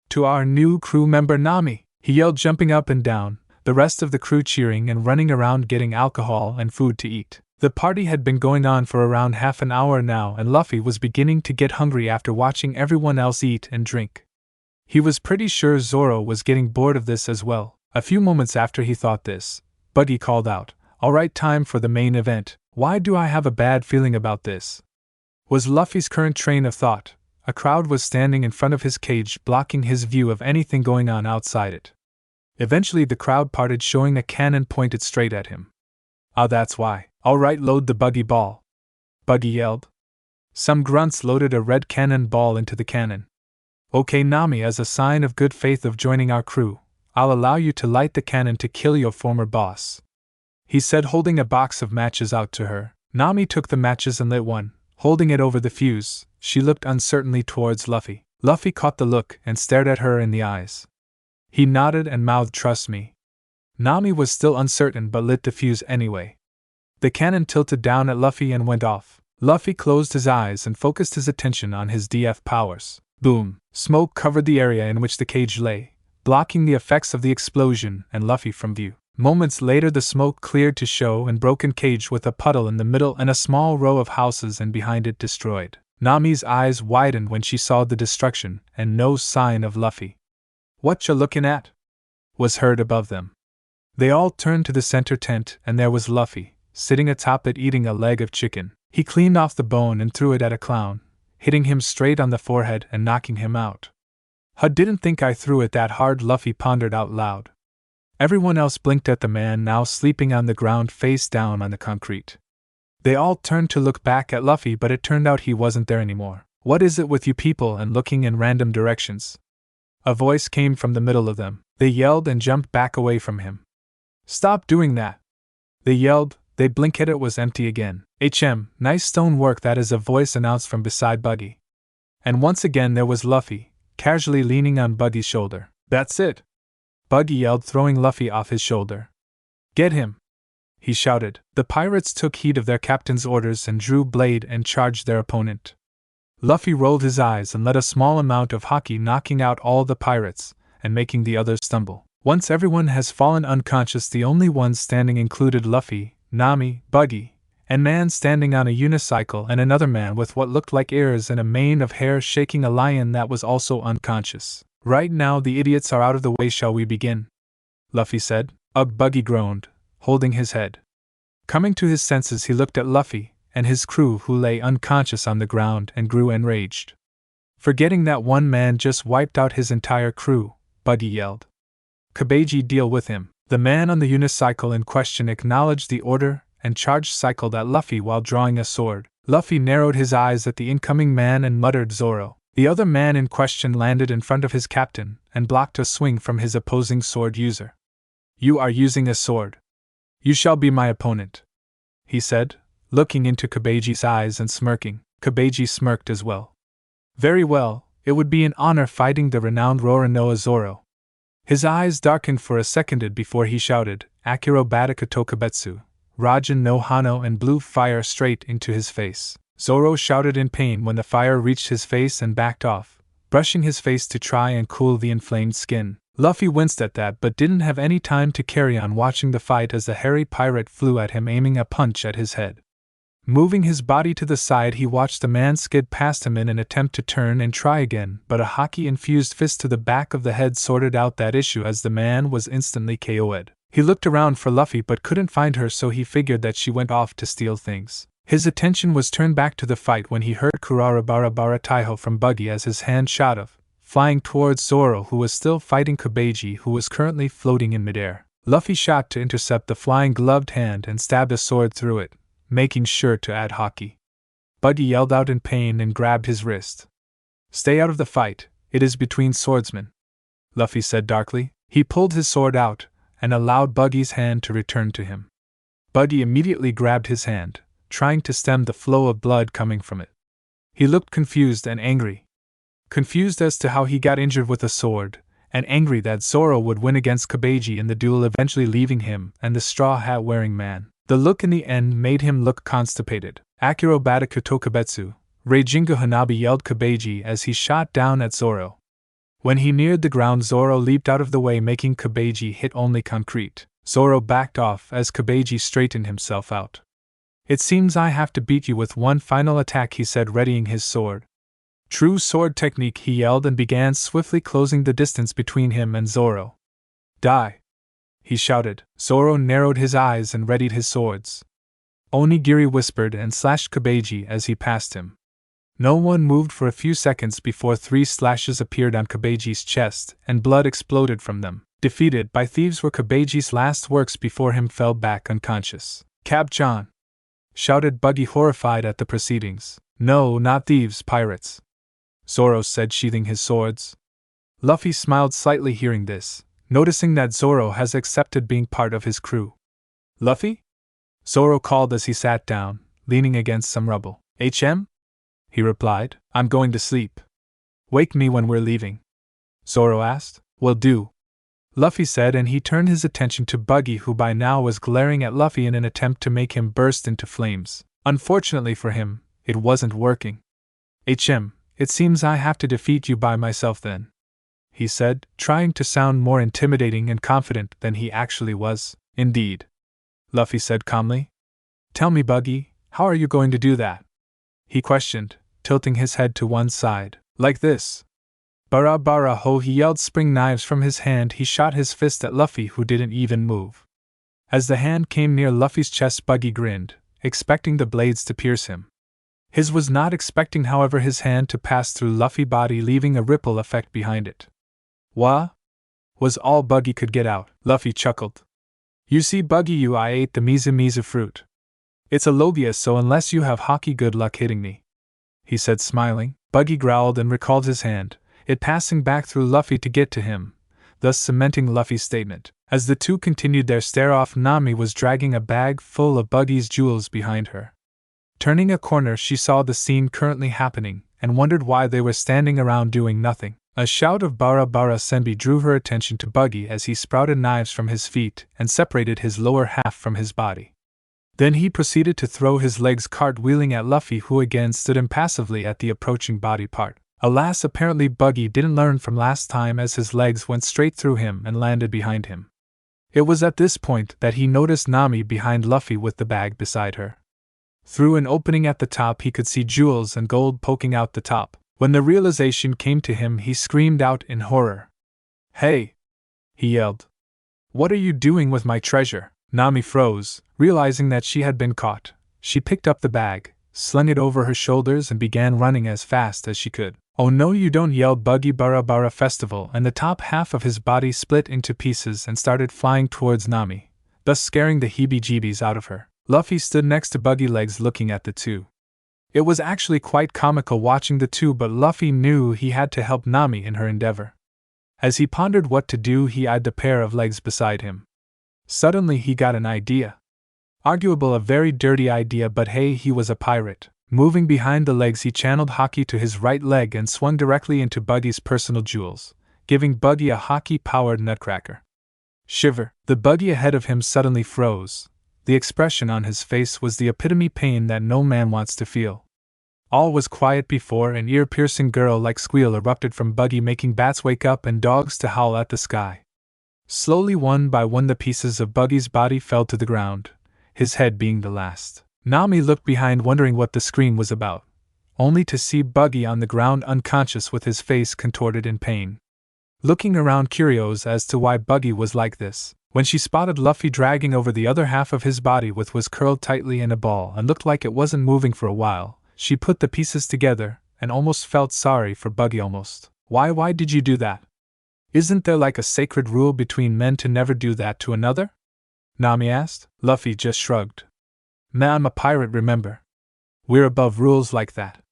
To our new crew member Nami," he yelled, jumping up and down, the rest of the crew cheering and running around getting alcohol and food to eat. The party had been going on for around half an hour now, and Luffy was beginning to get hungry after watching everyone else eat and drink. He was pretty sure Zoro was getting bored of this as well. A few moments after he thought this, Buggy called out, "Alright, time for the main event. Why do I have a bad feeling about this?" was Luffy's current train of thought. A crowd was standing in front of his cage, blocking his view of anything going on outside it. Eventually the crowd parted, showing a cannon pointed straight at him. "Ah, that's why. Alright, load the buggy ball," Buggy yelled. Some grunts loaded a red cannon ball into the cannon. "Okay, Nami, as a sign of good faith of joining our crew, I'll allow you to light the cannon to kill your former boss," he said, holding a box of matches out to her. Nami took the matches and lit one, holding it over the fuse. She looked uncertainly towards Luffy. Luffy caught the look and stared at her in the eyes. He nodded and mouthed, "Trust me." Nami was still uncertain but lit the fuse anyway. The cannon tilted down at Luffy and went off. Luffy closed his eyes and focused his attention on his DF powers. Boom! Smoke covered the area in which the cage lay, blocking the effects of the explosion and Luffy from view. Moments later the smoke cleared to show an broken cage with a puddle in the middle and a small row of houses and behind it destroyed. Nami's eyes widened when she saw the destruction and no sign of Luffy. "What you looking at?" was heard above them. They all turned to the center tent, and there was Luffy, sitting atop it eating a leg of chicken. He cleaned off the bone and threw it at a clown, hitting him straight on the forehead and knocking him out. Didn't think I threw it that hard," Luffy pondered out loud. Everyone else blinked at the man now sleeping on the ground face down on the concrete. They all turned to look back at Luffy, but it turned out he wasn't there anymore. "What is it with you people and looking in random directions?" a voice came from the middle of them. They yelled and jumped back away from him. "Stop doing that!" they yelled. They blinked, it was empty again. Nice stone work that is," a voice announced from beside Buggy. And once again there was Luffy, casually leaning on Buggy's shoulder. "That's it!" Buggy yelled, throwing Luffy off his shoulder. "Get him!" he shouted. The pirates took heed of their captain's orders and drew blade and charged their opponent. Luffy rolled his eyes and let a small amount of Haki, knocking out all the pirates and making the others stumble. Once everyone has fallen unconscious, the only ones standing included Luffy, Nami, Buggy, and man standing on a unicycle, and another man with what looked like ears and a mane of hair shaking a lion that was also unconscious. "Right now the idiots are out of the way, shall we begin?" Luffy said. Ugh, Buggy groaned, holding his head. Coming to his senses, he looked at Luffy and his crew, who lay unconscious on the ground, and grew enraged. Forgetting that one man just wiped out his entire crew, Buggy yelled, "Kabeji, deal with him." The man on the unicycle in question acknowledged the order and cycled at Luffy while drawing a sword. Luffy narrowed his eyes at the incoming man and muttered, "Zoro." The other man in question landed in front of his captain and blocked a swing from his opposing sword user. "You are using a sword. You shall be my opponent," he said, looking into Kabeji's eyes and smirking. Kabeji smirked as well. "Very well, it would be an honor fighting the renowned Roronoa Zoro." His eyes darkened for a second before he shouted, "Akiro Bataka Tokabetsu, Rajan no Hano," and blew fire straight into his face. Zoro shouted in pain when the fire reached his face and backed off, brushing his face to try and cool the inflamed skin. Luffy winced at that but didn't have any time to carry on watching the fight as the hairy pirate flew at him, aiming a punch at his head. Moving his body to the side, he watched the man skid past him in an attempt to turn and try again, but a Haki-infused fist to the back of the head sorted out that issue as the man was instantly KO'd. He looked around for Luffy but couldn't find her, so he figured that she went off to steal things. His attention was turned back to the fight when he heard Kurara Baratie from Buggy as his hand shot off, flying towards Zoro, who was still fighting Kabeji, who was currently floating in midair. Luffy shot to intercept the flying gloved hand and stabbed a sword through it, making sure to add Haki. Buggy yelled out in pain and grabbed his wrist. "Stay out of the fight, it is between swordsmen," Luffy said darkly. He pulled his sword out and allowed Buggy's hand to return to him. Buggy immediately grabbed his hand, trying to stem the flow of blood coming from it. He looked confused and angry. Confused as to how he got injured with a sword, and angry that Zoro would win against Kabeji in the duel, eventually leaving him and the straw hat wearing man. The look in the end made him look constipated. Akiro Bataku Tokabetsu, Reijingu Hanabi, yelled Kabeji as he shot down at Zoro. When he neared the ground, Zoro leaped out of the way, making Kabeji hit only concrete. Zoro backed off as Kabeji straightened himself out. "It seems I have to beat you with one final attack," he said, readying his sword. "True sword technique," he yelled, and began swiftly closing the distance between him and Zoro. "Die!" he shouted. Zoro narrowed his eyes and readied his swords. Onigiri whispered and slashed Kabeji as he passed him. No one moved for a few seconds before 3 slashes appeared on Kabeji's chest and blood exploded from them. "Defeated by thieves" were Kabeji's last words before him fell back unconscious. "Cab-chan!" shouted Buggy, horrified at the proceedings. "No, not thieves, pirates," Zoro said, sheathing his swords. Luffy smiled slightly hearing this, noticing that Zoro has accepted being part of his crew. "Luffy?" Zoro called as he sat down, leaning against some rubble. "HM?" he replied. "I'm going to sleep." "Wake me when we're leaving," Zoro asked. "Will do," Luffy said, and he turned his attention to Buggy, who by now was glaring at Luffy in an attempt to make him burst into flames. Unfortunately for him, it wasn't working. "HM, it seems I have to defeat you by myself then," he said, trying to sound more intimidating and confident than he actually was. "Indeed," Luffy said calmly. "Tell me, Buggy, how are you going to do that?" he questioned, tilting his head to one side. "Like this." "Bara bara ho," he yelled, spring knives from his hand. He shot his fist at Luffy, who didn't even move. As the hand came near Luffy's chest, Buggy grinned, expecting the blades to pierce him. His was not expecting, however, his hand to pass through Luffy's body, leaving a ripple effect behind it. "Wha?" was all Buggy could get out. Luffy chuckled. "You see, Buggy, I ate the mizu fruit. It's a logia, so unless you have Haki, good luck hitting me," he said, smiling. Buggy growled and recalled his hand, it passing back through Luffy to get to him, thus cementing Luffy's statement. As the two continued their stare-off, Nami was dragging a bag full of Buggy's jewels behind her. Turning a corner, she saw the scene currently happening, and wondered why they were standing around doing nothing. A shout of "Bara Bara Senbi" drew her attention to Buggy as he sprouted knives from his feet and separated his lower half from his body. Then he proceeded to throw his legs cartwheeling at Luffy, who again stood impassively at the approaching body part. Alas, apparently Buggy didn't learn from last time, as his legs went straight through him and landed behind him. It was at this point that he noticed Nami behind Luffy with the bag beside her. Through an opening at the top, he could see jewels and gold poking out the top. When the realization came to him, he screamed out in horror. "Hey!" he yelled. "What are you doing with my treasure?" Nami froze, realizing that she had been caught. She picked up the bag, slung it over her shoulders, and began running as fast as she could. "Oh no, you don't!" yelled Buggy. Bara Bara Festival, and the top half of his body split into pieces and started flying towards Nami, thus scaring the heebie-jeebies out of her. Luffy stood next to Buggy legs looking at the two. It was actually quite comical watching the two, but Luffy knew he had to help Nami in her endeavor. As he pondered what to do, he eyed the pair of legs beside him. Suddenly he got an idea. Arguable, a very dirty idea, but hey, he was a pirate. Moving behind the legs, he channeled Haki to his right leg and swung directly into Buggy's personal jewels, giving Buggy a Haki-powered nutcracker. Shiver! The Buggy ahead of him suddenly froze. The expression on his face was the epitome pain that no man wants to feel. All was quiet before an ear-piercing girl-like squeal erupted from Buggy, making bats wake up and dogs to howl at the sky. Slowly, one by one, the pieces of Buggy's body fell to the ground, his head being the last. Nami looked behind, wondering what the scream was about, only to see Buggy on the ground unconscious with his face contorted in pain. Looking around curious as to why Buggy was like this, When she spotted Luffy dragging over the other half of his body which was curled tightly in a ball and looked like it wasn't moving for a while, she put the pieces together and almost felt sorry for Buggy almost. Why did you do that? Isn't there like a sacred rule between men to never do that to another? Nami asked. Luffy just shrugged. "Nah, I'm a pirate, remember? We're above rules like that,"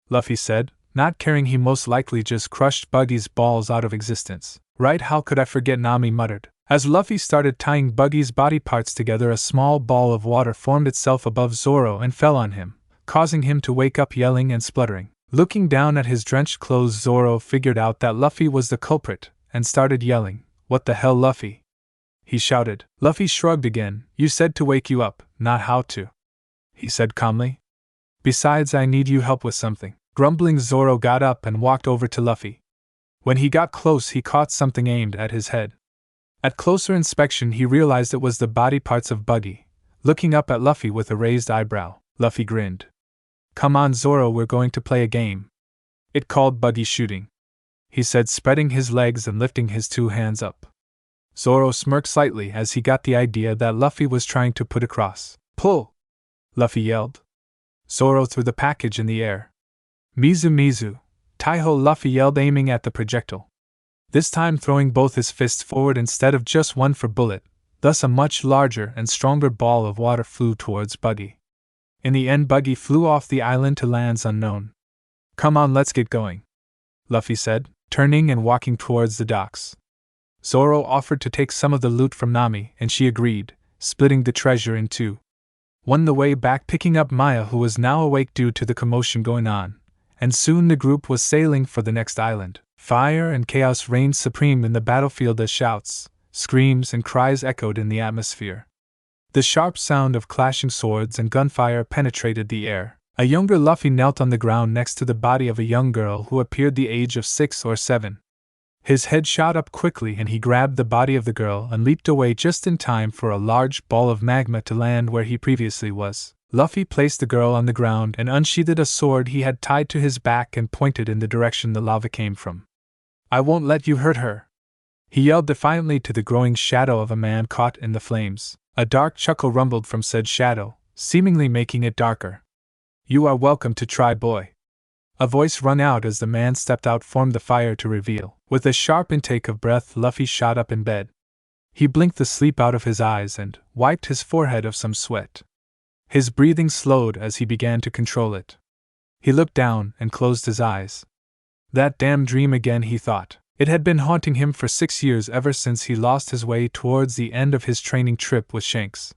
Luffy said, not caring he most likely just crushed Buggy's balls out of existence. "Right, how could I forget?" Nami muttered. As Luffy started tying Buggy's body parts together, a small ball of water formed itself above Zoro and fell on him, causing him to wake up yelling and spluttering. Looking down at his drenched clothes, Zoro figured out that Luffy was the culprit and started yelling, "What the hell, Luffy?" he shouted. Luffy shrugged again. "You said to wake you up, not how to," he said calmly. "Besides, I need you help with something." Grumbling, Zoro got up and walked over to Luffy. When he got close, he caught something aimed at his head. At closer inspection, he realized it was the body parts of Buggy, looking up at Luffy with a raised eyebrow. Luffy grinned. "Come on, Zoro, we're going to play a game. It called Buggy shooting," he said, spreading his legs and lifting his two hands up. Zoro smirked slightly as he got the idea that Luffy was trying to put across. "Pull!" Luffy yelled. Zoro threw the package in the air. "Mizu Mizu, Taiho!" Luffy yelled, aiming at the projectile. This time throwing both his fists forward instead of just one for bullet, thus a much larger and stronger ball of water flew towards Buggy. In the end, Buggy flew off the island to lands unknown. "Come on, let's get going," Luffy said, turning and walking towards the docks. Zoro offered to take some of the loot from Nami, and she agreed, splitting the treasure in two. On the way back, picking up Maya, who was now awake due to the commotion going on, and soon the group was sailing for the next island. Fire and chaos reigned supreme in the battlefield as shouts, screams, and cries echoed in the atmosphere. The sharp sound of clashing swords and gunfire penetrated the air. A younger Luffy knelt on the ground next to the body of a young girl who appeared the age of 6 or 7. His head shot up quickly and he grabbed the body of the girl and leaped away just in time for a large ball of magma to land where he previously was. Luffy placed the girl on the ground and unsheathed a sword he had tied to his back and pointed in the direction the lava came from. "I won't let you hurt her," he yelled defiantly to the growing shadow of a man caught in the flames. A dark chuckle rumbled from said shadow, seemingly making it darker. "You are welcome to try, boy." A voice rung out as the man stepped out, formed the fire to reveal. With a sharp intake of breath, Luffy shot up in bed. He blinked the sleep out of his eyes and wiped his forehead of some sweat. His breathing slowed as he began to control it. He looked down and closed his eyes. That damn dream again, he thought. It had been haunting him for 6 years, ever since he lost his way towards the end of his training trip with Shanks.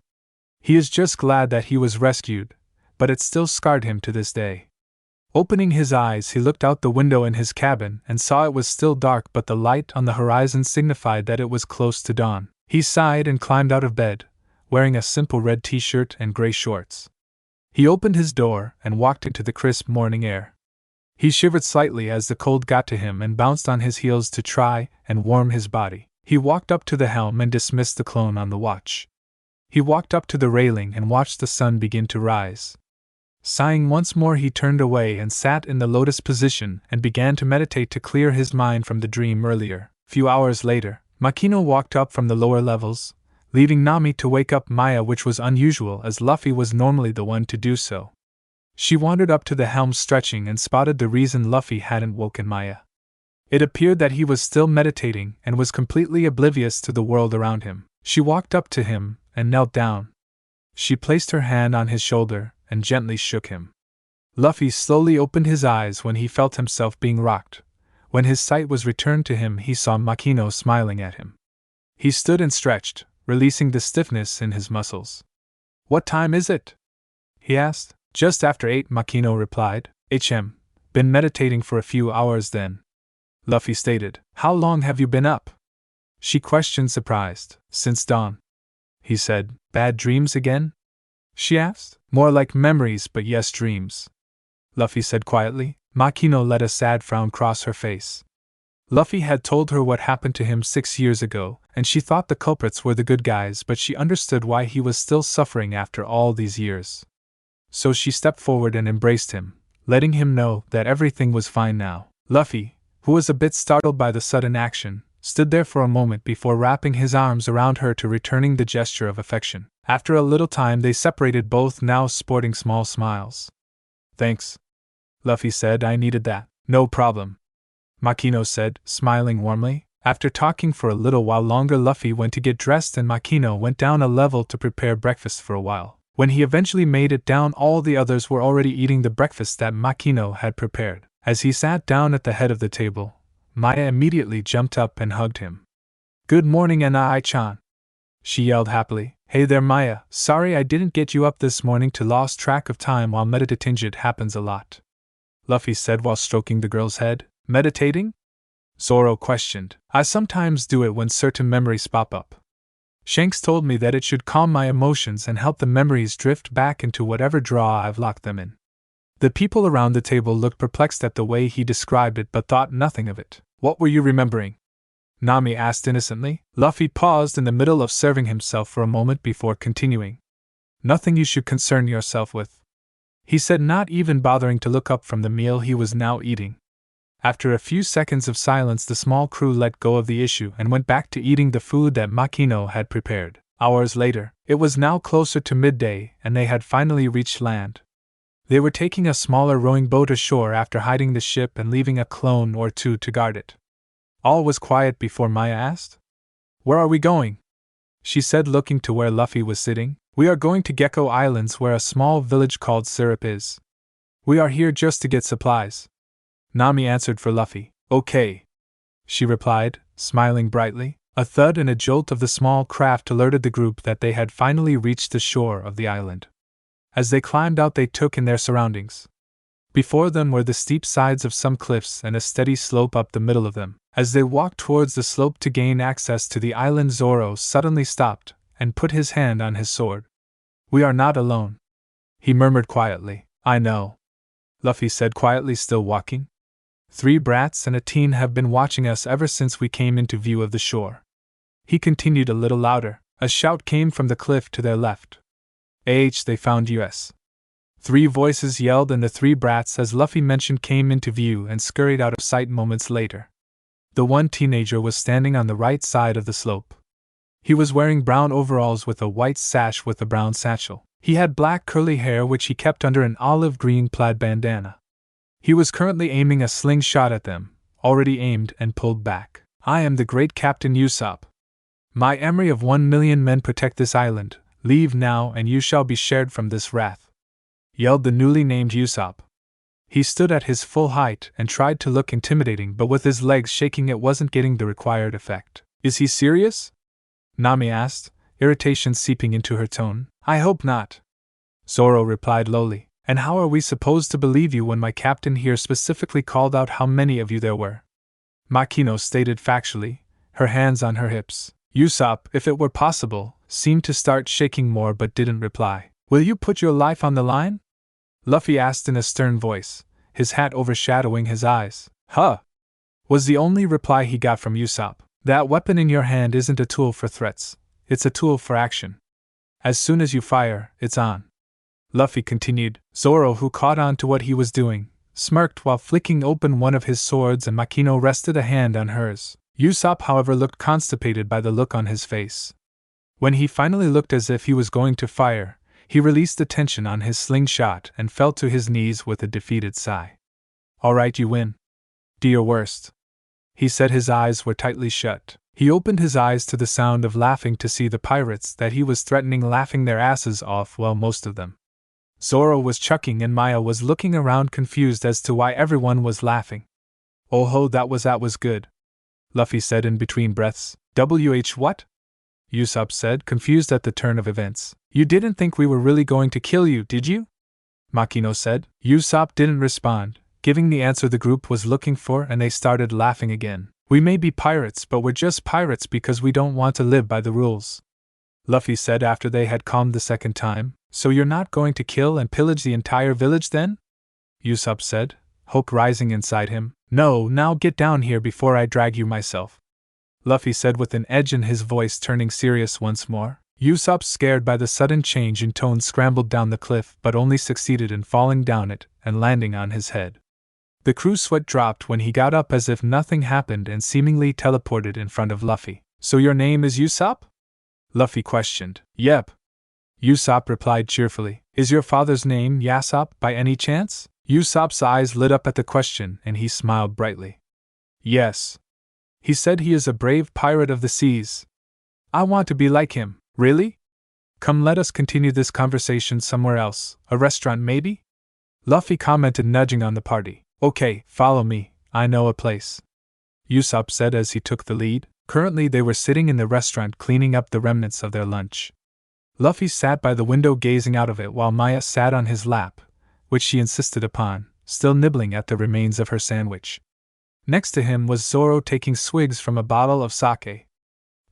He is just glad that he was rescued, but it still scarred him to this day. Opening his eyes, he looked out the window in his cabin and saw it was still dark, but the light on the horizon signified that it was close to dawn. He sighed and climbed out of bed, wearing a simple red t-shirt and gray shorts. He opened his door and walked into the crisp morning air. He shivered slightly as the cold got to him and bounced on his heels to try and warm his body. He walked up to the helm and dismissed the clone on the watch. He walked up to the railing and watched the sun begin to rise. Sighing once more, he turned away and sat in the lotus position and began to meditate to clear his mind from the dream earlier. Few hours later, Makino walked up from the lower levels, leaving Nami to wake up Maya, which was unusual as Luffy was normally the one to do so. She wandered up to the helm stretching and spotted the reason Luffy hadn't woken Maya. It appeared that he was still meditating and was completely oblivious to the world around him. She walked up to him and knelt down. She placed her hand on his shoulder and gently shook him. Luffy slowly opened his eyes when he felt himself being rocked. When his sight was returned to him, he saw Makino smiling at him. He stood and stretched, releasing the stiffness in his muscles. "What time is it?" he asked. "Just after 8, Makino replied. Been meditating for a few hours then," Luffy stated. "How long have you been up?" she questioned, surprised. "Since dawn," he said. "Bad dreams again?" she asked. "More like memories, but yes, dreams," Luffy said quietly. Makino let a sad frown cross her face. Luffy had told her what happened to him 6 years ago, and she thought the culprits were the good guys, but she understood why he was still suffering after all these years. So she stepped forward and embraced him, letting him know that everything was fine now. Luffy, who was a bit startled by the sudden action, stood there for a moment before wrapping his arms around her to returning the gesture of affection. After a little time they separated, both now sporting small smiles. "Thanks," Luffy said, "I needed that." "No problem," Makino said, smiling warmly. After talking for a little while longer, Luffy went to get dressed and Makino went down a level to prepare breakfast for a while. When he eventually made it down, all the others were already eating the breakfast that Makino had prepared. As he sat down at the head of the table, Maya immediately jumped up and hugged him. "Good morning, Anai-chan," she yelled happily. "Hey there, Maya, sorry I didn't get you up this morning to lost track of time while meditating. It happens a lot," Luffy said while stroking the girl's head. "Meditating?" Zoro questioned. "I sometimes do it when certain memories pop up. Shanks told me that it should calm my emotions and help the memories drift back into whatever drawer I've locked them in." The people around the table looked perplexed at the way he described it but thought nothing of it. "What were you remembering?" Nami asked innocently. Luffy paused in the middle of serving himself for a moment before continuing. "Nothing you should concern yourself with," he said, not even bothering to look up from the meal he was now eating. After a few seconds of silence, the small crew let go of the issue and went back to eating the food that Makino had prepared. Hours later, it was now closer to midday and they had finally reached land. They were taking a smaller rowing boat ashore after hiding the ship and leaving a clone or two to guard it. All was quiet before Maya asked, "Where are we going?" she said, looking to where Luffy was sitting. "We are going to Gecko Islands, where a small village called Syrup is. We are here just to get supplies," Nami answered for Luffy. "Okay," she replied, smiling brightly. A thud and a jolt of the small craft alerted the group that they had finally reached the shore of the island. As they climbed out, they took in their surroundings. Before them were the steep sides of some cliffs and a steady slope up the middle of them. As they walked towards the slope to gain access to the island, Zoro suddenly stopped and put his hand on his sword. "We are not alone," he murmured quietly. "I know," Luffy said quietly, still walking. "3 brats and a teen have been watching us ever since we came into view of the shore." He continued a little louder. A shout came from the cliff to their left. They found us." 3 voices yelled, and the 3 brats, as Luffy mentioned, came into view and scurried out of sight moments later. The one teenager was standing on the right side of the slope. He was wearing brown overalls with a white sash with a brown satchel. He had black curly hair which he kept under an olive-green plaid bandana. He was currently aiming a slingshot at them, already aimed and pulled back. "I am the great Captain Usop. My memory of 1,000,000 men protect this island. Leave now and you shall be shared from this wrath," yelled the newly named Usop. He stood at his full height and tried to look intimidating, but with his legs shaking it wasn't getting the required effect. "Is he serious?" Nami asked, irritation seeping into her tone. "I hope not," Zoro replied lowly. "And how are we supposed to believe you when my captain here specifically called out how many of you there were?" Makino stated factually, her hands on her hips. Usop, if it were possible, seemed to start shaking more but didn't reply. "Will you put your life on the line?" Luffy asked in a stern voice, his hat overshadowing his eyes. "Huh!" was the only reply he got from Usop. "That weapon in your hand isn't a tool for threats, it's a tool for action. As soon as you fire, it's on," Luffy continued. Zoro, who caught on to what he was doing, smirked while flicking open one of his swords, and Makino rested a hand on hers. Usop, however, looked constipated by the look on his face. When he finally looked as if he was going to fire, he released the tension on his slingshot and fell to his knees with a defeated sigh. "All right, you win. Do your worst," he said. His eyes were tightly shut. He opened his eyes to the sound of laughing to see the pirates that he was threatening laughing their asses off, well, most of them. Zoro was chuckling and Maya was looking around confused as to why everyone was laughing. "Oh ho, that was good," Luffy said in between breaths. What?" Usop said, confused at the turn of events. "You didn't think we were really going to kill you, did you?" Makino said. Usop didn't respond, giving the answer the group was looking for, and they started laughing again. "We may be pirates, but we're just pirates because we don't want to live by the rules," Luffy said after they had calmed the second time. "So you're not going to kill and pillage the entire village then?" Usop said, hope rising inside him. "No, now get down here before I drag you myself," Luffy said with an edge in his voice, turning serious once more. Usop, scared by the sudden change in tone, scrambled down the cliff but only succeeded in falling down it and landing on his head. The crew's sweat dropped when he got up as if nothing happened and seemingly teleported in front of Luffy. So your name is Usop? Luffy questioned. Yep. Usop replied cheerfully. Is your father's name Yasop by any chance? Usop's eyes lit up at the question and he smiled brightly. Yes. He said he is a brave pirate of the seas. I want to be like him. Really? Come, let us continue this conversation somewhere else. A restaurant maybe? Luffy commented, nudging on the party. Okay, follow me, I know a place. Usop said as he took the lead. Currently they were sitting in the restaurant cleaning up the remnants of their lunch. Luffy sat by the window gazing out of it while Maya sat on his lap, which she insisted upon, still nibbling at the remains of her sandwich. Next to him was Zoro taking swigs from a bottle of sake.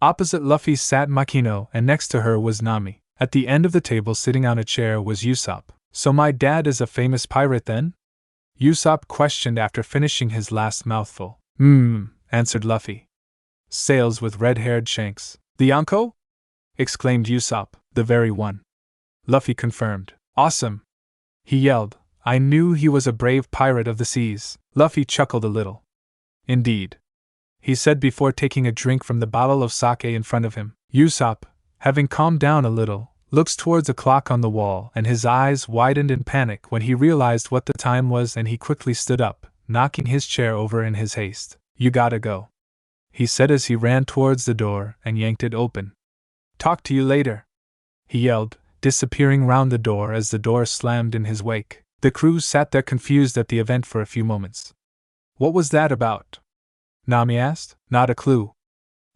Opposite Luffy sat Makino and next to her was Nami. At the end of the table sitting on a chair was Usop. So my dad is a famous pirate then? Usop questioned after finishing his last mouthful. Answered Luffy. Sails with red-haired Shanks. The Yonko? Exclaimed Usop. The very one. Luffy confirmed. Awesome! He yelled. I knew he was a brave pirate of the seas. Luffy chuckled a little. Indeed. He said before taking a drink from the bottle of sake in front of him. Usop, having calmed down a little, looks towards a clock on the wall and his eyes widened in panic when he realized what the time was and he quickly stood up, knocking his chair over in his haste. You gotta go, he said as he ran towards the door and yanked it open. Talk to you later, he yelled, disappearing round the door as the door slammed in his wake. The crew sat there confused at the event for a few moments. What was that about? Nami asked. Not a clue,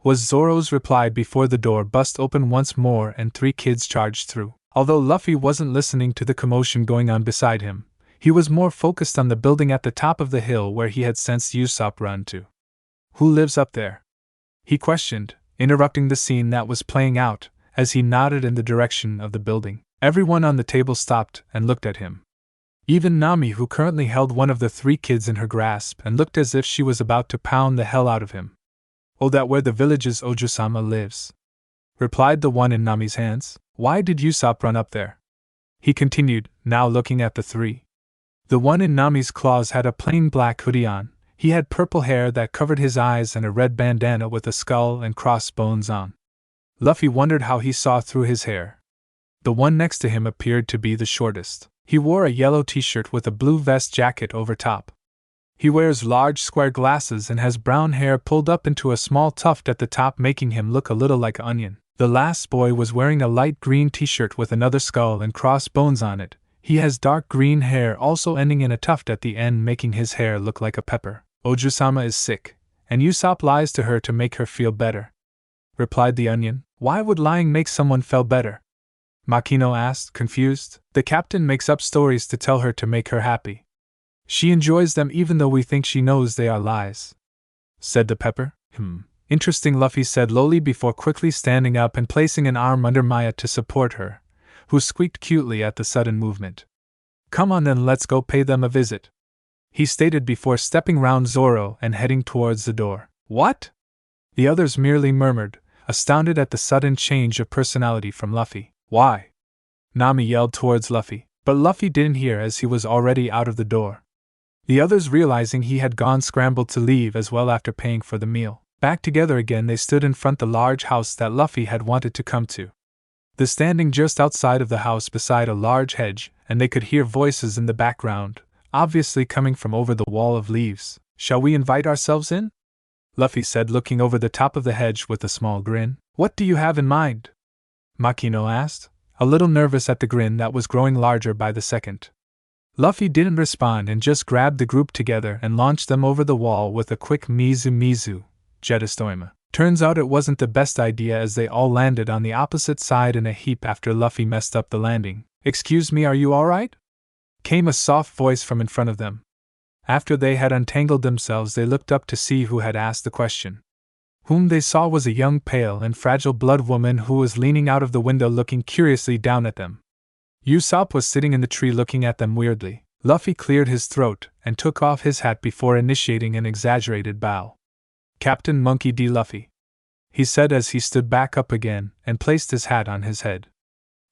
was Zoro's reply before the door bust open once more and 3 kids charged through. Although Luffy wasn't listening to the commotion going on beside him, he was more focused on the building at the top of the hill where he had sensed Usop run to. Who lives up there? He questioned, interrupting the scene that was playing out, as he nodded in the direction of the building. Everyone on the table stopped and looked at him. Even Nami, who currently held one of the 3 kids in her grasp and looked as if she was about to pound the hell out of him. Oh, that where the village's Oju-sama lives, replied the one in Nami's hands. Why did Usop run up there? He continued, now looking at the 3. The one in Nami's claws had a plain black hoodie on. He had purple hair that covered his eyes and a red bandana with a skull and crossbones on. Luffy wondered how he saw through his hair. The one next to him appeared to be the shortest. He wore a yellow t-shirt with a blue vest jacket over top. He wears large square glasses and has brown hair pulled up into a small tuft at the top, making him look a little like an onion. The last boy was wearing a light green t-shirt with another skull and crossbones on it. He has dark green hair also ending in a tuft at the end, making his hair look like a pepper. Oju-sama is sick, and Usop lies to her to make her feel better, replied the onion. Why would lying make someone feel better? Makino asked, confused. The captain makes up stories to tell her to make her happy. She enjoys them even though we think she knows they are lies, said the pepper. Interesting, Luffy said lowly before quickly standing up and placing an arm under Maya to support her, who squeaked cutely at the sudden movement. Come on then, let's go pay them a visit, he stated before stepping round Zoro and heading towards the door. What? The others merely murmured, astounded at the sudden change of personality from Luffy. Why? Nami yelled towards Luffy, but Luffy didn't hear as he was already out of the door. The others, realizing he had gone, scrambled to leave as well after paying for the meal. Back together again, they stood in front of the large house that Luffy had wanted to come to. The standing just outside of the house beside a large hedge, and they could hear voices in the background, obviously coming from over the wall of leaves. Shall we invite ourselves in? Luffy said, looking over the top of the hedge with a small grin. What do you have in mind? Makino asked, a little nervous at the grin that was growing larger by the second. Luffy didn't respond and just grabbed the group together and launched them over the wall with a quick mizu, Jetastoima. Turns out it wasn't the best idea as they all landed on the opposite side in a heap after Luffy messed up the landing. Excuse me, are you alright? Came a soft voice from in front of them. After they had untangled themselves, they looked up to see who had asked the question. Whom they saw was a young, pale, and fragile blood woman who was leaning out of the window looking curiously down at them. Usop was sitting in the tree looking at them weirdly. Luffy cleared his throat and took off his hat before initiating an exaggerated bow. Captain Monkey D. Luffy, he said as he stood back up again and placed his hat on his head.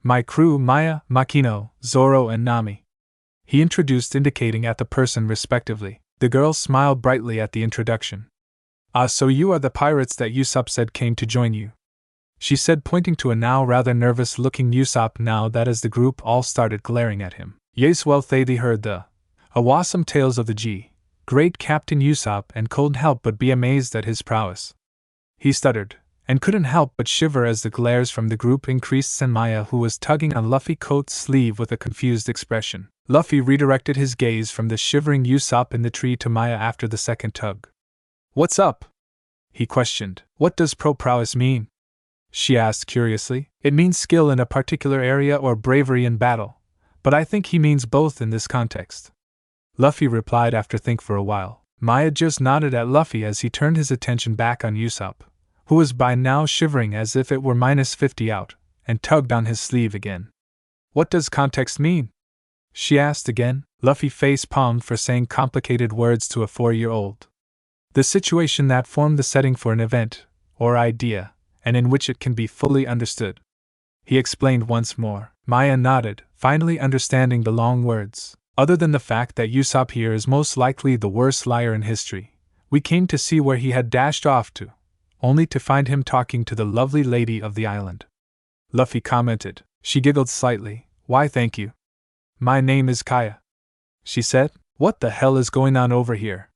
My crew, Maya, Makino, Zoro, and Nami, he introduced, indicating at the person respectively. The girl smiled brightly at the introduction. Ah, so you are the pirates that Usop said came to join you, she said, pointing to a now rather nervous-looking Usop now that as the group all started glaring at him. Yes, well they heard the awesome tales of the great Captain Usop and couldn't help but be amazed at his prowess. He stuttered, and couldn't help but shiver as the glares from the group increased, and Maya, who was tugging on Luffy's coat sleeve with a confused expression. Luffy redirected his gaze from the shivering Usop in the tree to Maya after the second tug. What's up? He questioned. What does prowess mean? She asked curiously. It means skill in a particular area or bravery in battle, but I think he means both in this context. Luffy replied after think for a while. Maya just nodded at Luffy as he turned his attention back on Usop, who was by now shivering as if it were -50 out, and tugged on his sleeve again. What does context mean? She asked again. Luffy face-palmed for saying complicated words to a 4-year-old. The situation that formed the setting for an event, or idea, and in which it can be fully understood. He explained once more. Maya nodded, finally understanding the long words. Other than the fact that Usop here is most likely the worst liar in history, we came to see where he had dashed off to, only to find him talking to the lovely lady of the island. Luffy commented. She giggled slightly. Why, thank you. My name is Kaya, she said. What the hell is going on over here?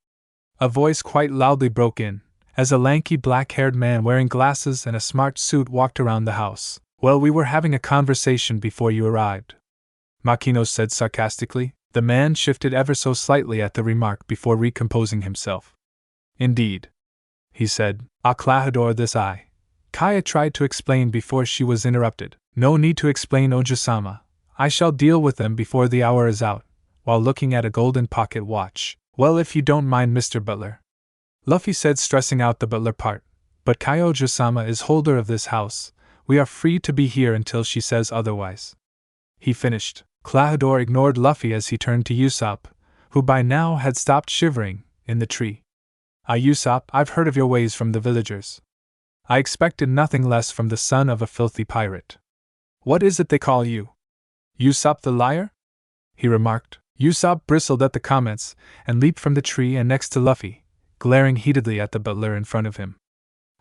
A voice quite loudly broke in, as a lanky black-haired man wearing glasses and a smart suit walked around the house. Well, we were having a conversation before you arrived, Makino said sarcastically. The man shifted ever so slightly at the remark before recomposing himself. Indeed, he said. Clahador this I. Kaya tried to explain before she was interrupted. No need to explain, Oja-sama. I shall deal with them before the hour is out, while looking at a golden pocket watch. Well, if you don't mind, Mr. Butler, Luffy said, stressing out the butler part. But Kaya Oja-sama is holder of this house. We are free to be here until she says otherwise, he finished. Clahador ignored Luffy as he turned to Usop, who by now had stopped shivering, in the tree. Usop, I've heard of your ways from the villagers. I expected nothing less from the son of a filthy pirate. What is it they call you? Usop the liar? He remarked. Usop bristled at the comments, and leaped from the tree and next to Luffy, glaring heatedly at the butler in front of him.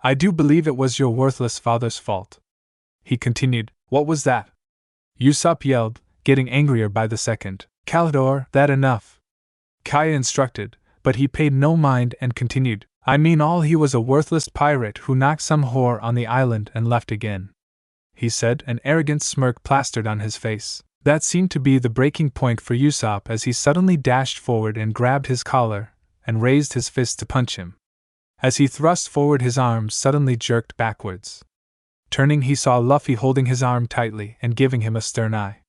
I do believe it was your worthless father's fault, he continued. What was that? Usop yelled, getting angrier by the second. Calidor, that enough, Kaya instructed, but he paid no mind and continued. I mean all he was a worthless pirate who knocked some whore on the island and left again, he said, an arrogant smirk plastered on his face. That seemed to be the breaking point for Usop as he suddenly dashed forward and grabbed his collar, and raised his fist to punch him. As he thrust forward, his arms suddenly jerked backwards. Turning, he saw Luffy holding his arm tightly and giving him a stern eye.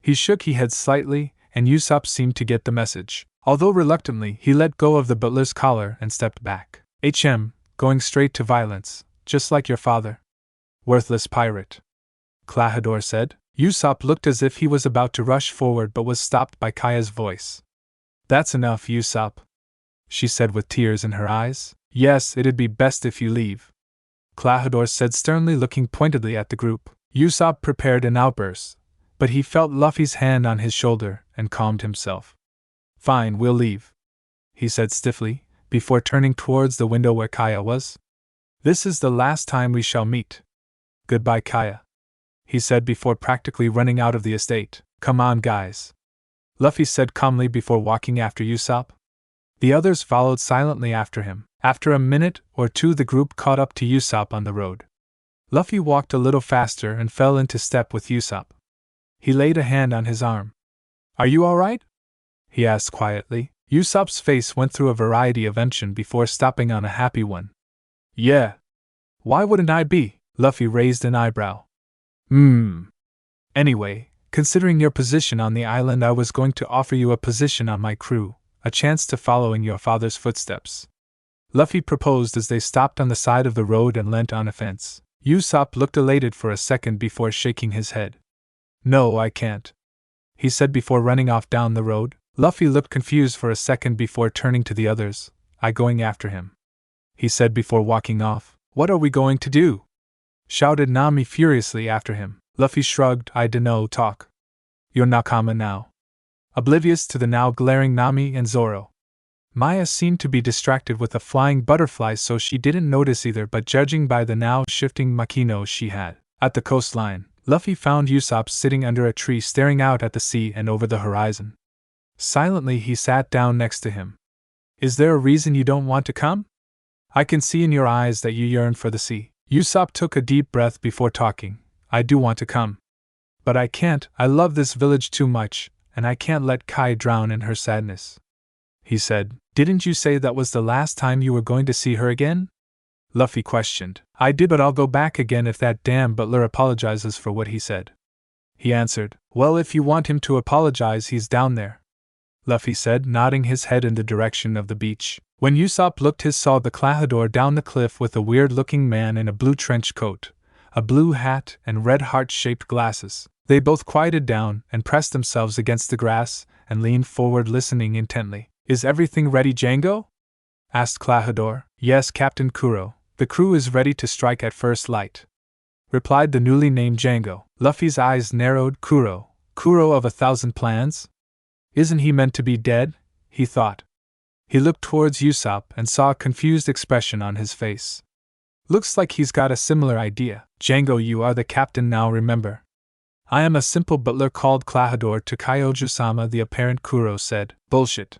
He shook his head slightly, and Usop seemed to get the message. Although reluctantly, he let go of the butler's collar and stepped back. Going straight to violence, just like your father. Worthless pirate, Clahador said. Usop looked as if he was about to rush forward but was stopped by Kaya's voice. That's enough, Usop, she said with tears in her eyes. Yes, it'd be best if you leave, Clahador said sternly, looking pointedly at the group. Usop prepared an outburst, but he felt Luffy's hand on his shoulder and calmed himself. Fine, we'll leave, he said stiffly, before turning towards the window where Kaya was. This is the last time we shall meet. Goodbye, Kaya, he said before practically running out of the estate. Come on, guys, Luffy said calmly before walking after Usop. The others followed silently after him. After a minute or two, the group caught up to Usop on the road. Luffy walked a little faster and fell into step with Usop. He laid a hand on his arm. Are you all right? He asked quietly. Usop's face went through a variety of emotion before stopping on a happy one. Yeah. Why wouldn't I be? Luffy raised an eyebrow. Anyway, considering your position on the island, I was going to offer you a position on my crew, a chance to follow in your father's footsteps, Luffy proposed as they stopped on the side of the road and leant on a fence. Usop looked elated for a second before shaking his head. No, I can't, he said before running off down the road. Luffy looked confused for a second before turning to the others. I going after him, he said before walking off. What are we going to do? Shouted Nami furiously after him. Luffy shrugged. I dunno, talk. You're Nakama now. Oblivious to the now glaring Nami and Zoro. Maya seemed to be distracted with a flying butterfly, so she didn't notice either, but judging by the now shifting makino she had. At the coastline, Luffy found Usop sitting under a tree staring out at the sea and over the horizon. Silently he sat down next to him. Is there a reason you don't want to come? I can see in your eyes that you yearn for the sea. Usop took a deep breath before talking. I do want to come. But I can't. I love this village too much, and I can't let Kai drown in her sadness. He said. Didn't you say that was the last time you were going to see her again? Luffy questioned. I did, but I'll go back again if that damn butler apologizes for what he said. He answered. Well, if you want him to apologize, he's down there. Luffy said, nodding his head in the direction of the beach. When Usop looked, he saw the Klahadore down the cliff with a weird-looking man in a blue trench coat, a blue hat, and red heart-shaped glasses. They both quieted down and pressed themselves against the grass and leaned forward, listening intently. Is everything ready, Django? Asked Klahadore. Yes, Captain Kuro. The crew is ready to strike at first light, replied the newly named Django. Luffy's eyes narrowed. Kuro of 1,000 plans? Isn't he meant to be dead? He thought. He looked towards Usop and saw a confused expression on his face. Looks like he's got a similar idea. Django, you are the captain now, remember? I am a simple butler called Klahadore to Kyoju-sama, the apparent Kuro said. Bullshit.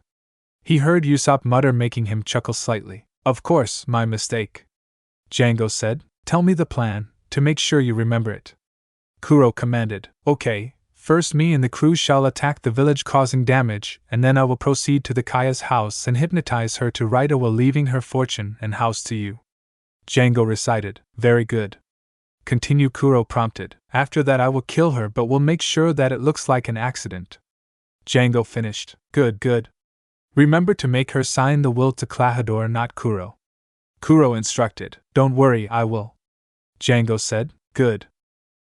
He heard Usop mutter, making him chuckle slightly. Of course, my mistake. Django said. Tell me the plan, to make sure you remember it. Kuro commanded. Okay, first me and the crew shall attack the village causing damage, and then I will proceed to the Kaya's house and hypnotize her to right away, leaving her fortune and house to you. Django recited. Very good. Continue, Kuro prompted. After that I will kill her, but we'll make sure that it looks like an accident. Django finished. Good. Remember to make her sign the will to Klahadore, not Kuro. Kuro instructed. Don't worry, I will. Django said. Good.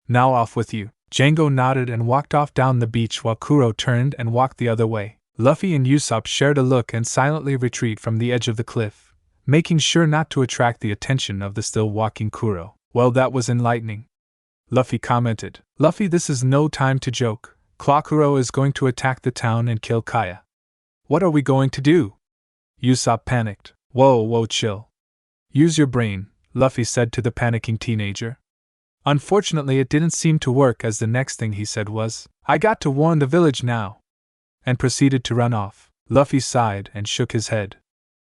Now off with you. Django nodded and walked off down the beach while Kuro turned and walked the other way. Luffy and Usop shared a look and silently retreat from the edge of the cliff, making sure not to attract the attention of the still walking Kuro. Well, that was enlightening. Luffy commented. Luffy, this is no time to joke. Kuro is going to attack the town and kill Kaya. What are we going to do? Usop panicked. Whoa, chill. Use your brain, Luffy said to the panicking teenager. Unfortunately, it didn't seem to work, as the next thing he said was, I got to warn the village now, and proceeded to run off. Luffy sighed and shook his head.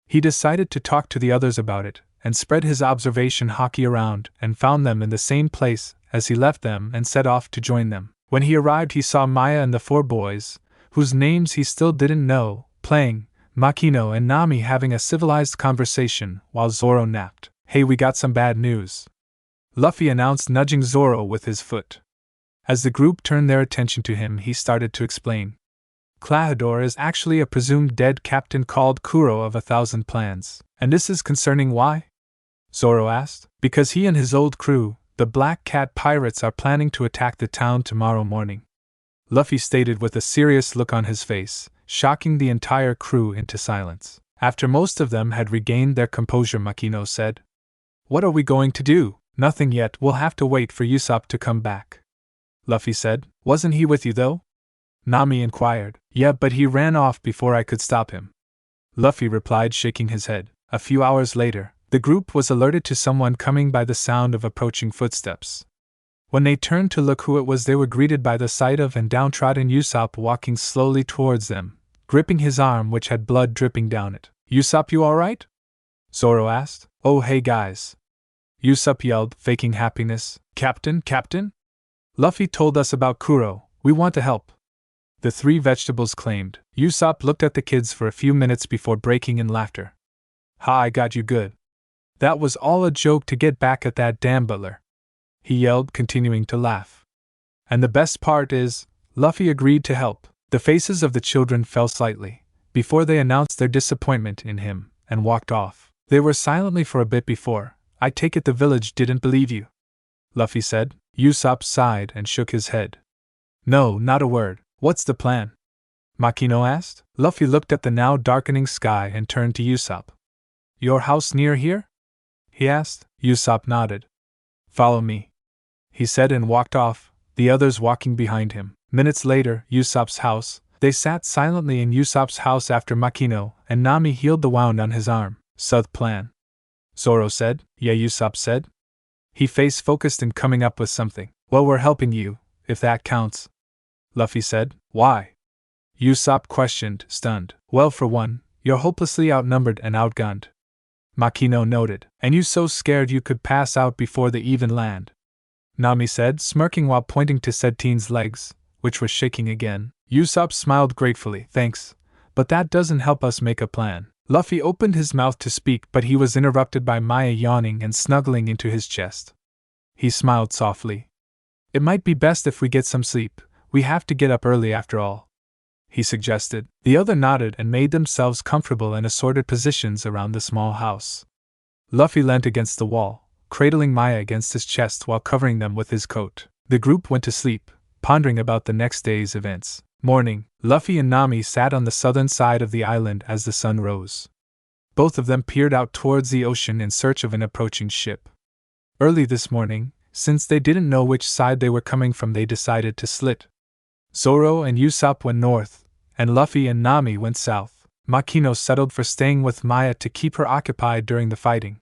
He decided to talk to the others about it, and spread his observation Haki around, and found them in the same place as he left them and set off to join them. When he arrived, he saw Maya and the 4 boys, whose names he still didn't know, playing, Makino and Nami having a civilized conversation while Zoro napped. Hey, we got some bad news, Luffy announced, nudging Zoro with his foot. As the group turned their attention to him, he started to explain. Klahadore is actually a presumed dead captain called Kuro of 1,000 plans. And this is concerning why? Zoro asked. Because he and his old crew, the Black Cat Pirates, are planning to attack the town tomorrow morning, Luffy stated with a serious look on his face, shocking the entire crew into silence. After most of them had regained their composure, Makino said. What are we going to do? Nothing yet, we'll have to wait for Usop to come back. Luffy said. Wasn't he with you though? Nami inquired. Yeah, but he ran off before I could stop him, Luffy replied, shaking his head. A few hours later, the group was alerted to someone coming by the sound of approaching footsteps. When they turned to look who it was, they were greeted by the sight of an downtrodden Usop walking slowly towards them, gripping his arm which had blood dripping down it. Usop, you alright? Zoro asked. Oh, hey guys, Usop yelled, faking happiness. Captain? Luffy told us about Kuro. We want to help, the 3 vegetables claimed. Usop looked at the kids for a few minutes before breaking in laughter. Ha, I got you good. That was all a joke to get back at that damn butler, he yelled, continuing to laugh. And the best part is, Luffy agreed to help. The faces of the children fell slightly, before they announced their disappointment in him, and walked off. They were silently for a bit before. I take it the village didn't believe you, Luffy said. Usop sighed and shook his head. No, not a word. What's the plan? Makino asked. Luffy looked at the now darkening sky and turned to Usop. Your house near here? He asked. Usop nodded. Follow me, he said, and walked off, the others walking behind him. Minutes later, Usop's house, They sat silently in Usop's house after Makino and Nami healed the wound on his arm. "South plan," Zoro said. "Yeah," Usop said. He face-focused in coming up with something. "Well, we're helping you, if that counts," Luffy said. "Why?" Usop questioned, stunned. "Well, for one, you're hopelessly outnumbered and outgunned," Makino noted. "And you so scared you could pass out before they even land," Nami said, smirking while pointing to Settine's legs, which were shaking again. Usop smiled gratefully. "Thanks, but that doesn't help us make a plan." Luffy opened his mouth to speak, but he was interrupted by Maya yawning and snuggling into his chest. He smiled softly. "It might be best if we get some sleep. We have to get up early after all," he suggested. The other nodded and made themselves comfortable in assorted positions around the small house. Luffy leant against the wall, cradling Maya against his chest while covering them with his coat. The group went to sleep, pondering about the next day's events. Morning, Luffy and Nami sat on the southern side of the island as the sun rose. Both of them peered out towards the ocean in search of an approaching ship. Early this morning, since they didn't know which side they were coming from, they decided to split. Zoro and Usop went north, and Luffy and Nami went south. Makino settled for staying with Maya to keep her occupied during the fighting.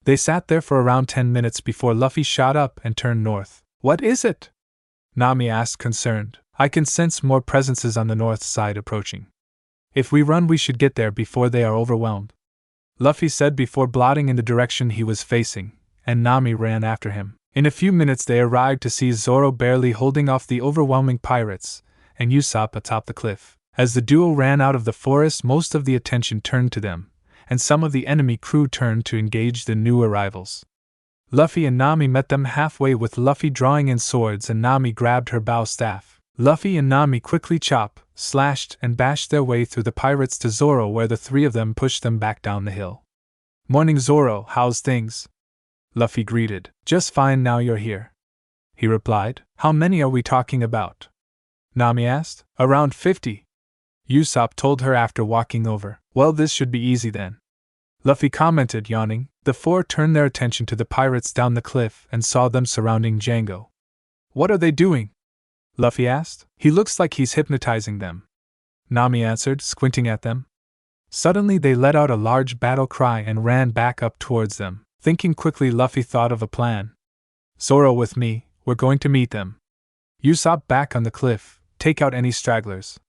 They sat there for around 10 minutes before Luffy shot up and turned north. "What is it?" Nami asked, concerned. "I can sense more presences on the north side approaching. If we run, we should get there before they are overwhelmed," Luffy said before blotting in the direction he was facing, and Nami ran after him. In a few minutes they arrived to see Zoro barely holding off the overwhelming pirates, and Usop atop the cliff. As the duo ran out of the forest, most of the attention turned to them, and some of the enemy crew turned to engage the new arrivals. Luffy and Nami met them halfway, with Luffy drawing in swords and Nami grabbed her bow staff. Luffy and Nami quickly chopped, slashed, and bashed their way through the pirates to Zoro, where the three of them pushed them back down the hill. "Morning, Zoro, how's things?" Luffy greeted. "Just fine now you're here," he replied. "How many are we talking about?" Nami asked. "Around 50. Usop told her after walking over. "Well, this should be easy then," Luffy commented, yawning. The four turned their attention to the pirates down the cliff and saw them surrounding Django. "What are they doing?" Luffy asked. "He looks like he's hypnotizing them," Nami answered, squinting at them. Suddenly they let out a large battle cry and ran back up towards them. Thinking quickly, Luffy thought of a plan. "Zoro with me, we're going to meet them. Usop back on the cliff, take out any stragglers.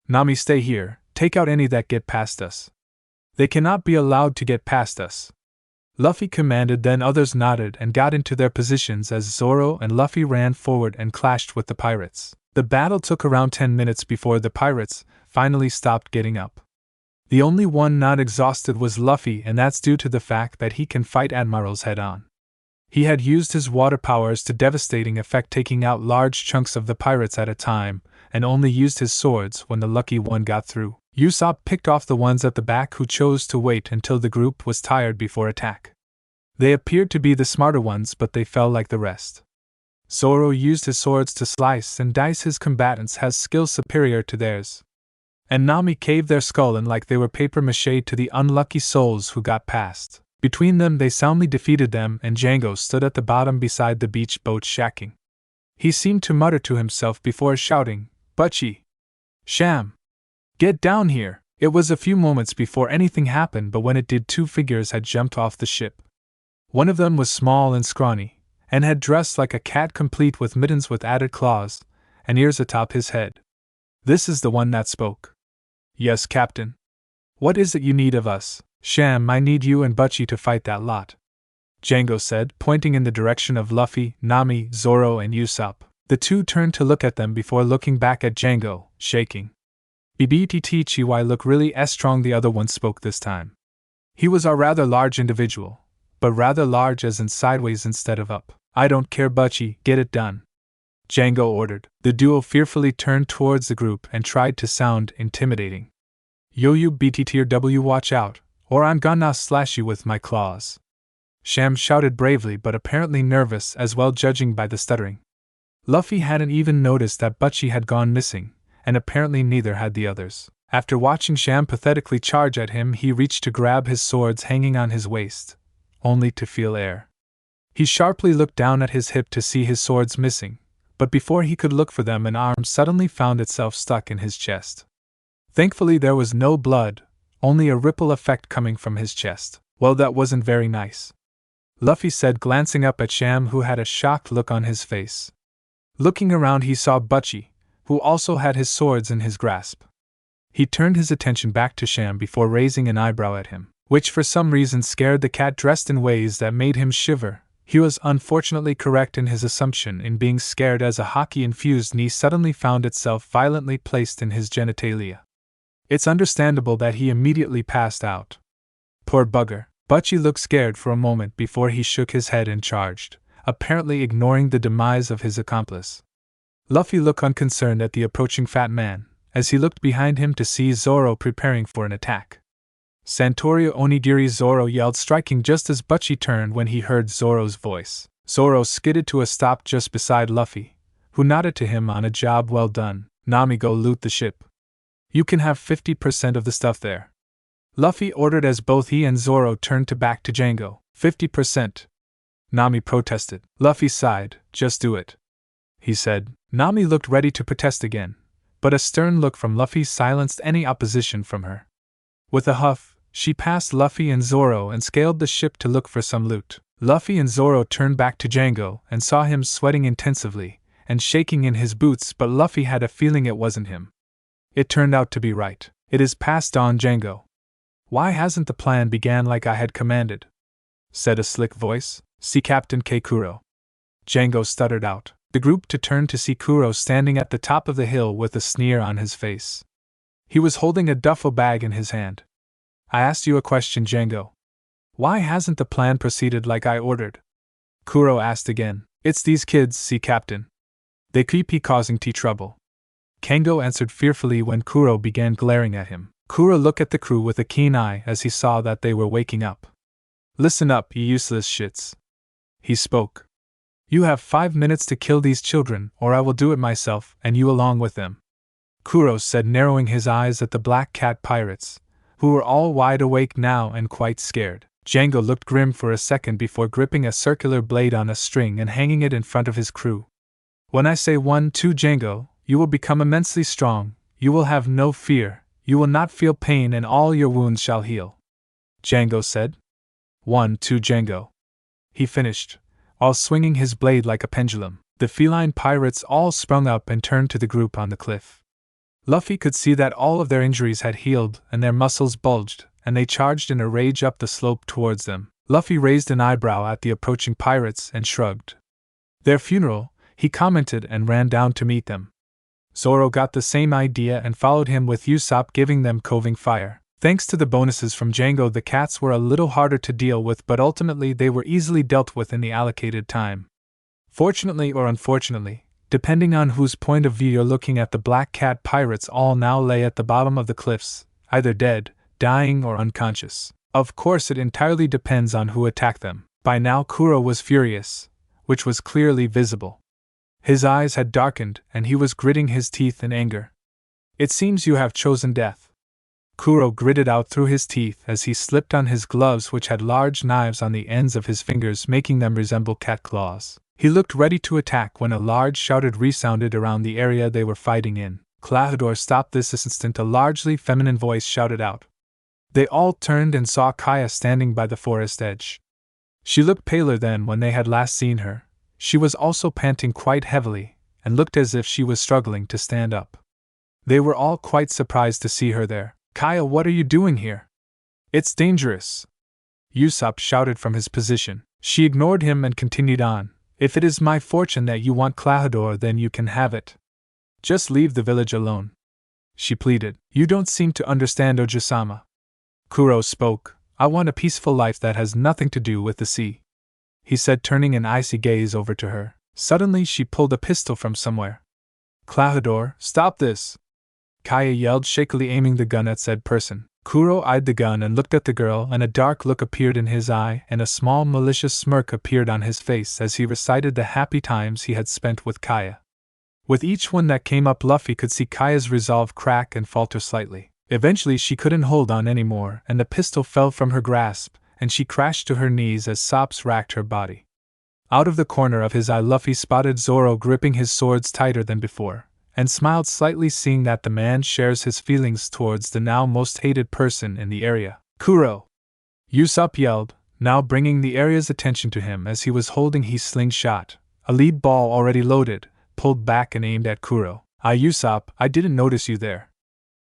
Nami stay here, take out any that get past us. They cannot be allowed to get past us," Luffy commanded. Then others nodded and got into their positions as Zoro and Luffy ran forward and clashed with the pirates. The battle took around 10 minutes before the pirates finally stopped getting up. The only one not exhausted was Luffy, and that's due to the fact that he can fight admirals head-on. He had used his water powers to devastating effect, taking out large chunks of the pirates at a time, and only used his swords when the lucky one got through. Usop picked off the ones at the back who chose to wait until the group was tired before attack. They appeared to be the smarter ones, but they fell like the rest. Zoro used his swords to slice and dice his combatants, has skills superior to theirs. And Nami caved their skull in like they were papier-mâché to the unlucky souls who got past. Between them they soundly defeated them, and Django stood at the bottom beside the beach boat shacking. He seemed to mutter to himself before shouting, "Butchie! Sham! Get down here!" It was a few moments before anything happened, but when it did, two figures had jumped off the ship. One of them was small and scrawny, and had dressed like a cat, complete with mittens with added claws, and ears atop his head. "This is the one that spoke." "Yes, Captain." "What is it you need of us?" "Sham, I need you and Butchie to fight that lot," Django said, pointing in the direction of Luffy, Nami, Zoro, and Usop. The two turned to look at them before looking back at Django, shaking. "BBTTChy, why look really strong," the other one spoke this time. He was a rather large individual, but rather large as in sideways instead of up. "I don't care, Butchie, get it done," Django ordered. The duo fearfully turned towards the group and tried to sound intimidating. "Yo, you BTTRW, watch out, or I'm gonna slash you with my claws," Sham shouted bravely, but apparently nervous as well, judging by the stuttering. Luffy hadn't even noticed that Butchie had gone missing, and apparently neither had the others. After watching Sham pathetically charge at him, he reached to grab his swords hanging on his waist, only to feel air. He sharply looked down at his hip to see his swords missing, but before he could look for them, an arm suddenly found itself stuck in his chest. Thankfully, there was no blood, only a ripple effect coming from his chest. Well, that wasn't very nice, Luffy said, glancing up at Sham, who had a shocked look on his face. Looking around, he saw Butchie, who also had his swords in his grasp. He turned his attention back to Sham before raising an eyebrow at him, which for some reason scared the cat, dressed in ways that made him shiver. He was unfortunately correct in his assumption in being scared, as a Haki-infused knee suddenly found itself violently placed in his genitalia. It's understandable that he immediately passed out. Poor bugger. Butchie looked scared for a moment before he shook his head and charged, apparently ignoring the demise of his accomplice. Luffy looked unconcerned at the approaching fat man, as he looked behind him to see Zoro preparing for an attack. Santorio Onigiri, Zoro yelled, striking just as Butchie turned when he heard Zoro's voice. Zoro skidded to a stop just beside Luffy, who nodded to him on a job well done. Nami, go loot the ship. You can have 50% of the stuff there, Luffy ordered as both he and Zoro turned back to Django. 50%. Nami protested. Luffy sighed. Just do it, he said. Nami looked ready to protest again, but a stern look from Luffy silenced any opposition from her. With a huff, she passed Luffy and Zoro and scaled the ship to look for some loot. Luffy and Zoro turned back to Django and saw him sweating intensively and shaking in his boots, but Luffy had a feeling it wasn't him. It turned out to be right. It is past dawn, Django. Why hasn't the plan began like I had commanded? Said a slick voice. See Captain K. Kuro. Django stuttered out the group to turn to see Kuro standing at the top of the hill with a sneer on his face. He was holding a duffel bag in his hand. I asked you a question, Django. Why hasn't the plan proceeded like I ordered? Kuro asked again. It's these kids, see Captain. They keep causing trouble. Kango answered fearfully when Kuro began glaring at him. Kuro looked at the crew with a keen eye as he saw that they were waking up. Listen up, you useless shits. He spoke. You have 5 minutes to kill these children, or I will do it myself, and you along with them. Kuro said, narrowing his eyes at the Black Cat pirates, who were all wide awake now and quite scared. Django looked grim for a second before gripping a circular blade on a string and hanging it in front of his crew. When I say 1, 2, Django, you will become immensely strong. You will have no fear. You will not feel pain, and all your wounds shall heal. Django said. 1, 2, Django. He finished, while swinging his blade like a pendulum. The feline pirates all sprung up and turned to the group on the cliff. Luffy could see that all of their injuries had healed and their muscles bulged, and they charged in a rage up the slope towards them. Luffy raised an eyebrow at the approaching pirates and shrugged. Their funeral, he commented, and ran down to meet them. Zoro got the same idea and followed him, with Usop giving them coving fire. Thanks to the bonuses from Django, the cats were a little harder to deal with, but ultimately they were easily dealt with in the allocated time. Fortunately or unfortunately, depending on whose point of view you're looking at, the Black Cat pirates all now lay at the bottom of the cliffs, either dead, dying, or unconscious. Of course, it entirely depends on who attacked them. By now Kuro was furious, which was clearly visible. His eyes had darkened, and he was gritting his teeth in anger. It seems you have chosen death. Kuro gritted out through his teeth as he slipped on his gloves, which had large knives on the ends of his fingers, making them resemble cat claws. He looked ready to attack when a large shouted resounded around the area they were fighting in. Clahador stopped this instant, a largely feminine voice shouted out. They all turned and saw Kaya standing by the forest edge. She looked paler than when they had last seen her. She was also panting quite heavily, and looked as if she was struggling to stand up. They were all quite surprised to see her there. Kaya, what are you doing here? It's dangerous, Usop shouted from his position. She ignored him and continued on. If it is my fortune that you want Clahador, then you can have it. Just leave the village alone, she pleaded. You don't seem to understand, Ojusama. Kuro spoke. I want a peaceful life that has nothing to do with the sea, he said, turning an icy gaze over to her. Suddenly she pulled a pistol from somewhere. Clahador, stop this! Kaya yelled, shakily aiming the gun at said person. Kuro eyed the gun and looked at the girl, and a dark look appeared in his eye and a small malicious smirk appeared on his face as he recited the happy times he had spent with Kaya. With each one that came up, Luffy could see Kaya's resolve crack and falter slightly. Eventually she couldn't hold on anymore, and the pistol fell from her grasp, and she crashed to her knees as sobs racked her body. Out of the corner of his eye, Luffy spotted Zoro gripping his swords tighter than before, and smiled slightly, seeing that the man shares his feelings towards the now most hated person in the area. Kuro! Usop yelled, now bringing the area's attention to him as he was holding his slingshot, a lead ball already loaded, pulled back and aimed at Kuro. Usop, I didn't notice you there,"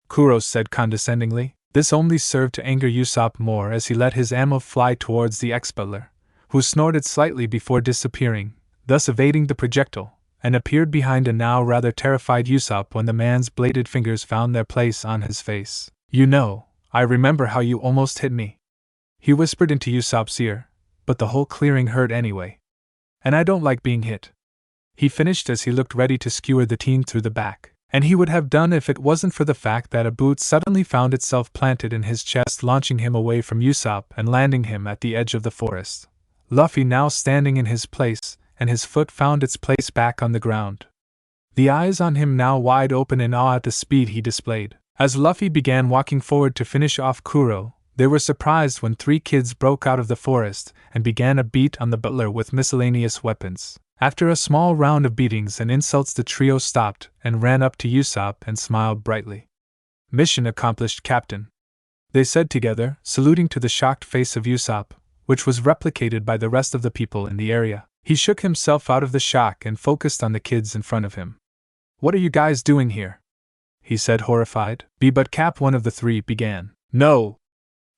Kuro said condescendingly. This only served to anger Usop more as he let his ammo fly towards the expeller, who snorted slightly before disappearing, thus evading the projectile, and appeared behind a now rather terrified Usop when the man's bladed fingers found their place on his face. "You know, I remember how you almost hit me," he whispered into Usop's ear, but the whole clearing hurt anyway. "And I don't like being hit," he finished as he looked ready to skewer the teen through the back. And he would have done if it wasn't for the fact that a boot suddenly found itself planted in his chest, launching him away from Usop and landing him at the edge of the forest. Luffy now standing in his place, and his foot found its place back on the ground. The eyes on him now wide open in awe at the speed he displayed. As Luffy began walking forward to finish off Kuro, they were surprised when 3 kids broke out of the forest and began a beat on the butler with miscellaneous weapons. After a small round of beatings and insults, the trio stopped and ran up to Usop and smiled brightly. "Mission accomplished, Captain," they said together, saluting to the shocked face of Usop, which was replicated by the rest of the people in the area. He shook himself out of the shock and focused on the kids in front of him. "What are you guys doing here?" he said, horrified. But Cap, one of the 3, began. "No!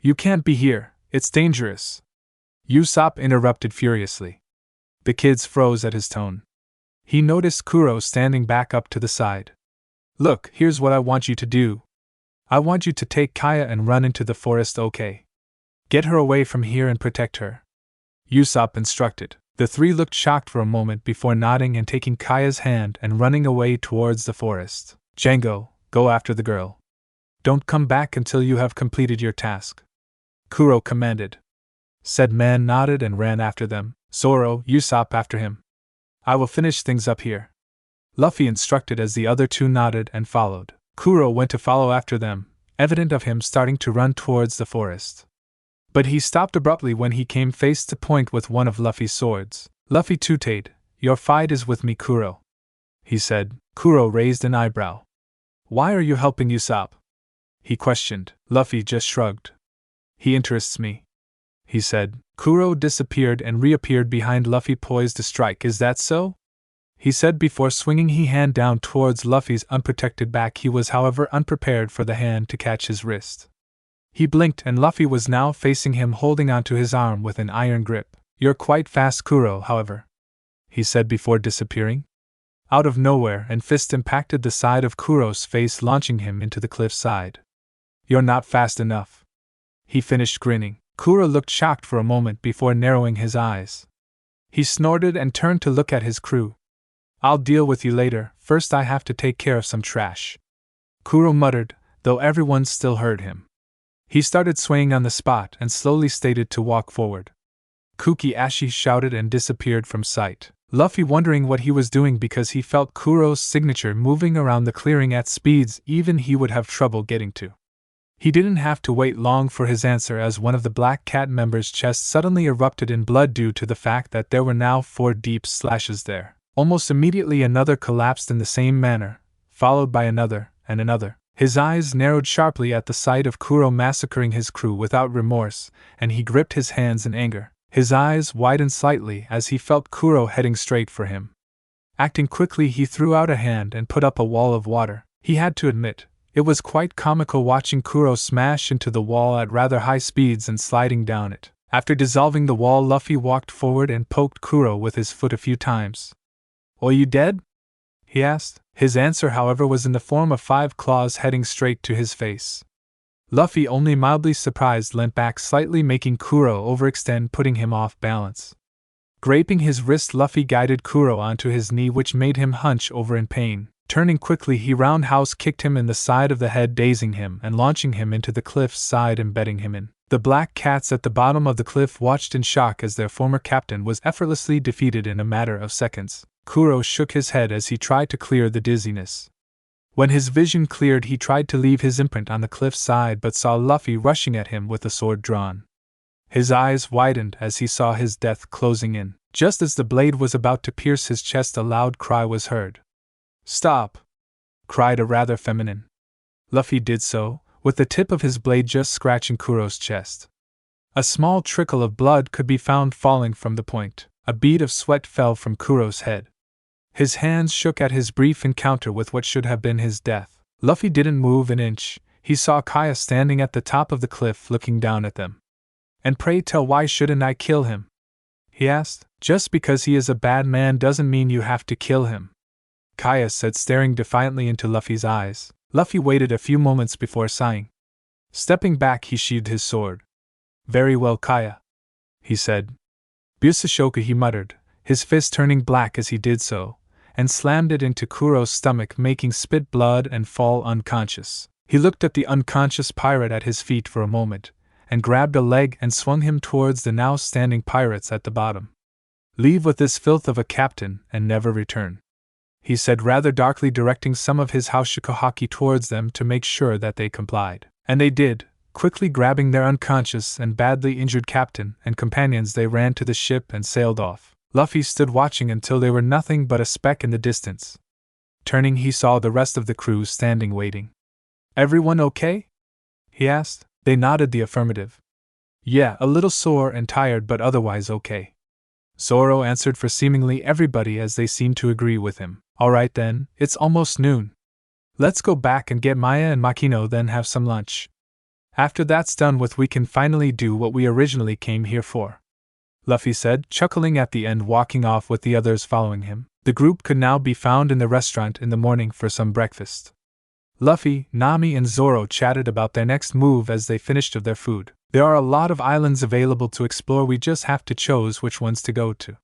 You can't be here, it's dangerous," Usop interrupted furiously. The kids froze at his tone. He noticed Kuro standing back up to the side. "Look, here's what I want you to do. I want you to take Kaya and run into the forest, okay? Get her away from here and protect her," Usop instructed. The 3 looked shocked for a moment before nodding and taking Kaya's hand and running away towards the forest. "Django, go after the girl. Don't come back until you have completed your task," Kuro commanded. Said man nodded and ran after them. "Zoro, Usop after him. I will finish things up here," Luffy instructed as the other 2 nodded and followed. Kuro went to follow after them, evident of him starting to run towards the forest. But he stopped abruptly when he came face to point with one of Luffy's swords. "Luffy Tutate, your fight is with me, Kuro," he said. Kuro raised an eyebrow. "Why are you helping Usop?" he questioned. Luffy just shrugged. "He interests me," he said. Kuro disappeared and reappeared behind Luffy, poised to strike. "Is that so?" he said before swinging his hand down towards Luffy's unprotected back. He was, however, unprepared for the hand to catch his wrist. He blinked and Luffy was now facing him, holding onto his arm with an iron grip. "You're quite fast, Kuro, however," he said before disappearing. Out of nowhere, and fist impacted the side of Kuro's face, launching him into the cliff side. "You're not fast enough," he finished, grinning. Kuro looked shocked for a moment before narrowing his eyes. He snorted and turned to look at his crew. "I'll deal with you later, first I have to take care of some trash," Kuro muttered, though everyone still heard him. He started swaying on the spot and slowly stated to walk forward. Kuki Ashi shouted and disappeared from sight. Luffy wondering what he was doing because he felt Kuro's signature moving around the clearing at speeds even he would have trouble getting to. He didn't have to wait long for his answer as one of the Black Cat members' chest suddenly erupted in blood due to the fact that there were now 4 deep slashes there. Almost immediately another collapsed in the same manner, followed by another, and another. His eyes narrowed sharply at the sight of Kuro massacring his crew without remorse, and he gripped his hands in anger. His eyes widened slightly as he felt Kuro heading straight for him. Acting quickly, he threw out a hand and put up a wall of water. He had to admit, it was quite comical watching Kuro smash into the wall at rather high speeds and sliding down it. After dissolving the wall, Luffy walked forward and poked Kuro with his foot a few times. "Are you dead?" he asked. His answer, however, was in the form of 5 claws heading straight to his face. Luffy, only mildly surprised, leant back slightly, making Kuro overextend, putting him off balance. Graping his wrist, Luffy guided Kuro onto his knee, which made him hunch over in pain. Turning quickly, he roundhouse kicked him in the side of the head, dazing him and launching him into the cliff's side, embedding him in. The Black Cats at the bottom of the cliff watched in shock as their former captain was effortlessly defeated in a matter of seconds. Kuro shook his head as he tried to clear the dizziness. When his vision cleared, he tried to leave his imprint on the cliff side but saw Luffy rushing at him with a sword drawn. His eyes widened as he saw his death closing in. Just as the blade was about to pierce his chest, a loud cry was heard. "Stop!" cried a rather feminine. Luffy did so, with the tip of his blade just scratching Kuro's chest. A small trickle of blood could be found falling from the point. A bead of sweat fell from Kuro's head. His hands shook at his brief encounter with what should have been his death. Luffy didn't move an inch. He saw Kaya standing at the top of the cliff looking down at them. "And pray tell, why shouldn't I kill him?" he asked. "Just because he is a bad man doesn't mean you have to kill him," Kaya said, staring defiantly into Luffy's eyes. Luffy waited a few moments before sighing. Stepping back, he sheathed his sword. "Very well, Kaya," he said. "Busashoku," he muttered, his fist turning black as he did so, and slammed it into Kuro's stomach, making spit blood and fall unconscious. He looked at the unconscious pirate at his feet for a moment, and grabbed a leg and swung him towards the now standing pirates at the bottom. "Leave with this filth of a captain, and never return," he said rather darkly, directing some of his Haushiko Haki towards them to make sure that they complied. And they did. Quickly grabbing their unconscious and badly injured captain and companions, they ran to the ship and sailed off. Luffy stood watching until they were nothing but a speck in the distance. Turning, he saw the rest of the crew standing waiting. "Everyone okay?" he asked. They nodded the affirmative. "Yeah, a little sore and tired, but otherwise okay," Zoro answered for seemingly everybody, as they seemed to agree with him. "All right then, it's almost noon. Let's go back and get Maya and Makino, then have some lunch. After that's done with, we can finally do what we originally came here for," Luffy said, chuckling at the end, walking off with the others following him. The group could now be found in the restaurant in the morning for some breakfast. Luffy, Nami, and Zoro chatted about their next move as they finished of their food. "There are a lot of islands available to explore, we just have to choose which ones to go to,"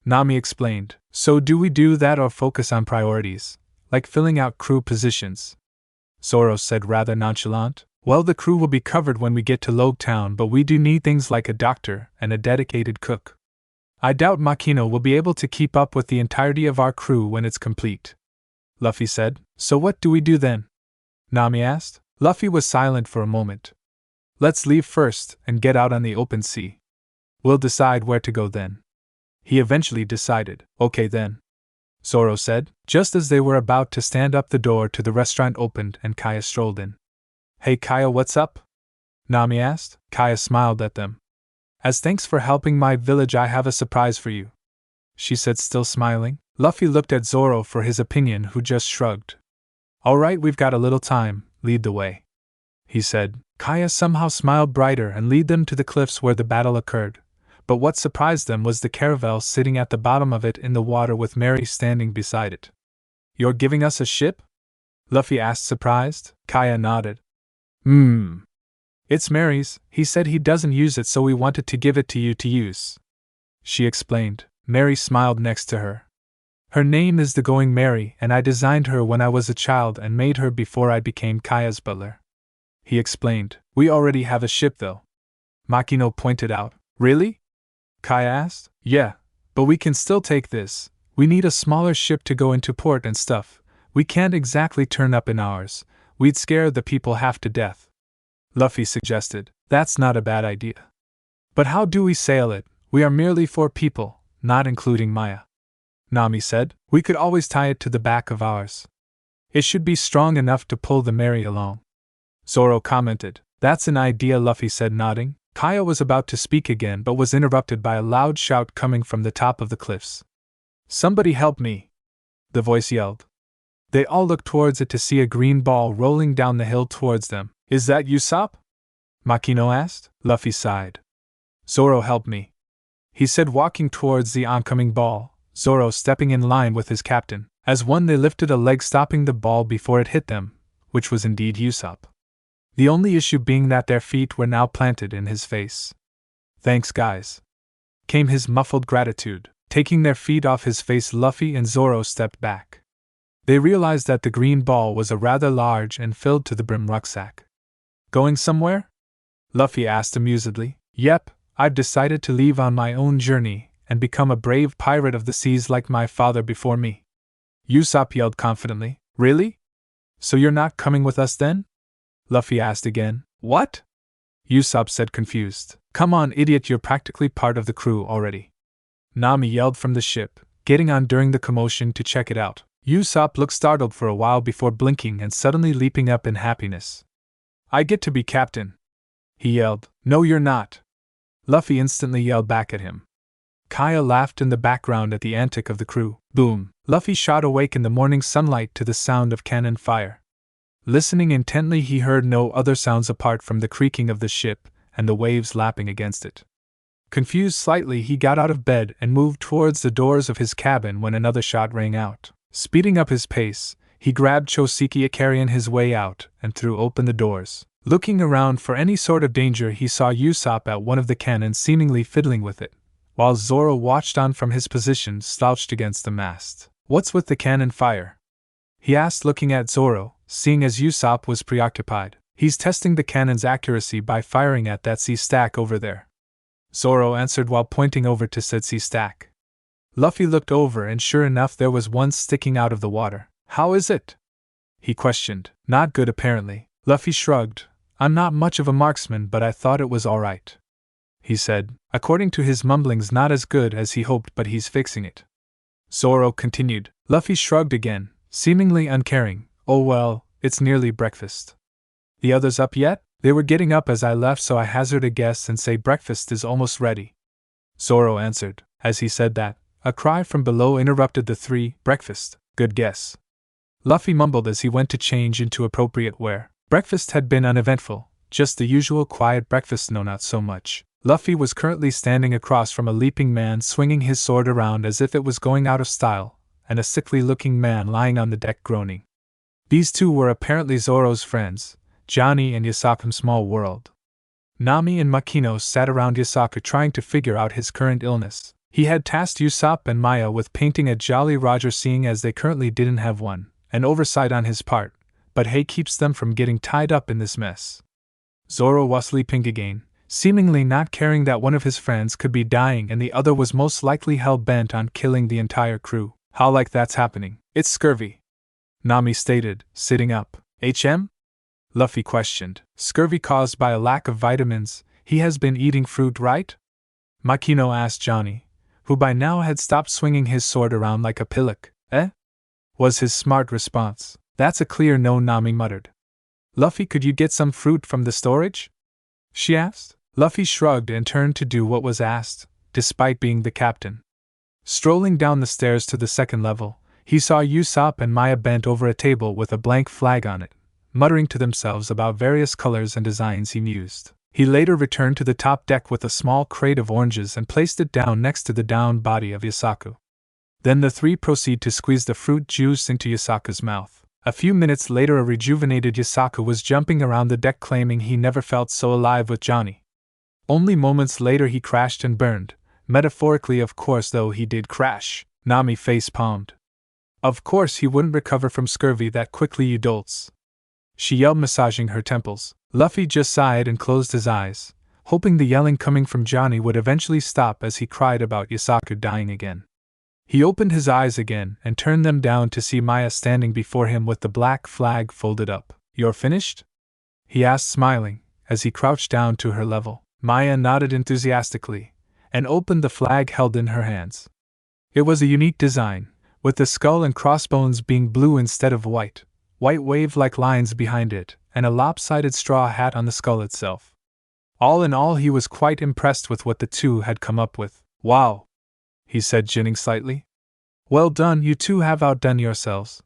Nami explained. "So do we do that or focus on priorities, like filling out crew positions?" Zoro said rather nonchalant. "Well, the crew will be covered when we get to Log Town, but we do need things like a doctor and a dedicated cook. I doubt Makino will be able to keep up with the entirety of our crew when it's complete," Luffy said. "So what do we do then?" Nami asked. Luffy was silent for a moment. "Let's leave first and get out on the open sea. We'll decide where to go then," he eventually decided. "Okay then," Zoro said. Just as they were about to stand up, the door to the restaurant opened and Kaya strolled in. "Hey Kaya, what's up?" Nami asked. Kaya smiled at them. "As thanks for helping my village, I have a surprise for you," she said, still smiling. Luffy looked at Zoro for his opinion, who just shrugged. "All right, we've got a little time, lead the way," he said. Kaya somehow smiled brighter and led them to the cliffs where the battle occurred, but what surprised them was the caravel sitting at the bottom of it in the water with Mary standing beside it. "You're giving us a ship?" Luffy asked, surprised. Kaya nodded. It's Mary's, he said he doesn't use it, so we wanted to give it to you to use," she explained. Mary smiled next to her. "Her name is the Going Mary, and I designed her when I was a child and made her before I became Kaya's butler," he explained. "We already have a ship though," Makino pointed out. "Really?" Kaya asked. "Yeah, but we can still take this. We need a smaller ship to go into port and stuff. We can't exactly turn up in ours. We'd scare the people half to death," Luffy suggested. "That's not a bad idea. But how do we sail it? We are merely 4 people, not including Maya," Nami said. "We could always tie it to the back of ours. It should be strong enough to pull the Mary along," Zoro commented. "That's an idea," Luffy said, nodding. Kaya was about to speak again but was interrupted by a loud shout coming from the top of the cliffs. "Somebody help me!" the voice yelled. They all looked towards it to see a green ball rolling down the hill towards them. "Is that Usop?" Makino asked. Luffy sighed. "Zoro, help me," he said, walking towards the oncoming ball, Zoro stepping in line with his captain. As one, they lifted a leg, stopping the ball before it hit them, which was indeed Usop. The only issue being that their feet were now planted in his face. "Thanks, guys," came his muffled gratitude. Taking their feet off his face, Luffy and Zoro stepped back. They realized that the green ball was a rather large and filled to the brim rucksack. "Going somewhere?" Luffy asked amusedly. "Yep, I've decided to leave on my own journey and become a brave pirate of the seas like my father before me," Usop yelled confidently. "Really? So you're not coming with us then?" Luffy asked again. "What?" Usop said, confused. "Come on, idiot, you're practically part of the crew already," Nami yelled from the ship, getting on during the commotion to check it out. Usop looked startled for a while before blinking and suddenly leaping up in happiness. "I get to be captain!" he yelled. "No, you're not!" Luffy instantly yelled back at him. Kaya laughed in the background at the antic of the crew. Boom! Luffy shot awake in the morning sunlight to the sound of cannon fire. Listening intently, he heard no other sounds apart from the creaking of the ship and the waves lapping against it. Confused slightly, he got out of bed and moved towards the doors of his cabin when another shot rang out. Speeding up his pace, he grabbed Chosiki carrying his way out and threw open the doors. Looking around for any sort of danger, he saw Usop at one of the cannons seemingly fiddling with it, while Zoro watched on from his position slouched against the mast. "What's with the cannon fire?" he asked, looking at Zoro, seeing as Usop was preoccupied. "He's testing the cannon's accuracy by firing at that sea stack over there," Zoro answered while pointing over to said sea stack. Luffy looked over and sure enough there was one sticking out of the water. "How is it?" he questioned. "Not good apparently." Luffy shrugged. "I'm not much of a marksman, but I thought it was alright," he said. "According to his mumblings, not as good as he hoped, but he's fixing it," Zoro continued. Luffy shrugged again, seemingly uncaring. "Oh well, it's nearly breakfast." "The others up yet?" "They were getting up as I left, so I hazard a guess and say breakfast is almost ready," Zoro answered. As he said that, a cry from below interrupted the three. "Breakfast, good guess," Luffy mumbled as he went to change into appropriate wear. Breakfast had been uneventful, just the usual quiet breakfast. No, not so much. Luffy was currently standing across from a leaping man swinging his sword around as if it was going out of style, and a sickly-looking man lying on the deck groaning. These two were apparently Zoro's friends, Johnny and Yasaku's small world. Nami and Makino sat around Yasaku trying to figure out his current illness. He had tasked Usop and Maya with painting a Jolly Roger, seeing as they currently didn't have one, an oversight on his part, but hay keeps them from getting tied up in this mess. Zoro was sleeping again, seemingly not caring that one of his friends could be dying and the other was most likely hell-bent on killing the entire crew. "How like that's happening?" "It's scurvy," Nami stated, sitting up. "HM?" Luffy questioned. "Scurvy caused by a lack of vitamins. He has been eating fruit, right?" Makino asked Johnny, who by now had stopped swinging his sword around like a pillock. "Eh?" was his smart response. "That's a clear no," Nami muttered. "Luffy, could you get some fruit from the storage?" she asked. Luffy shrugged and turned to do what was asked, despite being the captain. Strolling down the stairs to the second level, he saw Usop and Maya bent over a table with a blank flag on it, muttering to themselves about various colors and designs. He mused. He later returned to the top deck with a small crate of oranges and placed it down next to the downed body of Yasaku. Then the three proceed to squeeze the fruit juice into Yasaku's mouth. A few minutes later, a rejuvenated Yasaku was jumping around the deck claiming he never felt so alive with Johnny. Only moments later he crashed and burned. Metaphorically, of course, though he did crash. Nami face-palmed. "Of course he wouldn't recover from scurvy that quickly, you dolts," she yelled, massaging her temples. Luffy just sighed and closed his eyes, hoping the yelling coming from Johnny would eventually stop as he cried about Yasaku dying again. He opened his eyes again and turned them down to see Maya standing before him with the black flag folded up. "You're finished?" he asked, smiling, as he crouched down to her level. Maya nodded enthusiastically and opened the flag held in her hands. It was a unique design, with the skull and crossbones being blue instead of white wave-like lines behind it, and a lopsided straw hat on the skull itself. All in all, he was quite impressed with what the two had come up with. "Wow," he said, grinning slightly. "Well done, you two have outdone yourselves."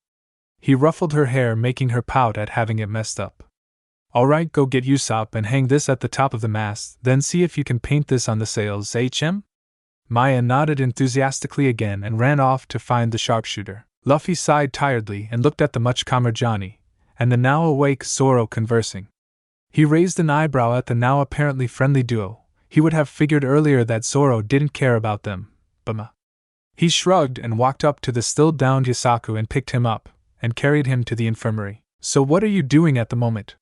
He ruffled her hair, making her pout at having it messed up. "Alright, go get Usop and hang this at the top of the mast, then see if you can paint this on the sails, HM?" Maya nodded enthusiastically again and ran off to find the sharpshooter. Luffy sighed tiredly and looked at the much calmer Johnny and the now awake Zoro conversing. He raised an eyebrow at the now apparently friendly duo. He would have figured earlier that Zoro didn't care about them, but he shrugged and walked up to the still downed Yasaku and picked him up and carried him to the infirmary. "So what are you doing at the moment?"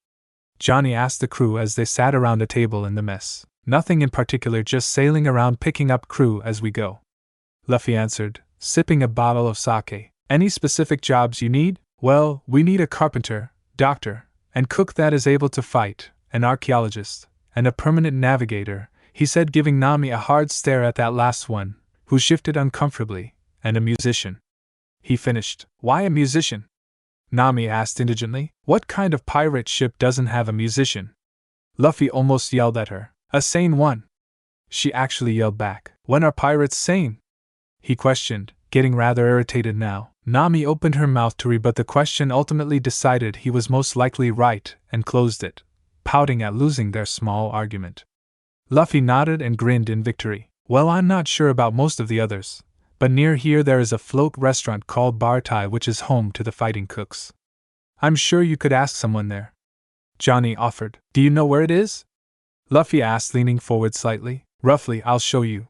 Johnny asked the crew as they sat around a table in the mess. "Nothing in particular, just sailing around picking up crew as we go," Luffy answered, sipping a bottle of sake. "Any specific jobs you need?" "Well, we need a carpenter, doctor, and cook that is able to fight, an archaeologist, and a permanent navigator," he said, giving Nami a hard stare at that last one, who shifted uncomfortably, and a musician. He finished. Why a musician? Nami asked indigently. What kind of pirate ship doesn't have a musician? Luffy almost yelled at her. A sane one. She actually yelled back. When are pirates sane? He questioned, getting rather irritated now. Nami opened her mouth to rebut the question, ultimately decided he was most likely right, and closed it, pouting at losing their small argument. Luffy nodded and grinned in victory. Well, I'm not sure about most of the others, but near here there is a float restaurant called Baratie which is home to the fighting cooks. I'm sure you could ask someone there. Johnny offered. Do you know where it is? Luffy asked, leaning forward slightly. Roughly, I'll show you,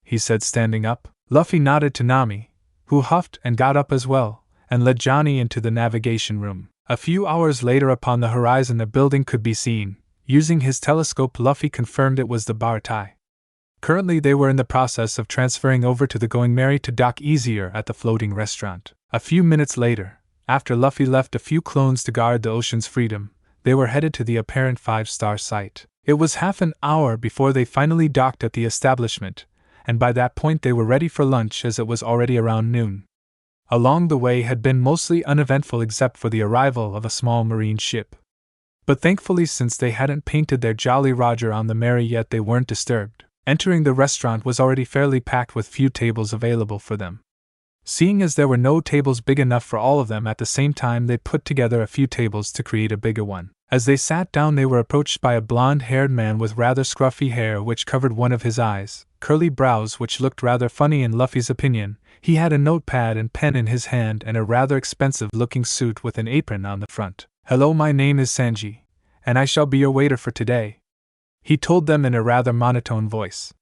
he said, standing up. Luffy nodded to Nami, who huffed and got up as well, and led Johnny into the navigation room. A few hours later, upon the horizon a building could be seen. Using his telescope, Luffy confirmed it was the Baratie. Currently they were in the process of transferring over to the Going Merry to dock easier at the floating restaurant. A few minutes later, after Luffy left a few clones to guard the ocean's freedom, they were headed to the apparent 5-star site. It was half an hour before they finally docked at the establishment, and by that point they were ready for lunch as it was already around noon. Along the way had been mostly uneventful except for the arrival of a small marine ship. But thankfully, since they hadn't painted their Jolly Roger on the Merry yet, they weren't disturbed. Entering the restaurant was already fairly packed with few tables available for them. Seeing as there were no tables big enough for all of them at the same time, they put together a few tables to create a bigger one. As they sat down, they were approached by a blonde-haired man with rather scruffy hair which covered one of his eyes, curly brows which looked rather funny in Luffy's opinion. He had a notepad and pen in his hand and a rather expensive-looking suit with an apron on the front. Hello, my name is Sanji, and I shall be your waiter for today, he told them in a rather monotone voice.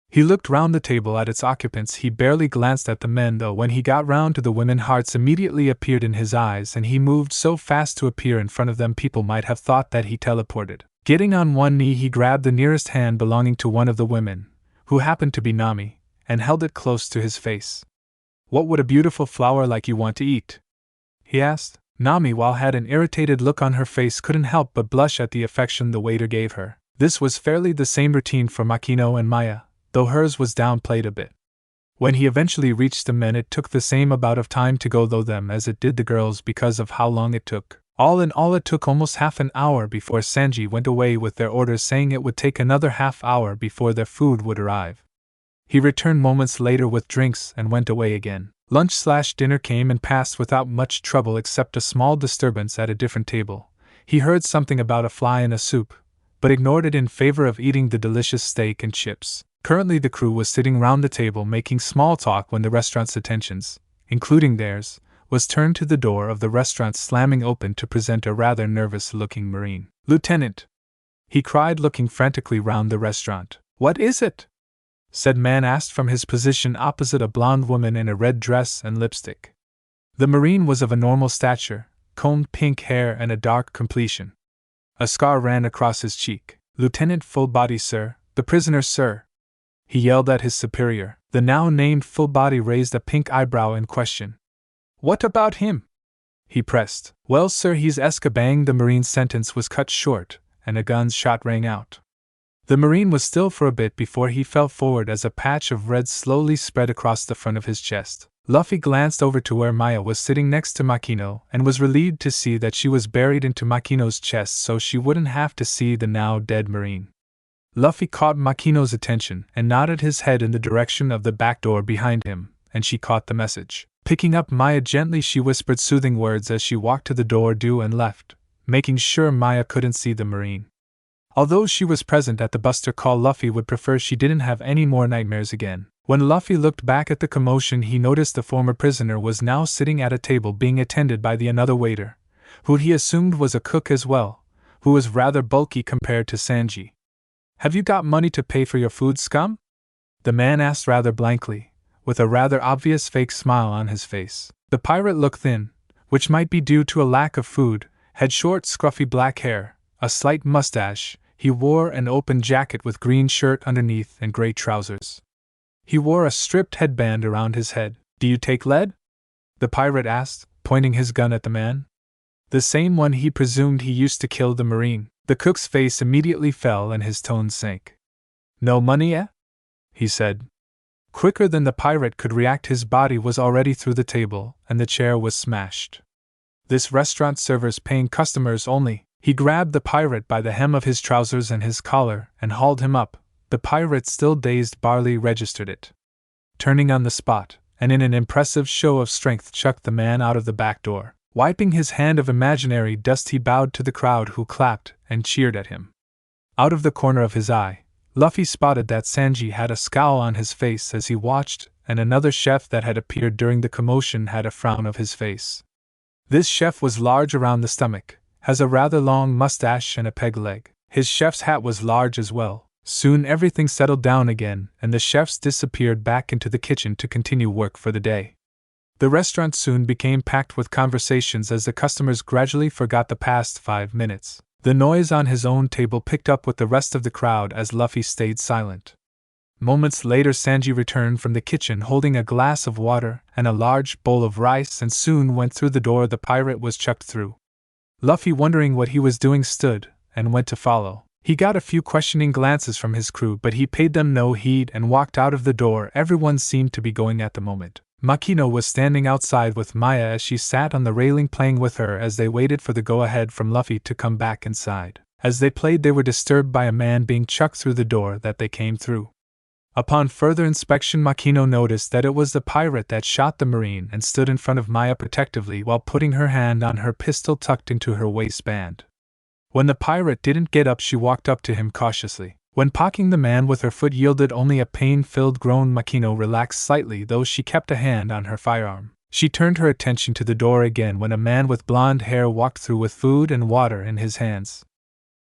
He looked round the table at its occupants. He barely glanced at the men, though when he got round to the women, hearts immediately appeared in his eyes, and he moved so fast to appear in front of them people might have thought that he teleported. Getting on one knee, he grabbed the nearest hand belonging to one of the women, who happened to be Nami, and held it close to his face. What would a beautiful flower like you want to eat? He asked. Nami, while had an irritated look on her face, couldn't help but blush at the affection the waiter gave her. This was fairly the same routine for Makino and Maya, though hers was downplayed a bit. When he eventually reached the men, it took the same amount of time to go through them as it did the girls because of how long it took. All in all, it took almost half an hour before Sanji went away with their orders, saying it would take another half hour before their food would arrive. He returned moments later with drinks and went away again. Lunch/dinner came and passed without much trouble except a small disturbance at a different table. He heard something about a fly in a soup, but ignored it in favor of eating the delicious steak and chips. Currently the crew was sitting round the table making small talk when the restaurant's attentions, including theirs, was turned to the door of the restaurant slamming open to present a rather nervous-looking Marine. "Lieutenant!" he cried, looking frantically round the restaurant. "What is it?" said man asked from his position opposite a blonde woman in a red dress and lipstick. The Marine was of a normal stature, combed pink hair and a dark complexion. A scar ran across his cheek. "Lieutenant Full Body, sir, the prisoner, sir," he yelled at his superior. The now named Full Body raised a pink eyebrow in question. "What about him?" he pressed. "Well, sir, he's Escabang." The Marine's sentence was cut short, and a gun's shot rang out. The Marine was still for a bit before he fell forward as a patch of red slowly spread across the front of his chest. Luffy glanced over to where Maya was sitting next to Makino and was relieved to see that she was buried into Makino's chest so she wouldn't have to see the now dead Marine. Luffy caught Makino's attention and nodded his head in the direction of the back door behind him, and she caught the message. Picking up Maya gently, she whispered soothing words as she walked to the door and left, making sure Maya couldn't see the Marine. Although she was present at the Buster call, Luffy would prefer she didn't have any more nightmares again. When Luffy looked back at the commotion, he noticed the former prisoner was now sitting at a table being attended by another waiter, who he assumed was a cook as well, who was rather bulky compared to Sanji. "Have you got money to pay for your food, scum?" the man asked rather blankly, with a rather obvious fake smile on his face. The pirate looked thin, which might be due to a lack of food, had short scruffy black hair, a slight mustache. He wore an open jacket with green shirt underneath and gray trousers. He wore a stripped headband around his head. "Do you take lead?" the pirate asked, pointing his gun at the man. The same one he presumed he used to kill the Marine. The cook's face immediately fell and his tone sank. "No money, eh?" he said. Quicker than the pirate could react, his body was already through the table, and the chair was smashed. This restaurant server's paying customers only. He grabbed the pirate by the hem of his trousers and his collar and hauled him up. The pirate, still dazed, barely registered it. Turning on the spot, and in an impressive show of strength chucked the man out of the back door. Wiping his hand of imaginary dust, he bowed to the crowd, who clapped and cheered at him. Out of the corner of his eye, Luffy spotted that Sanji had a scowl on his face as he watched, and another chef that had appeared during the commotion had a frown of his face. This chef was large around the stomach, has a rather long mustache and a peg leg. His chef's hat was large as well. Soon everything settled down again, and the chefs disappeared back into the kitchen to continue work for the day. The restaurant soon became packed with conversations as the customers gradually forgot the past 5 minutes. The noise on his own table picked up with the rest of the crowd as Luffy stayed silent. Moments later, Sanji returned from the kitchen holding a glass of water and a large bowl of rice, and soon went through the door the pirate was chucked through. Luffy, wondering what he was doing, stood and went to follow. He got a few questioning glances from his crew, but he paid them no heed and walked out of the door everyone seemed to be going at the moment. Makino was standing outside with Maya as she sat on the railing playing with her as they waited for the go-ahead from Luffy to come back inside. As they played, they were disturbed by a man being chucked through the door that they came through. Upon further inspection, Makino noticed that it was the pirate that shot the marine and stood in front of Maya protectively while putting her hand on her pistol tucked into her waistband. When the pirate didn't get up, she walked up to him cautiously. When poking the man with her foot yielded only a pain-filled groan, Makino relaxed slightly, though she kept a hand on her firearm. She turned her attention to the door again when a man with blonde hair walked through with food and water in his hands.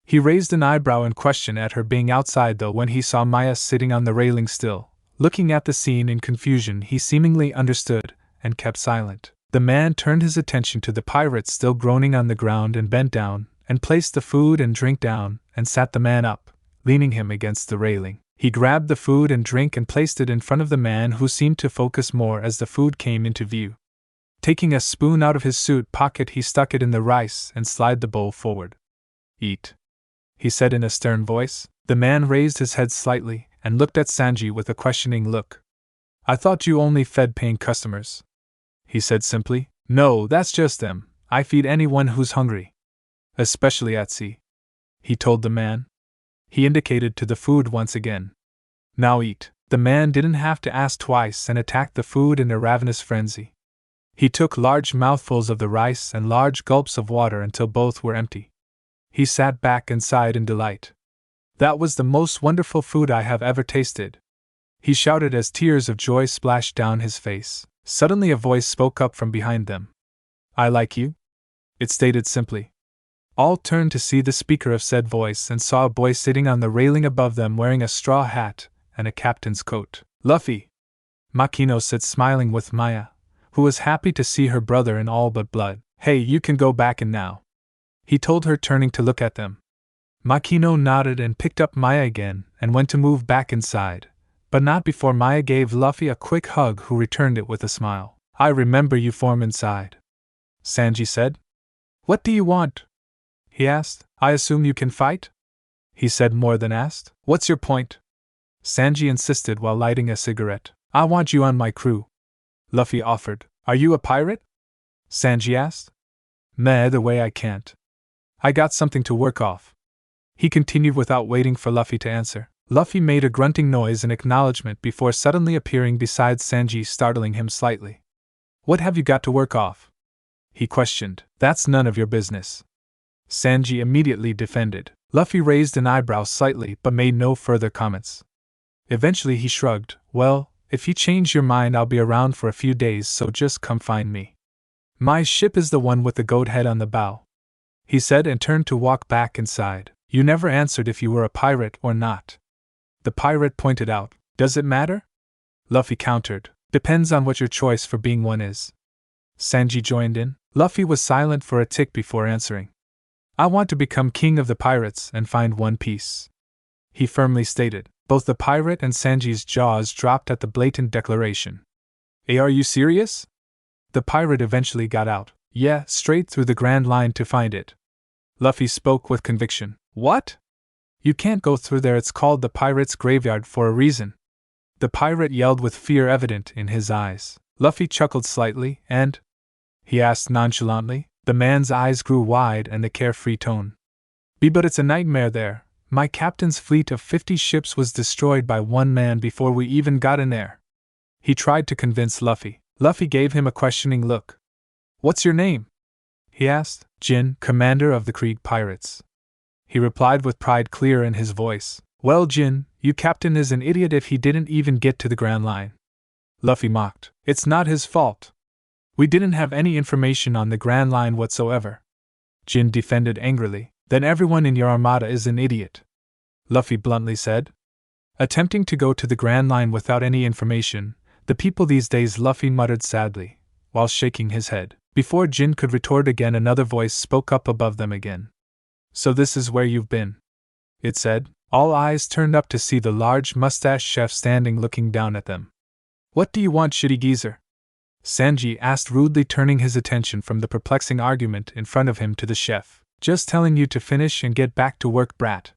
He raised an eyebrow in question at her being outside, though when he saw Maya sitting on the railing still, looking at the scene in confusion, he seemingly understood and kept silent. The man turned his attention to the pirate still groaning on the ground and bent down, and placed the food and drink down, and sat the man up, leaning him against the railing. He grabbed the food and drink and placed it in front of the man, who seemed to focus more as the food came into view. Taking a spoon out of his suit pocket, he stuck it in the rice and slid the bowl forward. "Eat," he said in a stern voice. The man raised his head slightly and looked at Sanji with a questioning look. "I thought you only fed paying customers," he said simply. "No, that's just them. I feed anyone who's hungry. Especially at sea," he told the man. He indicated to the food once again. "Now eat." The man didn't have to ask twice and attacked the food in a ravenous frenzy. He took large mouthfuls of the rice and large gulps of water until both were empty. He sat back and sighed in delight. "That was the most wonderful food I have ever tasted," he shouted as tears of joy splashed down his face. Suddenly a voice spoke up from behind them. "I like you," it stated simply. All turned to see the speaker of said voice and saw a boy sitting on the railing above them wearing a straw hat and a captain's coat. "Luffy," Makino said, smiling with Maya, who was happy to see her brother in all but blood. "Hey, you can go back in now," he told her, turning to look at them. Makino nodded and picked up Maya again and went to move back inside, but not before Maya gave Luffy a quick hug, who returned it with a smile. "I remember you from inside," Sanji said. "What do you want?" he asked. "I assume you can fight?" he said, more than asked. "What's your point?" Sanji insisted while lighting a cigarette. "I want you on my crew," Luffy offered. "Are you a pirate?" Sanji asked. "Meh, the way I can't. I got something to work off," he continued without waiting for Luffy to answer. Luffy made a grunting noise in acknowledgement before suddenly appearing beside Sanji, startling him slightly. "What have you got to work off?" he questioned. "That's none of your business," Sanji immediately defended. Luffy raised an eyebrow slightly but made no further comments. Eventually he shrugged. "Well, if you change your mind, I'll be around for a few days, so just come find me. My ship is the one with the goat head on the bow," he said, and turned to walk back inside. "You never answered if you were a pirate or not," the pirate pointed out. "Does it matter?" Luffy countered. "Depends on what your choice for being one is," Sanji joined in. Luffy was silent for a tick before answering. "I want to become king of the pirates and find One Piece," he firmly stated. Both the pirate and Sanji's jaws dropped at the blatant declaration. Are you serious?" The pirate eventually got out. "Yeah, straight through the Grand Line to find it," Luffy spoke with conviction. "What? You can't go through there, it's called the Pirates' Graveyard for a reason," the pirate yelled with fear evident in his eyes. Luffy chuckled slightly, and? He asked nonchalantly. The man's eyes grew wide and the carefree tone. But it's a nightmare there. My captain's fleet of 50 ships was destroyed by one man before we even got in there. He tried to convince Luffy. Luffy gave him a questioning look. What's your name? He asked. Jin, commander of the Krieg pirates. He replied with pride clear in his voice. Well, Jin, your captain is an idiot if he didn't even get to the Grand Line. Luffy mocked. It's not his fault. We didn't have any information on the Grand Line whatsoever. Jin defended angrily. Then everyone in your armada is an idiot. Luffy bluntly said. Attempting to go to the Grand Line without any information, the people these days, Luffy muttered sadly, while shaking his head. Before Jin could retort again, another voice spoke up above them again. So this is where you've been, it said. All eyes turned up to see the large mustached chef standing looking down at them. What do you want, shitty geezer? Sanji asked rudely, turning his attention from the perplexing argument in front of him to the chef. Just telling you to finish and get back to work, brat,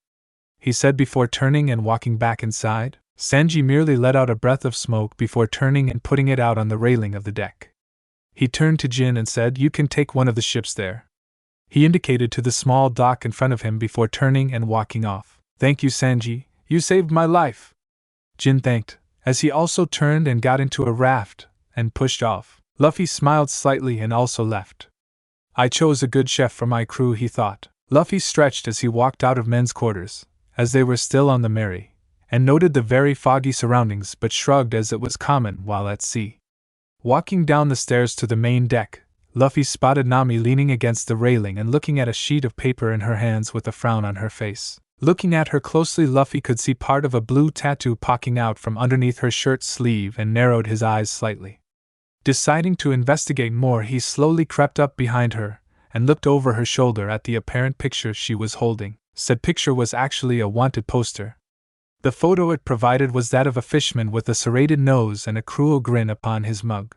he said before turning and walking back inside. Sanji merely let out a breath of smoke before turning and putting it out on the railing of the deck. He turned to Jin and said, You can take one of the ships there. He indicated to the small dock in front of him before turning and walking off. Thank you, Sanji, you saved my life. Jin thanked, as he also turned and got into a raft and pushed off. Luffy smiled slightly and also left. I chose a good chef for my crew, he thought. Luffy stretched as he walked out of men's quarters, as they were still on the Mary, and noted the very foggy surroundings but shrugged as it was common while at sea. Walking down the stairs to the main deck, Luffy spotted Nami leaning against the railing and looking at a sheet of paper in her hands with a frown on her face. Looking at her closely, Luffy could see part of a blue tattoo poking out from underneath her shirt sleeve and narrowed his eyes slightly. Deciding to investigate more, he slowly crept up behind her and looked over her shoulder at the apparent picture she was holding. Said picture was actually a wanted poster. The photo it provided was that of a fisherman with a serrated nose and a cruel grin upon his mug.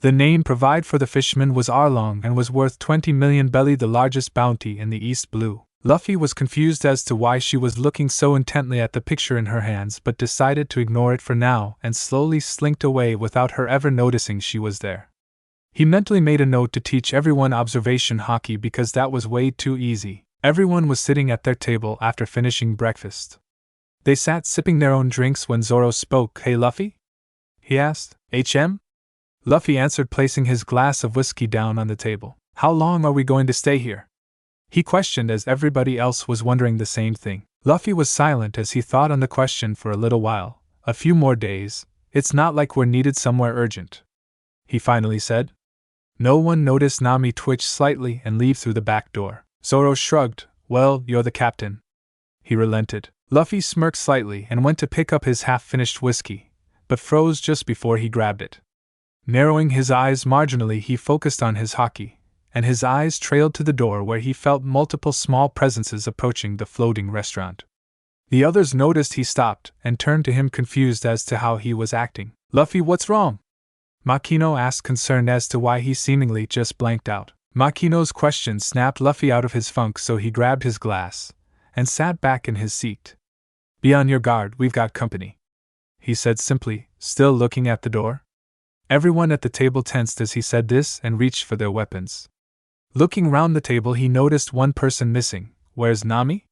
The name provided for the fisherman was Arlong and was worth 20 million belly, the largest bounty in the East Blue. Luffy was confused as to why she was looking so intently at the picture in her hands, but decided to ignore it for now and slowly slinked away without her ever noticing she was there. He mentally made a note to teach everyone observation Haki because that was way too easy. Everyone was sitting at their table after finishing breakfast. They sat sipping their own drinks when Zoro spoke. Hey Luffy? He asked. HM? Luffy answered, placing his glass of whiskey down on the table. How long are we going to stay here? He questioned, as everybody else was wondering the same thing. Luffy was silent as he thought on the question for a little while. A few more days. It's not like we're needed somewhere urgent, he finally said. No one noticed Nami twitch slightly and leave through the back door. Zoro shrugged. Well, you're the captain. He relented. Luffy smirked slightly and went to pick up his half-finished whiskey, but froze just before he grabbed it. Narrowing his eyes marginally, he focused on his Haki, and his eyes trailed to the door where he felt multiple small presences approaching the floating restaurant. The others noticed he stopped and turned to him, confused as to how he was acting. Luffy, what's wrong? Makino asked, concerned as to why he seemingly just blanked out. Makino's question snapped Luffy out of his funk, so he grabbed his glass and sat back in his seat. Be on your guard, we've got company, he said simply, still looking at the door. Everyone at the table tensed as he said this and reached for their weapons. Looking round the table, he noticed one person missing. Where's Nami?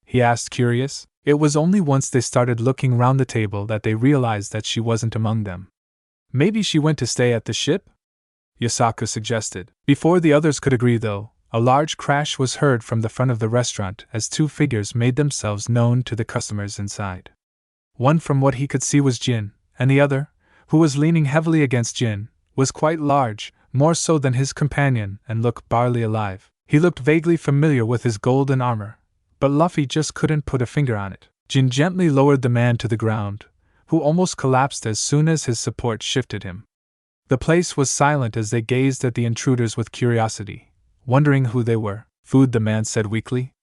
He asked, curious. It was only once they started looking round the table that they realized that she wasn't among them. Maybe she went to stay at the ship? Yasaku suggested. Before the others could agree, though, a large crash was heard from the front of the restaurant as two figures made themselves known to the customers inside. One, from what he could see, was Jin, and the other, who was leaning heavily against Jin, was quite large, more so than his companion, and looked barely alive. He looked vaguely familiar with his golden armor, but Luffy just couldn't put a finger on it. Jin gently lowered the man to the ground, who almost collapsed as soon as his support shifted him. The place was silent as they gazed at the intruders with curiosity, wondering who they were. Food, the man said weakly.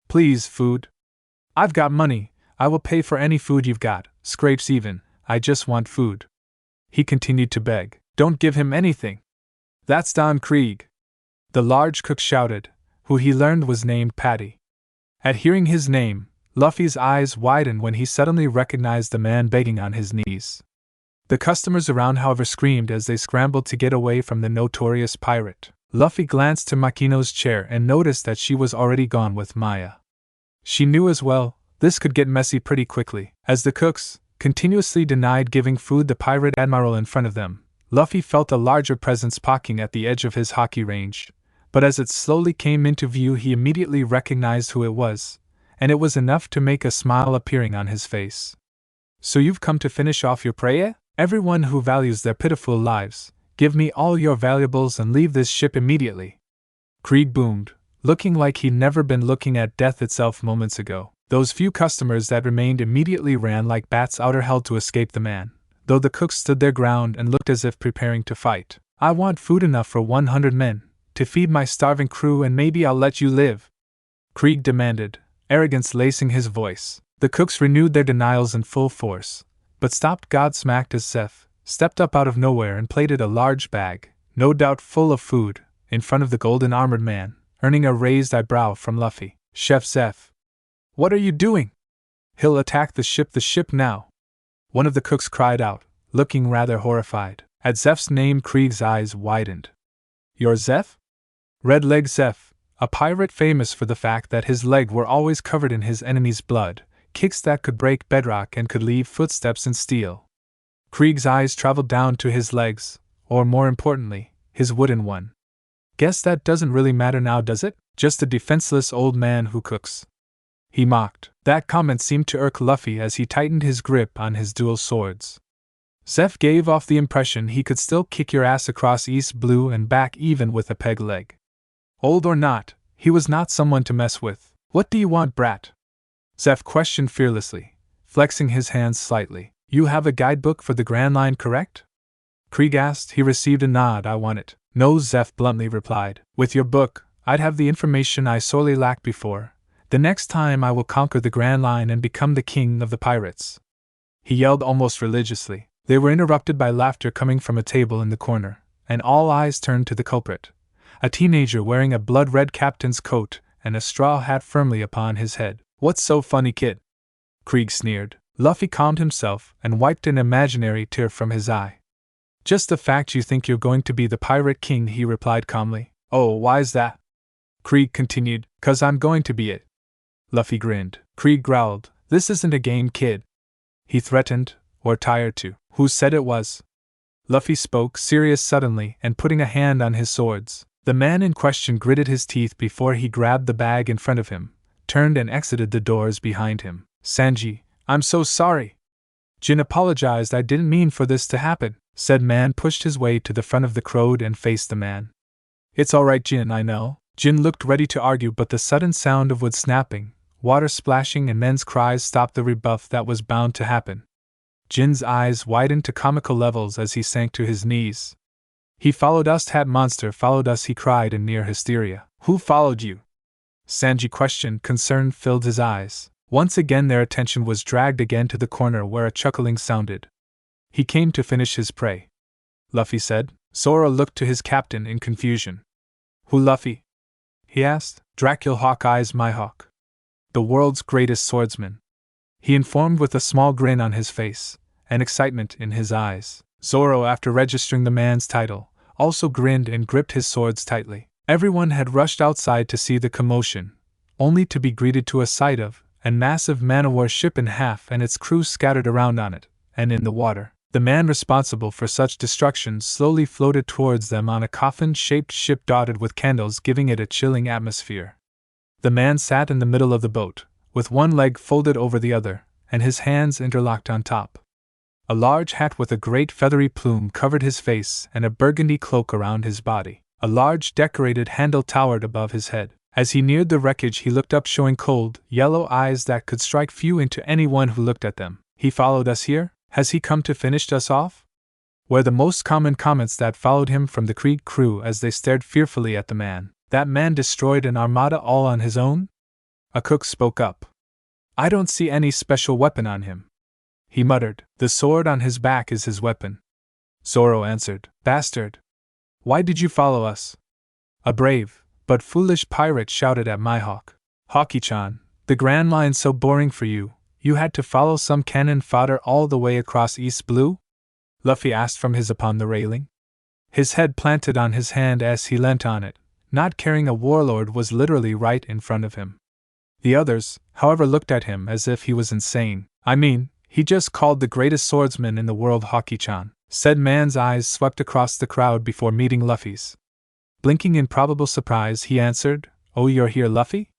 Please, food. I've got money, I will pay for any food you've got, scrapes even, I just want food. He continued to beg. Don't give him anything. That's Don Krieg, the large cook shouted, who he learned was named Patty. At hearing his name, Luffy's eyes widened when he suddenly recognized the man begging on his knees. The customers around, however, screamed as they scrambled to get away from the notorious pirate. Luffy glanced to Makino's chair and noticed that she was already gone with Maya. She knew as well, this could get messy pretty quickly. As the cooks continuously denied giving food the pirate admiral in front of them, Luffy felt a larger presence poking at the edge of his Haki range, but as it slowly came into view he immediately recognized who it was, and it was enough to make a smile appearing on his face. "So you've come to finish off your prey? Everyone who values their pitiful lives, give me all your valuables and leave this ship immediately." Krieg boomed, looking like he'd never been looking at death itself moments ago. Those few customers that remained immediately ran like bats out of hell to escape the man, though the cooks stood their ground and looked as if preparing to fight. "I want food enough for 100 men, to feed my starving crew, and maybe I'll let you live," Krieg demanded, arrogance lacing his voice. The cooks renewed their denials in full force, but stopped godsmacked as Zeph stepped up out of nowhere and plated a large bag, no doubt full of food, in front of the golden-armored man, earning a raised eyebrow from Luffy. "Chef Zeph, what are you doing? He'll attack the ship now," one of the cooks cried out, looking rather horrified. At Zeph's name Krieg's eyes widened. "You're Zeph?" Red Leg Zeph, a pirate famous for the fact that his legs were always covered in his enemy's blood, kicks that could break bedrock and could leave footsteps in steel. Krieg's eyes traveled down to his legs, or more importantly, his wooden one. "Guess that doesn't really matter now, does it? Just a defenseless old man who cooks," he mocked. That comment seemed to irk Luffy as he tightened his grip on his dual swords. Zeph gave off the impression he could still kick your ass across East Blue and back even with a peg leg. Old or not, he was not someone to mess with. "What do you want, brat?" Zeph questioned fearlessly, flexing his hands slightly. "You have a guidebook for the Grand Line, correct?" Krieg asked. He received a nod. "I want it." "No," Zeph bluntly replied. "With your book, I'd have the information I sorely lacked before. The next time I will conquer the Grand Line and become the king of the pirates," he yelled almost religiously. They were interrupted by laughter coming from a table in the corner, and all eyes turned to the culprit, a teenager wearing a blood-red captain's coat and a straw hat firmly upon his head. "What's so funny, kid?" Krieg sneered. Luffy calmed himself and wiped an imaginary tear from his eye. "Just the fact you think you're going to be the pirate king," he replied calmly. "Oh, why's that?" Krieg continued. "'Cause I'm going to be it." Luffy grinned. Krieg growled. "This isn't a game, kid," he threatened, "or tired to." "Who said it was?" Luffy spoke, serious suddenly and putting a hand on his swords. The man in question gritted his teeth before he grabbed the bag in front of him, turned and exited the doors behind him. "Sanji, I'm so sorry." Jin apologized. "I didn't mean for this to happen," said man, pushed his way to the front of the crowd and faced the man. "It's alright, Jin, I know." Jin looked ready to argue, but the sudden sound of wood snapping, water splashing and men's cries stopped the rebuff that was bound to happen. Jin's eyes widened to comical levels as he sank to his knees. "He followed us, that monster followed us," he cried in near hysteria. "Who followed you?" Sanji questioned. Concern filled his eyes. Once again their attention was dragged again to the corner where a chuckling sounded. "He came to finish his prey," Luffy said. Zoro looked to his captain in confusion. "Who, Luffy?" he asked. "Dracula Hawkeye's Mihawk, the world's greatest swordsman," he informed with a small grin on his face and excitement in his eyes. Zoro, after registering the man's title, also grinned and gripped his swords tightly. Everyone had rushed outside to see the commotion, only to be greeted to a sight of a massive man-o'-war ship in half and its crew scattered around on it, and in the water. The man responsible for such destruction slowly floated towards them on a coffin-shaped ship dotted with candles, giving it a chilling atmosphere. The man sat in the middle of the boat, with one leg folded over the other, and his hands interlocked on top. A large hat with a great feathery plume covered his face and a burgundy cloak around his body. A large decorated handle towered above his head. As he neared the wreckage he looked up, showing cold, yellow eyes that could strike few into anyone who looked at them. "He followed us here? Has he come to finish us off?" were the most common comments that followed him from the Krieg crew as they stared fearfully at the man. "That man destroyed an armada all on his own?" A cook spoke up. "I don't see any special weapon on him," he muttered. "The sword on his back is his weapon," Zoro answered. "Bastard! Why did you follow us?" A brave, but foolish pirate shouted at Mihawk. "Haki-chan, The Grand Line's so boring for you, you had to follow some cannon fodder all the way across East Blue? Luffy asked from his upon the railing. His head planted on his hand as he leant on it, not caring a warlord was literally right in front of him. The others, however, looked at him as if he was insane. I mean, he just called the greatest swordsman in the world Haki-chan. Said man's eyes swept across the crowd before meeting Luffy's. Blinking in probable surprise, he answered, "Oh, you're here, Luffy?"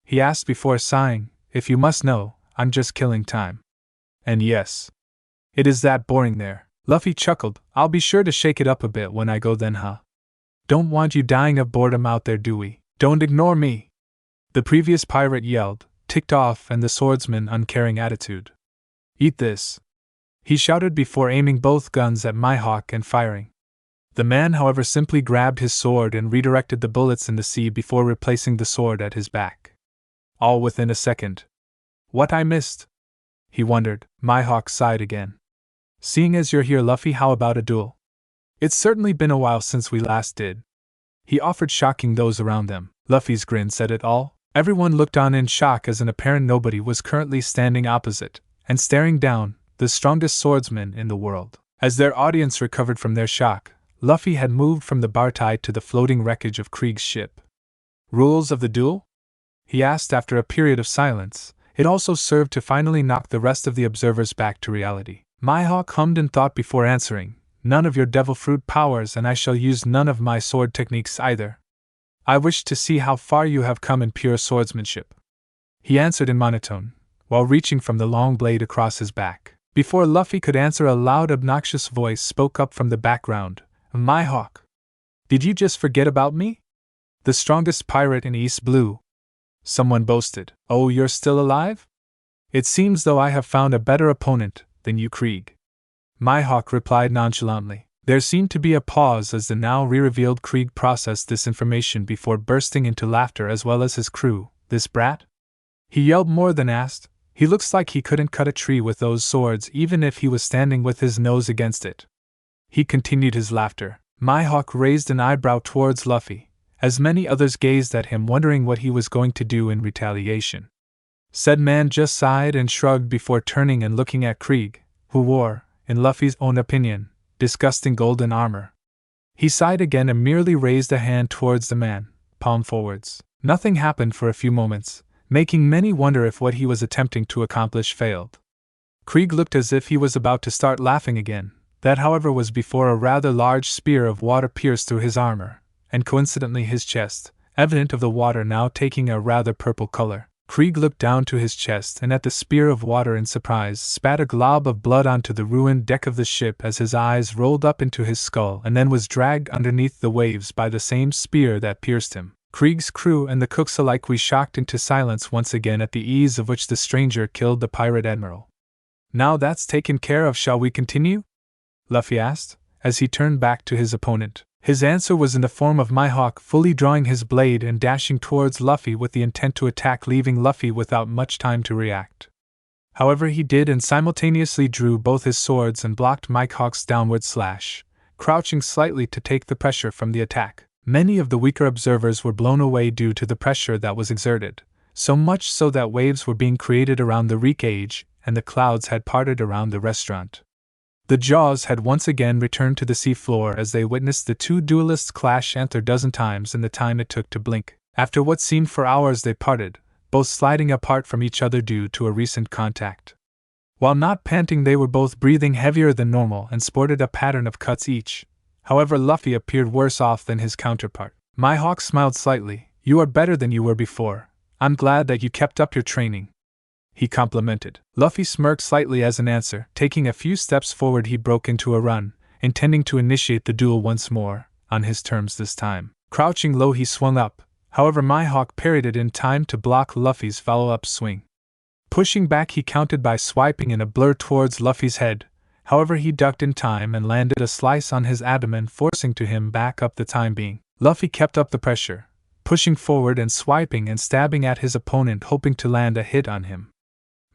He asked before sighing, "If you must know, I'm just killing time." And yes, it is that boring there. Luffy chuckled, "I'll be sure to shake it up a bit when I go then, huh? Don't want you dying of boredom out there, do we? Don't ignore me!" The previous pirate yelled, ticked off, and the swordsman uncaring attitude. "Eat this!" he shouted before aiming both guns at Mihawk and firing. The man, however, simply grabbed his sword and redirected the bullets in the sea before replacing the sword at his back. All within a second. What I missed? He wondered. Mihawk sighed again. "Seeing as you're here, Luffy, how about a duel? It's certainly been a while since we last did," he offered, shocking those around them. Luffy's grin said it all. Everyone looked on in shock as an apparent nobody was currently standing opposite, and staring down, the strongest swordsman in the world. As their audience recovered from their shock, Luffy had moved from the Baratie to the floating wreckage of Krieg's ship. "Rules of the duel?" he asked after a period of silence. It also served to finally knock the rest of the observers back to reality. Mihawk hummed and thought before answering, "None of your devil fruit powers, and I shall use none of my sword techniques either. I wish to see how far you have come in pure swordsmanship," he answered in monotone, while reaching from the long blade across his back. Before Luffy could answer, a loud, obnoxious voice spoke up from the background. "Mihawk, did you just forget about me? The strongest pirate in East Blue," someone boasted. "Oh, you're still alive? It seems though I have found a better opponent than you, Krieg," Mihawk replied nonchalantly. There seemed to be a pause as the now re-revealed Krieg processed this information before bursting into laughter, as well as his crew. "This brat?" he yelled more than asked. "He looks like he couldn't cut a tree with those swords even if he was standing with his nose against it." He continued his laughter. Mihawk raised an eyebrow towards Luffy, as many others gazed at him wondering what he was going to do in retaliation. Said man just sighed and shrugged before turning and looking at Krieg, who wore, in Luffy's own opinion, disgusting golden armor. He sighed again and merely raised a hand towards the man, palm forwards. Nothing happened for a few moments, making many wonder if what he was attempting to accomplish failed. Krieg looked as if he was about to start laughing again. That, however, was before a rather large spear of water pierced through his armor, and coincidentally his chest, evident of the water now taking a rather purple color. Krieg looked down to his chest and at the spear of water in surprise, spat a glob of blood onto the ruined deck of the ship as his eyes rolled up into his skull, and then was dragged underneath the waves by the same spear that pierced him. Krieg's crew and the cooks alike were shocked into silence once again at the ease of which the stranger killed the pirate admiral. "Now that's taken care of, shall we continue?" Luffy asked, as he turned back to his opponent. His answer was in the form of Mihawk fully drawing his blade and dashing towards Luffy with the intent to attack, leaving Luffy without much time to react. However, he did, and simultaneously drew both his swords and blocked Mihawk's downward slash, crouching slightly to take the pressure from the attack. Many of the weaker observers were blown away due to the pressure that was exerted, so much so that waves were being created around the wreckage, and the clouds had parted around the restaurant. The Jaws had once again returned to the seafloor as they witnessed the two duelists clash a dozen times in the time it took to blink. After what seemed for hours they parted, both sliding apart from each other due to a recent contact. While not panting, they were both breathing heavier than normal and sported a pattern of cuts each. However, Luffy appeared worse off than his counterpart. Mihawk smiled slightly. "You are better than you were before. I'm glad that you kept up your training," he complimented. Luffy smirked slightly as an answer. Taking a few steps forward, he broke into a run, intending to initiate the duel once more, on his terms this time. Crouching low, he swung up. However, Mihawk parried it in time to block Luffy's follow-up swing. Pushing back, he countered by swiping in a blur towards Luffy's head. However, he ducked in time and landed a slice on his abdomen, forcing to him back up the time being. Luffy kept up the pressure, pushing forward and swiping and stabbing at his opponent, hoping to land a hit on him.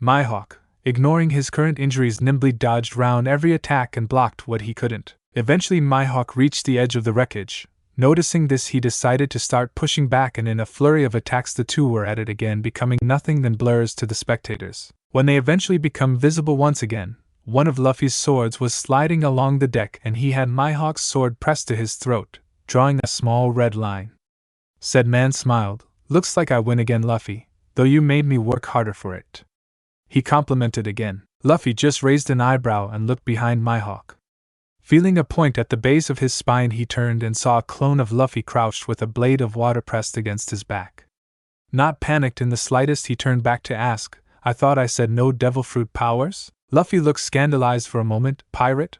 Mihawk, ignoring his current injuries, nimbly dodged round every attack and blocked what he couldn't. Eventually Mihawk reached the edge of the wreckage, Noticing this, he decided to start pushing back, and in a flurry of attacks the two were at it again, becoming nothing than blurs to the spectators. When they eventually become visible once again, one of Luffy's swords was sliding along the deck and he had Mihawk's sword pressed to his throat, drawing a small red line. Said man smiled. "Looks like I win again, Luffy, though you made me work harder for it." He complimented again. Luffy just raised an eyebrow and looked behind Mihawk. Feeling a point at the base of his spine, he turned and saw a clone of Luffy crouched with a blade of water pressed against his back. Not panicked in the slightest, he turned back to ask, "I thought I said no devil fruit powers?" Luffy looked scandalized for a moment. "Pirate?"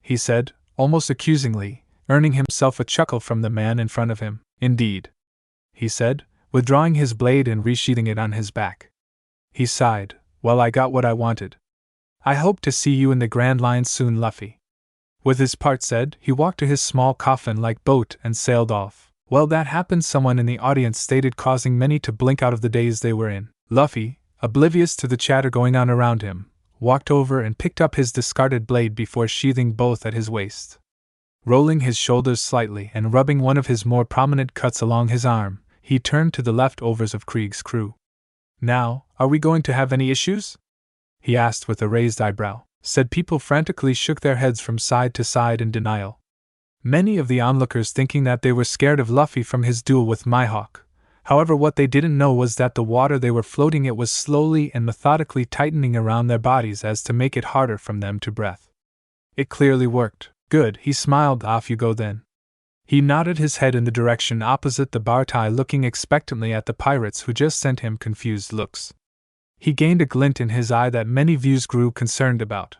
he said, almost accusingly, earning himself a chuckle from the man in front of him. "Indeed," he said, withdrawing his blade and resheathing it on his back. He sighed. "Well, I got what I wanted. I hope to see you in the Grand Line soon, Luffy." With his part said, he walked to his small coffin-like boat and sailed off. "Well, that happened," someone in the audience stated, causing many to blink out of the daze they were in. Luffy, oblivious to the chatter going on around him, walked over and picked up his discarded blade before sheathing both at his waist. Rolling his shoulders slightly and rubbing one of his more prominent cuts along his arm, he turned to the leftovers of Krieg's crew. "Now, are we going to have any issues?" he asked with a raised eyebrow. Said people frantically shook their heads from side to side in denial. Many of the onlookers thinking that they were scared of Luffy from his duel with Mihawk. However, what they didn't know was that the water they were floating in was slowly and methodically tightening around their bodies as to make it harder for them to breathe. It clearly worked. "Good," he smiled. "Off you go then." He nodded his head in the direction opposite the Baratie, looking expectantly at the pirates who just sent him confused looks. He gained a glint in his eye that many views grew concerned about.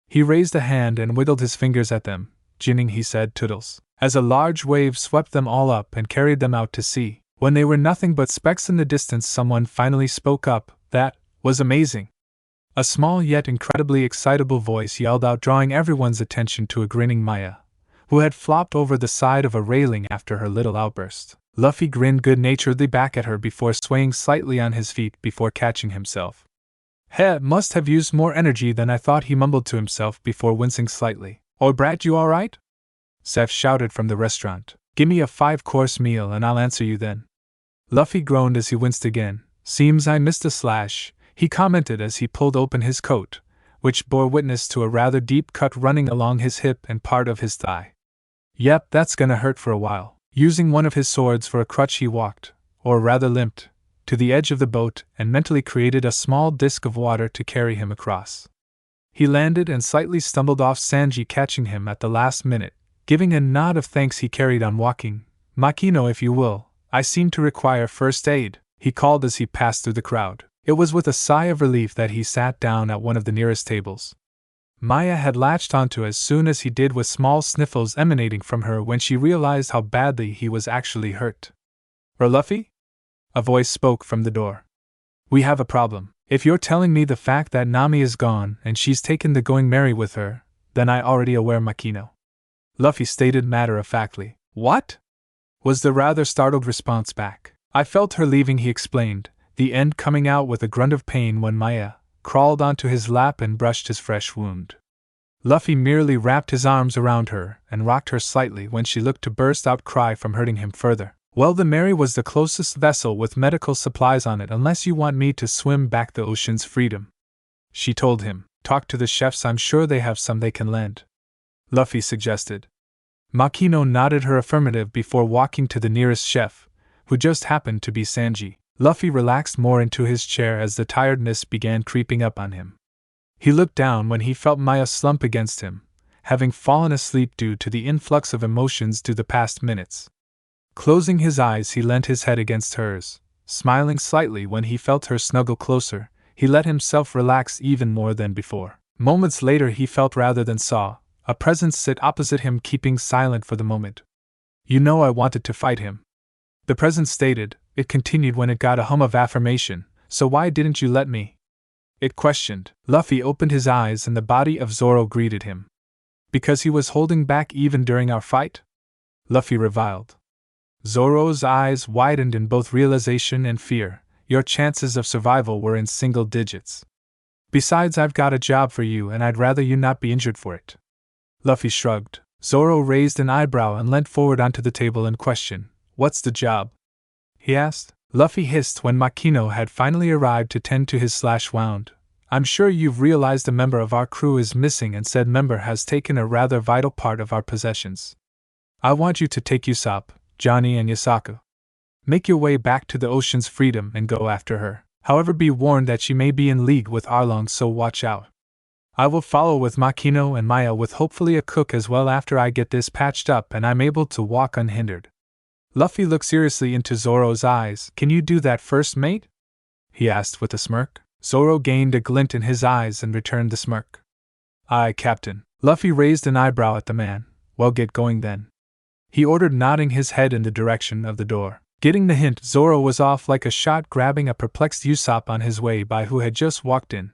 He raised a hand and wiggled his fingers at them. "Jinning," he said, "toodles," as a large wave swept them all up and carried them out to sea. When they were nothing but specks in the distance, someone finally spoke up. "That was amazing." A small yet incredibly excitable voice yelled out, drawing everyone's attention to a grinning Maya, who had flopped over the side of a railing after her little outburst. Luffy grinned good-naturedly back at her before swaying slightly on his feet before catching himself. "Heh, must have used more energy than I thought," he mumbled to himself before wincing slightly. "Oi, brat, you alright?" Seth shouted from the restaurant. "Gimme a 5-course meal and I'll answer you then." Luffy groaned as he winced again. "Seems I missed a slash," he commented as he pulled open his coat, which bore witness to a rather deep cut running along his hip and part of his thigh. "Yep, that's gonna hurt for a while." Using one of his swords for a crutch, he walked, or rather limped, to the edge of the boat and mentally created a small disk of water to carry him across. He landed and slightly stumbled off, Sanji catching him at the last minute. Giving a nod of thanks, he carried on walking. "Makino, if you will, I seem to require first aid," he called as he passed through the crowd. It was with a sigh of relief that he sat down at one of the nearest tables. Maya had latched onto as soon as he did, with small sniffles emanating from her when she realized how badly he was actually hurt. Luffy?" a voice spoke from the door. "We have a problem. If you're telling me the fact that Nami is gone and she's taken the going merry with her, then I already aware, Makino," Luffy stated matter-of-factly. "What?" was the rather startled response back. "I felt her leaving," he explained, the end coming out with a grunt of pain when Maya crawled onto his lap and brushed his fresh wound. Luffy merely wrapped his arms around her and rocked her slightly when she looked to burst out cry from hurting him further. "Well, the Mary was the closest vessel with medical supplies on it, unless you want me to swim back the ocean's freedom," she told him. "Talk to the chefs, I'm sure they have some they can lend," Luffy suggested. Makino nodded her affirmative before walking to the nearest chef, who just happened to be Sanji. Luffy relaxed more into his chair as the tiredness began creeping up on him. He looked down when he felt Maya slump against him, having fallen asleep due to the influx of emotions due the past minutes. Closing his eyes, he leant his head against hers, smiling slightly when he felt her snuggle closer. He let himself relax even more than before. Moments later, he felt rather than saw a presence sit opposite him, keeping silent for the moment. "You know I wanted to fight him," the presence stated. It continued when it got a hum of affirmation. "So why didn't you let me?" it questioned. Luffy opened his eyes and the body of Zoro greeted him. "Because he was holding back even during our fight?" Luffy reviled. Zoro's eyes widened in both realization and fear. "Your chances of survival were in single digits. Besides, I've got a job for you and I'd rather you not be injured for it." Luffy shrugged. Zoro raised an eyebrow and leant forward onto the table in question. What's the job? He asked. Luffy hissed when Makino had finally arrived to tend to his slash-wound. I'm sure you've realized a member of our crew is missing and said member has taken a rather vital part of our possessions. I want you to take Usop, Johnny and Yasaku. Make your way back to the ocean's freedom and go after her. However, be warned that she may be in league with Arlong, so watch out. I will follow with Makino and Maya with hopefully a cook as well after I get this patched up and I'm able to walk unhindered. Luffy looked seriously into Zoro's eyes. Can you do that first, mate? He asked with a smirk. Zoro gained a glint in his eyes and returned the smirk. Aye, Captain. Luffy raised an eyebrow at the man. Well, get going then. He ordered, nodding his head in the direction of the door. Getting the hint, Zoro was off like a shot, grabbing a perplexed Usop on his way by who had just walked in.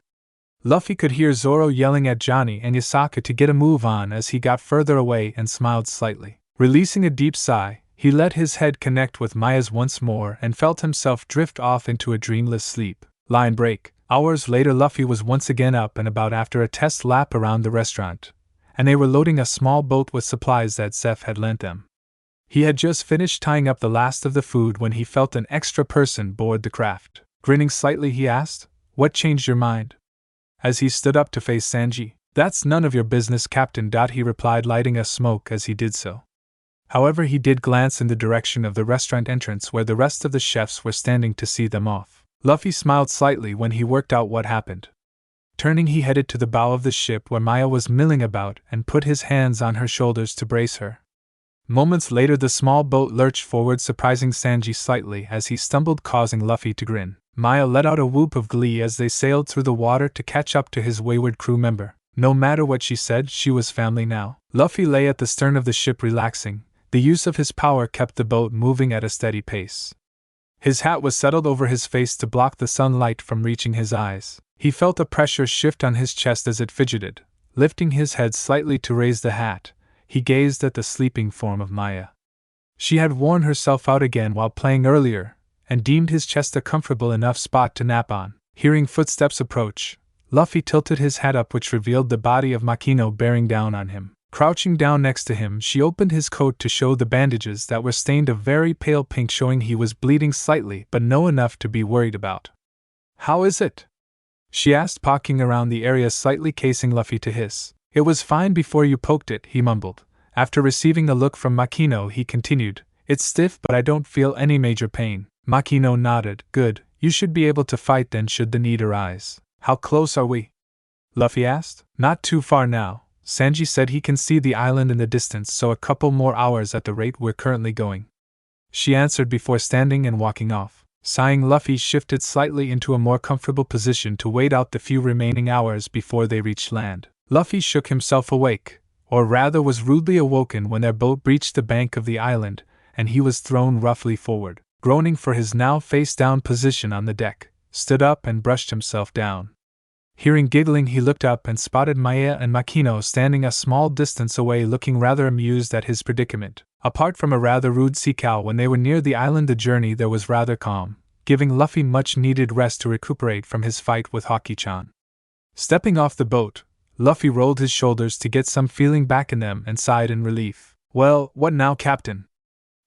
Luffy could hear Zoro yelling at Johnny and Yasaku to get a move on as he got further away and smiled slightly. Releasing a deep sigh, he let his head connect with Maya's once more and felt himself drift off into a dreamless sleep. Line break. Hours later, Luffy was once again up and about after a test lap around the restaurant, and they were loading a small boat with supplies that Zeph had lent them. He had just finished tying up the last of the food when he felt an extra person board the craft. Grinning slightly, he asked, "What changed your mind?" As he stood up to face Sanji. "That's none of your business, Captain." He replied, lighting a smoke as he did so. However, he did glance in the direction of the restaurant entrance where the rest of the chefs were standing to see them off. Luffy smiled slightly when he worked out what happened. Turning, he headed to the bow of the ship where Maya was milling about and put his hands on her shoulders to brace her. Moments later, the small boat lurched forward, surprising Sanji slightly as he stumbled, causing Luffy to grin. Maya let out a whoop of glee as they sailed through the water to catch up to his wayward crew member. No matter what she said, she was family now. Luffy lay at the stern of the ship relaxing. The use of his power kept the boat moving at a steady pace. His hat was settled over his face to block the sunlight from reaching his eyes. He felt a pressure shift on his chest as it fidgeted. Lifting his head slightly to raise the hat, he gazed at the sleeping form of Maya. She had worn herself out again while playing earlier, and deemed his chest a comfortable enough spot to nap on. Hearing footsteps approach, Luffy tilted his hat up, which revealed the body of Makino bearing down on him. Crouching down next to him, she opened his coat to show the bandages that were stained a very pale pink, showing he was bleeding slightly but no enough to be worried about. "How is it?" she asked, poking around the area slightly, casing Luffy to hiss. "It was fine before you poked it," he mumbled. After receiving a look from Makino, he continued, "It's stiff but I don't feel any major pain." Makino nodded. "Good, you should be able to fight then should the need arise." "How close are we?" Luffy asked. "Not too far now. Sanji said he can see the island in the distance, so a couple more hours at the rate we're currently going," she answered before standing and walking off. Sighing, Luffy shifted slightly into a more comfortable position to wait out the few remaining hours before they reached land. Luffy shook himself awake, or rather was rudely awoken when their boat breached the bank of the island, and he was thrown roughly forward. Groaning for his now face-down position on the deck, stood up and brushed himself down. Hearing giggling, he looked up and spotted Maya and Makino standing a small distance away, looking rather amused at his predicament. Apart from a rather rude sea cow when they were near the island, the journey there was rather calm, giving Luffy much-needed rest to recuperate from his fight with Haki-chan. Stepping off the boat, Luffy rolled his shoulders to get some feeling back in them and sighed in relief. "Well, what now, Captain?"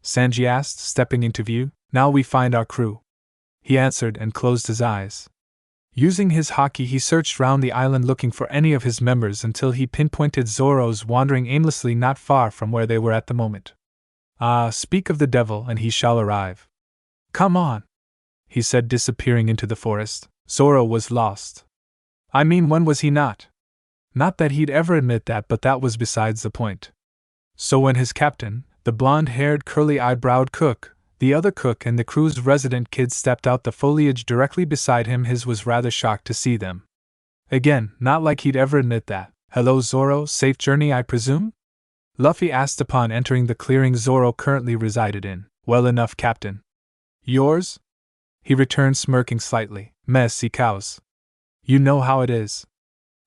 Sanji asked, stepping into view. "Now we find our crew," he answered and closed his eyes. Using his Haki, he searched round the island looking for any of his members until he pinpointed Zoro's wandering aimlessly not far from where they were at the moment. "Ah, speak of the devil and he shall arrive. Come on," he said, disappearing into the forest. Zoro was lost. I mean, when was he not? Not that he'd ever admit that, but that was besides the point. So when his captain, the blonde-haired, curly-eyed-browed cook, the other cook, and the crew's resident kid stepped out the foliage directly beside him, his was rather shocked to see them. Again, not like he'd ever admit that. "Hello, Zoro, safe journey, I presume?" Luffy asked upon entering the clearing Zoro currently resided in. "Well enough, Captain." "Yours?" he returned, smirking slightly. "Messy cows. You know how it is,"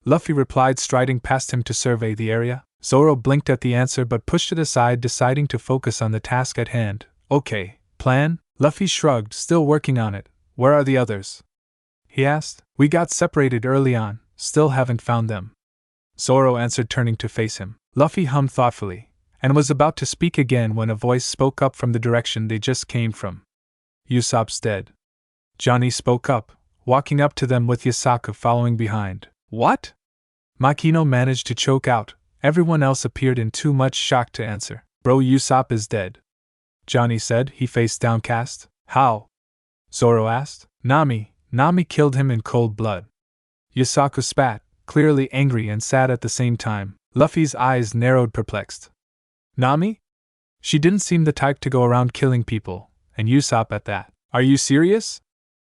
Luffy replied, striding past him to survey the area. Zoro blinked at the answer but pushed it aside, deciding to focus on the task at hand. "Okay, plan?" Luffy shrugged, still working on it. "Where are the others?" he asked. "We got separated early on, still haven't found them," Zoro answered, turning to face him. Luffy hummed thoughtfully, and was about to speak again when a voice spoke up from the direction they just came from. Usop's dead. Johnny spoke up, walking up to them with Yasaka following behind. What? Makino managed to choke out. Everyone else appeared in too much shock to answer. Bro, Usop is dead, Johnny said, he faced downcast. How? Zoro asked. Nami killed him in cold blood. Yasaka spat, clearly angry and sad at the same time. Luffy's eyes narrowed, perplexed. Nami? She didn't seem the type to go around killing people, and Usop at that. Are you serious?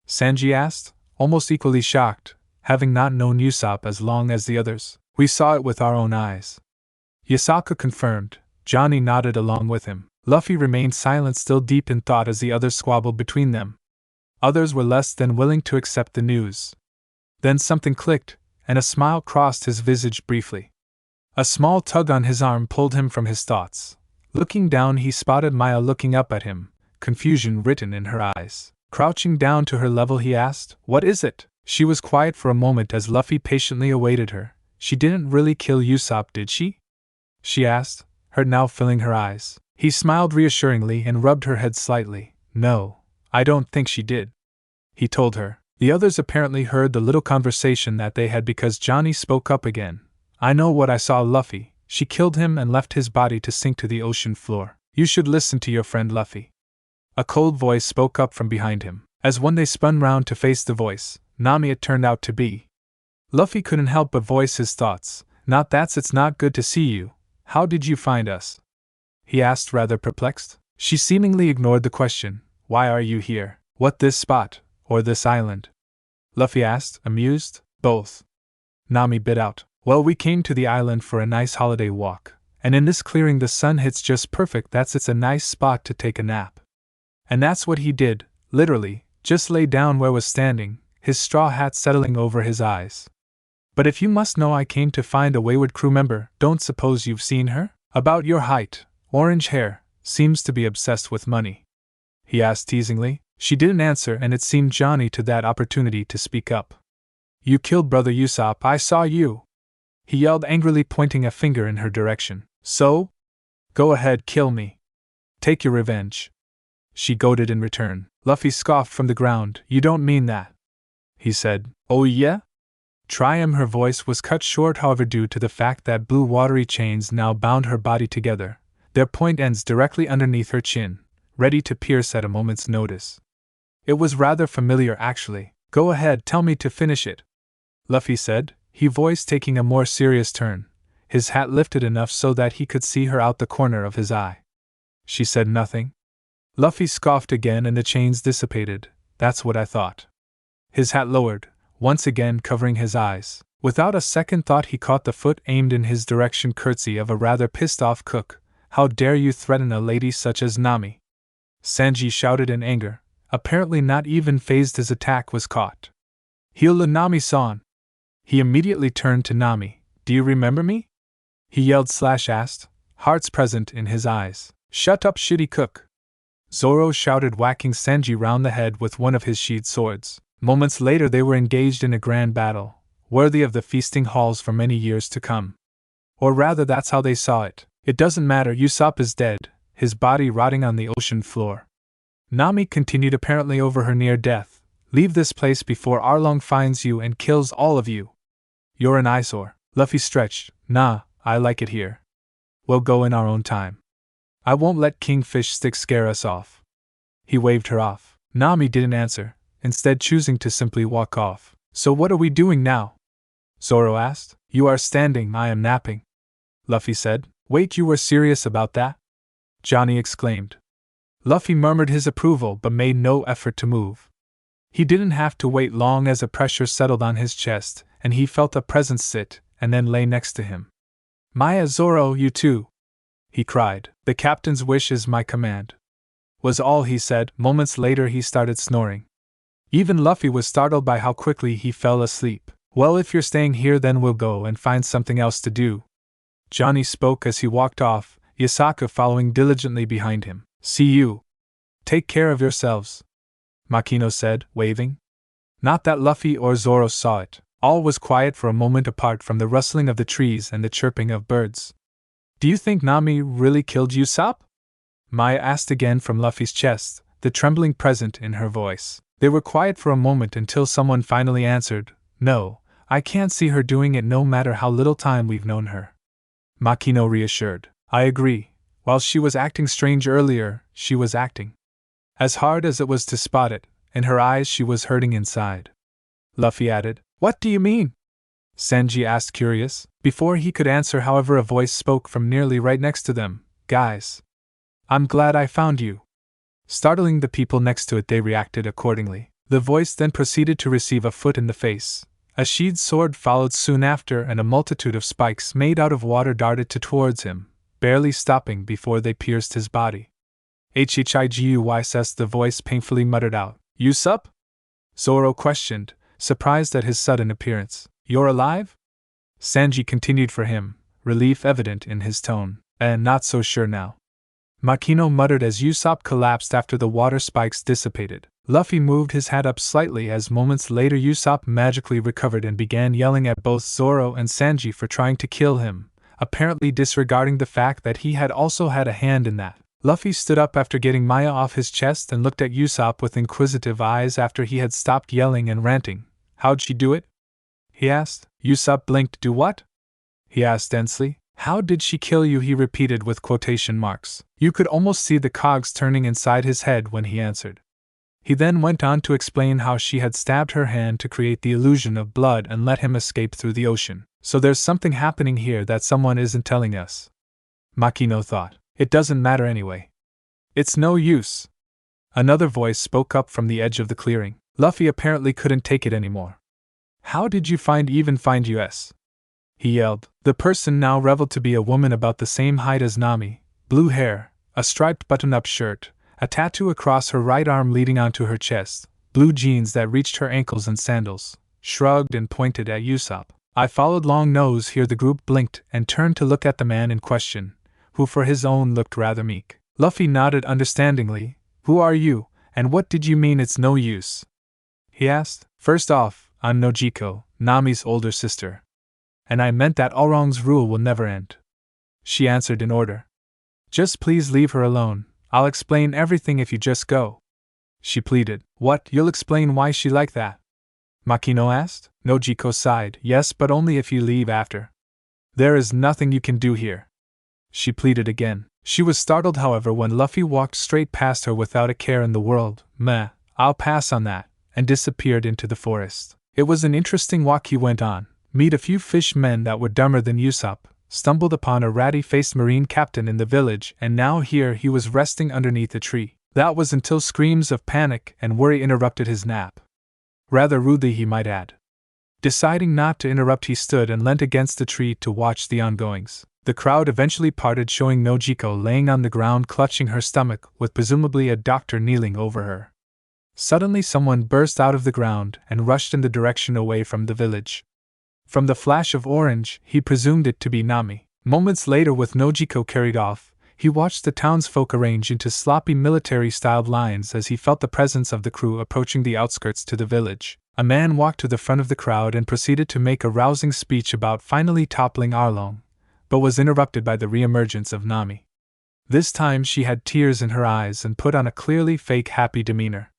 Sanji asked, almost equally shocked, having not known Usop as long as the others. We saw it with our own eyes. Yasaka confirmed. Johnny nodded along with him. Luffy remained silent, still deep in thought as the others squabbled between them. Others were less than willing to accept the news. Then something clicked, and a smile crossed his visage briefly. A small tug on his arm pulled him from his thoughts. Looking down, he spotted Maya looking up at him, confusion written in her eyes. Crouching down to her level, he asked, "What is it?" She was quiet for a moment as Luffy patiently awaited her. She didn't really kill Usop, did she? She asked, hurt now filling her eyes. He smiled reassuringly and rubbed her head slightly. No, I don't think she did, he told her. The others apparently heard the little conversation that they had because Johnny spoke up again. I know what I saw, Luffy. She killed him and left his body to sink to the ocean floor. You should listen to your friend Luffy. A cold voice spoke up from behind him. As when they spun round to face the voice, Nami it turned out to be. Luffy couldn't help but voice his thoughts. It's not good to see you. How did you find us? He asked, rather perplexed. She seemingly ignored the question. Why are you here? What this spot, or this island? Luffy asked, amused. Both. Nami bit out. Well, we came to the island for a nice holiday walk, and in this clearing the sun hits just perfect. It's a nice spot to take a nap. And that's what he did, literally, just lay down where was standing, his straw hat settling over his eyes. But if you must know, I came to find a wayward crew member. Don't suppose you've seen her? About your height, orange hair, seems to be obsessed with money. He asked teasingly. She didn't answer, and it seemed Johnny to that opportunity to speak up. You killed Brother Usop, I saw you, he yelled angrily, pointing a finger in her direction. So? Go ahead, kill me. Take your revenge. She goaded in return. Luffy scoffed from the ground. You don't mean that, he said. Oh yeah? Try him. Her voice was cut short, however, due to the fact that blue watery chains now bound her body together, their point ends directly underneath her chin, ready to pierce at a moment's notice. It was rather familiar, actually. Go ahead, tell me to finish it, Luffy said, his voice taking a more serious turn, his hat lifted enough so that he could see her out the corner of his eye. She said nothing. Luffy scoffed again and the chains dissipated. That's what I thought. His hat lowered, once again covering his eyes. Without a second thought, he caught the foot aimed in his direction, courtesy of a rather pissed-off cook. How dare you threaten a lady such as Nami? Sanji shouted in anger, apparently not even fazed his attack was caught. Heal Nami-san. He immediately turned to Nami. Do you remember me? He yelled / asked, hearts present in his eyes. Shut up, shitty cook. Zoro shouted, whacking Sanji round the head with one of his sheathed swords. Moments later they were engaged in a grand battle, worthy of the feasting halls for many years to come. Or rather, that's how they saw it. It doesn't matter, Usop is dead, his body rotting on the ocean floor. Nami continued, apparently over her near death. Leave this place before Arlong finds you and kills all of you. You're an eyesore. Luffy stretched. Nah, I like it here. We'll go in our own time. I won't let Kingfish Stick scare us off. He waved her off. Nami didn't answer, instead choosing to simply walk off. So what are we doing now? Zoro asked. You are standing, I am napping, Luffy said. Wait, you were serious about that? Johnny exclaimed. Luffy murmured his approval but made no effort to move. He didn't have to wait long as a pressure settled on his chest, and he felt a presence sit and then lay next to him. Maya, Zoro, you too, he cried. The captain's wish is my command, was all he said. Moments later he started snoring. Even Luffy was startled by how quickly he fell asleep. Well, if you're staying here, then we'll go and find something else to do, Johnny spoke as he walked off, Yasaka following diligently behind him. See you. Take care of yourselves, Makino said, waving. Not that Luffy or Zoro saw it. All was quiet for a moment apart from the rustling of the trees and the chirping of birds. Do you think Nami really killed Usop? Maya asked again from Luffy's chest, the trembling present in her voice. They were quiet for a moment until someone finally answered, "No, I can't see her doing it no matter how little time we've known her." Makino reassured, "I agree. While she was acting strange earlier, she was acting. As hard as it was to spot it, in her eyes she was hurting inside." Luffy added, "What do you mean?" Sanji asked, curious. Before he could answer, however, a voice spoke from nearly right next to them. "Guys, I'm glad I found you." Startling the people next to it, they reacted accordingly. The voice then proceeded to receive a foot in the face. A sheathed sword followed soon after, and a multitude of spikes made out of water darted towards him, barely stopping before they pierced his body. "Higuys," the voice painfully muttered out. "Usop?" Zoro questioned, surprised at his sudden appearance. "You're alive?" Sanji continued for him, relief evident in his tone. Not so sure now." Makino muttered as Usop collapsed after the water spikes dissipated. Luffy moved his hat up slightly as moments later Usop magically recovered and began yelling at both Zoro and Sanji for trying to kill him, apparently disregarding the fact that he had also had a hand in that. Luffy stood up after getting Maya off his chest and looked at Usop with inquisitive eyes after he had stopped yelling and ranting. "How'd she do it?" he asked. Usop blinked. "Do what?" he asked densely. "How did she kill you?" he repeated with quotation marks. You could almost see the cogs turning inside his head when he answered. He then went on to explain how she had stabbed her hand to create the illusion of blood and let him escape through the ocean. "So there's something happening here that someone isn't telling us," Makino thought. "It doesn't matter anyway. It's no use." Another voice spoke up from the edge of the clearing. Luffy apparently couldn't take it anymore. "How did you find us?" he yelled. The person now reveled to be a woman about the same height as Nami, blue hair, a striped button-up shirt, a tattoo across her right arm leading onto her chest, blue jeans that reached her ankles and sandals, shrugged and pointed at Usop. I followed Long Nose here. The group blinked and turned to look at the man in question, who for his own looked rather meek. Luffy nodded understandingly. "Who are you, and what did you mean it's no use?" he asked. "First off, I'm Nojiko, Nami's older sister. And I meant that Arlong's rule will never end," she answered in order. "Just please leave her alone. I'll explain everything if you just go," she pleaded. "What, you'll explain why she like that?" Makino asked. Nojiko sighed. "Yes, but only if you leave after. There is nothing you can do here," she pleaded again. She was startled, however, when Luffy walked straight past her without a care in the world. "Meh, I'll pass on that," and disappeared into the forest. It was an interesting walk. He went on, meet a few fish men that were dumber than Usop, stumbled upon a ratty-faced marine captain in the village, and now here he was resting underneath a tree. That was until screams of panic and worry interrupted his nap. Rather rudely, he might add. Deciding not to interrupt, he stood and leant against the tree to watch the ongoings. The crowd eventually parted, showing Nojiko laying on the ground clutching her stomach, with presumably a doctor kneeling over her. Suddenly someone burst out of the ground and rushed in the direction away from the village. From the flash of orange, he presumed it to be Nami. Moments later, with Nojiko carried off, he watched the townsfolk arrange into sloppy military-styled lines as he felt the presence of the crew approaching the outskirts to the village. A man walked to the front of the crowd and proceeded to make a rousing speech about finally toppling Arlong, but was interrupted by the reemergence of Nami. This time she had tears in her eyes and put on a clearly fake happy demeanor.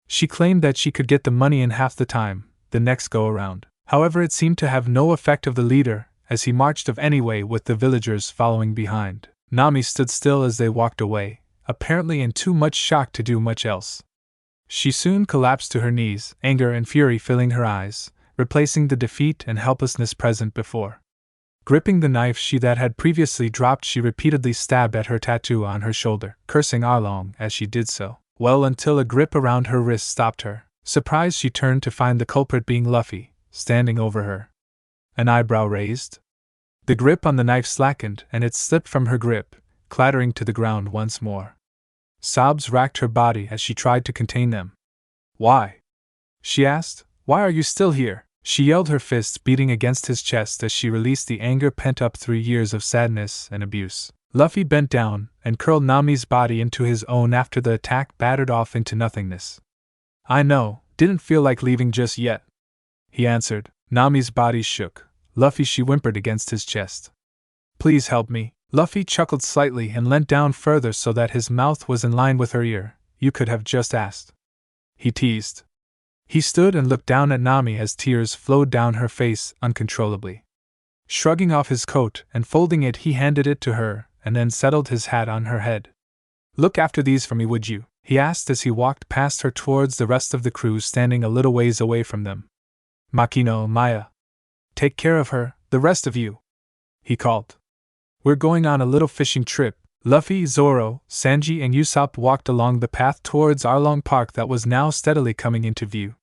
She claimed that she could get the money in half the time, the next go-around. However, it seemed to have no effect of the leader, as he marched off anyway with the villagers following behind. Nami stood still as they walked away, apparently in too much shock to do much else. She soon collapsed to her knees, anger and fury filling her eyes, replacing the defeat and helplessness present before. Gripping the knife that had previously dropped, she repeatedly stabbed at her tattoo on her shoulder, cursing Arlong as she did so. Well, until a grip around her wrist stopped her. Surprised, she turned to find the culprit being Luffy, standing over her. An eyebrow raised. The grip on the knife slackened, and it slipped from her grip, clattering to the ground once more. Sobs racked her body as she tried to contain them. "Why?" she asked. "Why are you still here?" She yelled, her fists beating against his chest as she released the anger pent up through years of sadness and abuse. Luffy bent down and curled Nami's body into his own after the attack battered off into nothingness. "I know, didn't feel like leaving just yet," he answered. Nami's body shook. "Luffy," she whimpered against his chest. "Please help me." Luffy chuckled slightly and leant down further so that his mouth was in line with her ear. You could have just asked. He teased. He stood and looked down at Nami as tears flowed down her face uncontrollably. Shrugging off his coat and folding it, he handed it to her and then settled his hat on her head. Look after these for me, would you? He asked as he walked past her towards the rest of the crew standing a little ways away from them. Makino, Maya. Take care of her, the rest of you. He called. We're going on a little fishing trip. Luffy, Zoro, Sanji and Usop walked along the path towards Arlong Park that was now steadily coming into view.